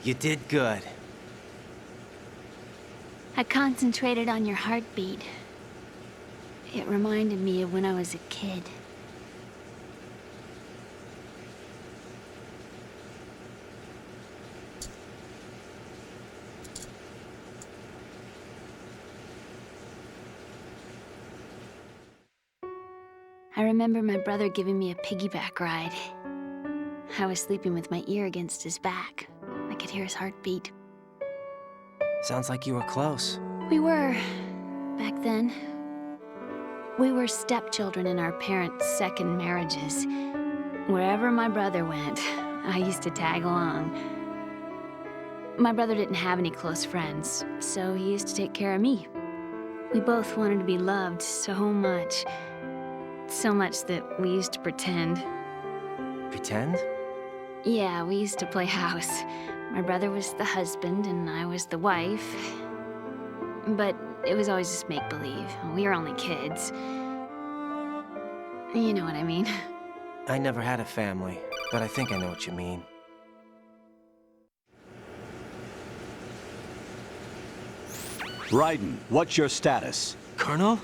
You did good. I concentrated on your heartbeat. It reminded me of when I was a kid. I remember my brother giving me a piggyback ride. I was sleeping with my ear against his back. I could hear his heartbeat. Sounds like you were close. We were, back then. We were stepchildren in our parents' second marriages. Wherever my brother went, I used to tag along. My brother didn't have any close friends, so he used to take care of me. We both wanted to be loved so much. So much that we used to pretend. Pretend? Yeah, we used to play house. My brother was the husband and I was the wife. But it was always just make-believe. We were only kids. You know what I mean. I never had a family, but I think I know what you mean. Raiden, what's your status? Colonel,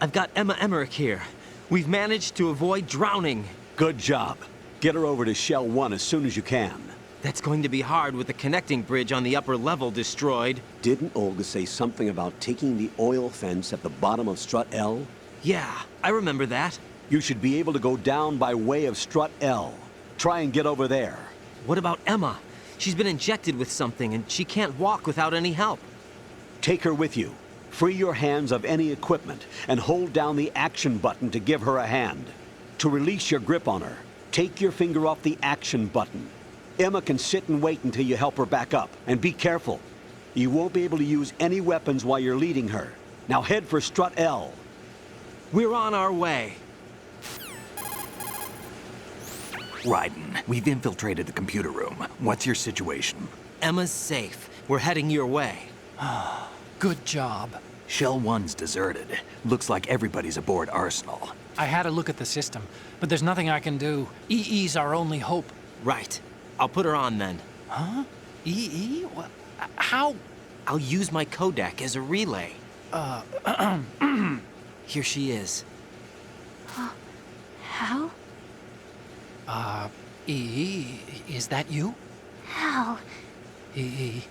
I've got Emma Emmerich here. We've managed to avoid drowning. Good job. Get her over to Shell 1 as soon as you can. That's going to be hard with the connecting bridge on the upper level destroyed. Didn't Olga say something about taking the oil fence at the bottom of Strut L? Yeah, I remember that. You should be able to go down by way of Strut L. Try and get over there. What about Emma? She's been injected with something and she can't walk without any help. Take her with you. Free your hands of any equipment and hold down the action button to give her a hand. To release your grip on her, take your finger off the action button. Emma can sit and wait until you help her back up. And be careful. You won't be able to use any weapons while you're leading her. Now head for Strut L. We're on our way. Raiden, we've infiltrated the computer room. What's your situation? Emma's safe. We're heading your way. Good job. Shell 1's deserted. Looks like everybody's aboard Arsenal. I had a look at the system, but there's nothing I can do. EE's our only hope. Right. I'll put her on then. Huh? EE? What? How? I'll use my codec as a relay. Here she is. How? EE, is that you? How? EE.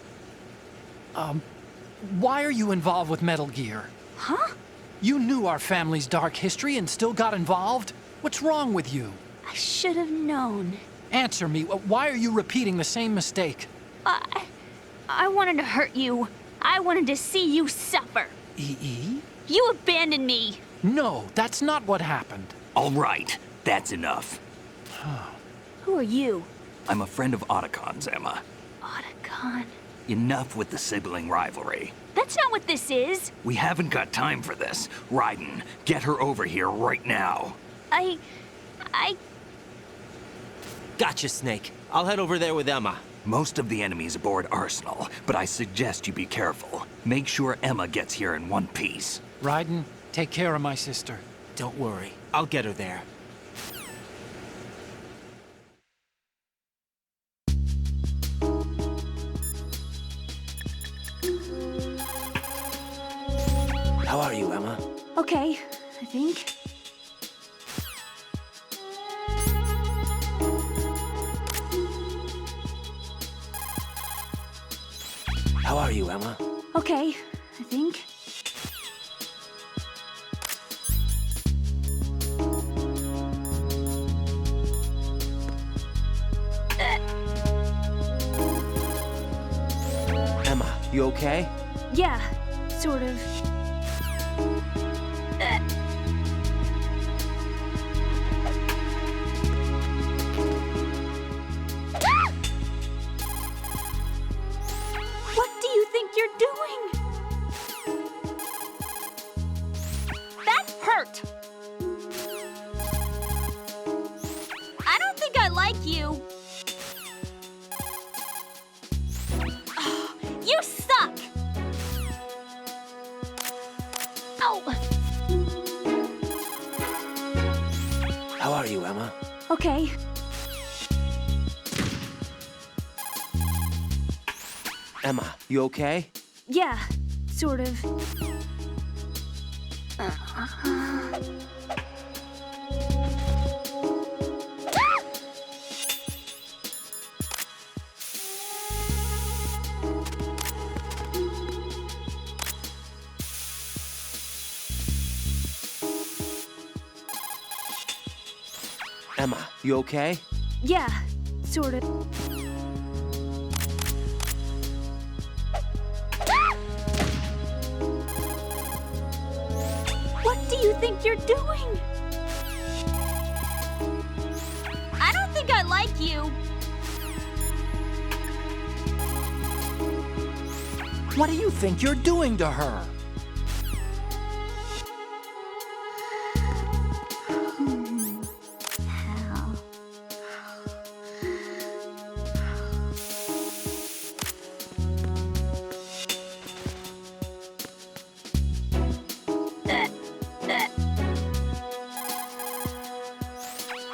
Why are you involved with Metal Gear? Huh? You knew our family's dark history and still got involved? What's wrong with you? I should have known. Answer me. Why are you repeating the same mistake? I wanted to hurt you. I wanted to see you suffer. EE? You abandoned me. No, that's not what happened. All right, that's enough. Who are you? I'm a friend of Otacon's, Emma. Otacon? Enough with the sibling rivalry. That's not what this is. We haven't got time for this. Raiden, get her over here right now. I... Gotcha, Snake. I'll head over there with Emma. Most of the enemy's aboard Arsenal, but I suggest you be careful. Make sure Emma gets here in one piece. Raiden, take care of my sister. Don't worry. I'll get her there. How are you, Emma? Okay, I think. How are you, Emma? Okay, I think. Emma, you okay? Yeah, sort of. What do you think you're doing? That hurt! I don't think I like you. You suck! Ow! How are you, Emma? Okay. Emma, you okay? Yeah, sort of. Emma, you okay? Yeah, sort of. What do you think you're doing? I don't think I like you. What do you think you're doing to her?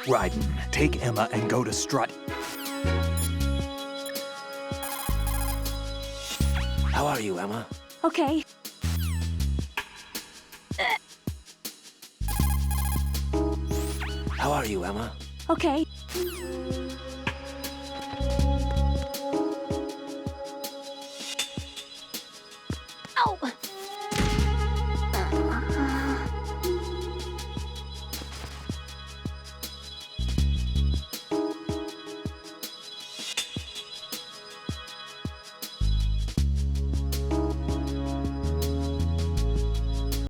Raiden, take Emma and go to Strut. How are you, Emma? Okay. How are you, Emma? Okay.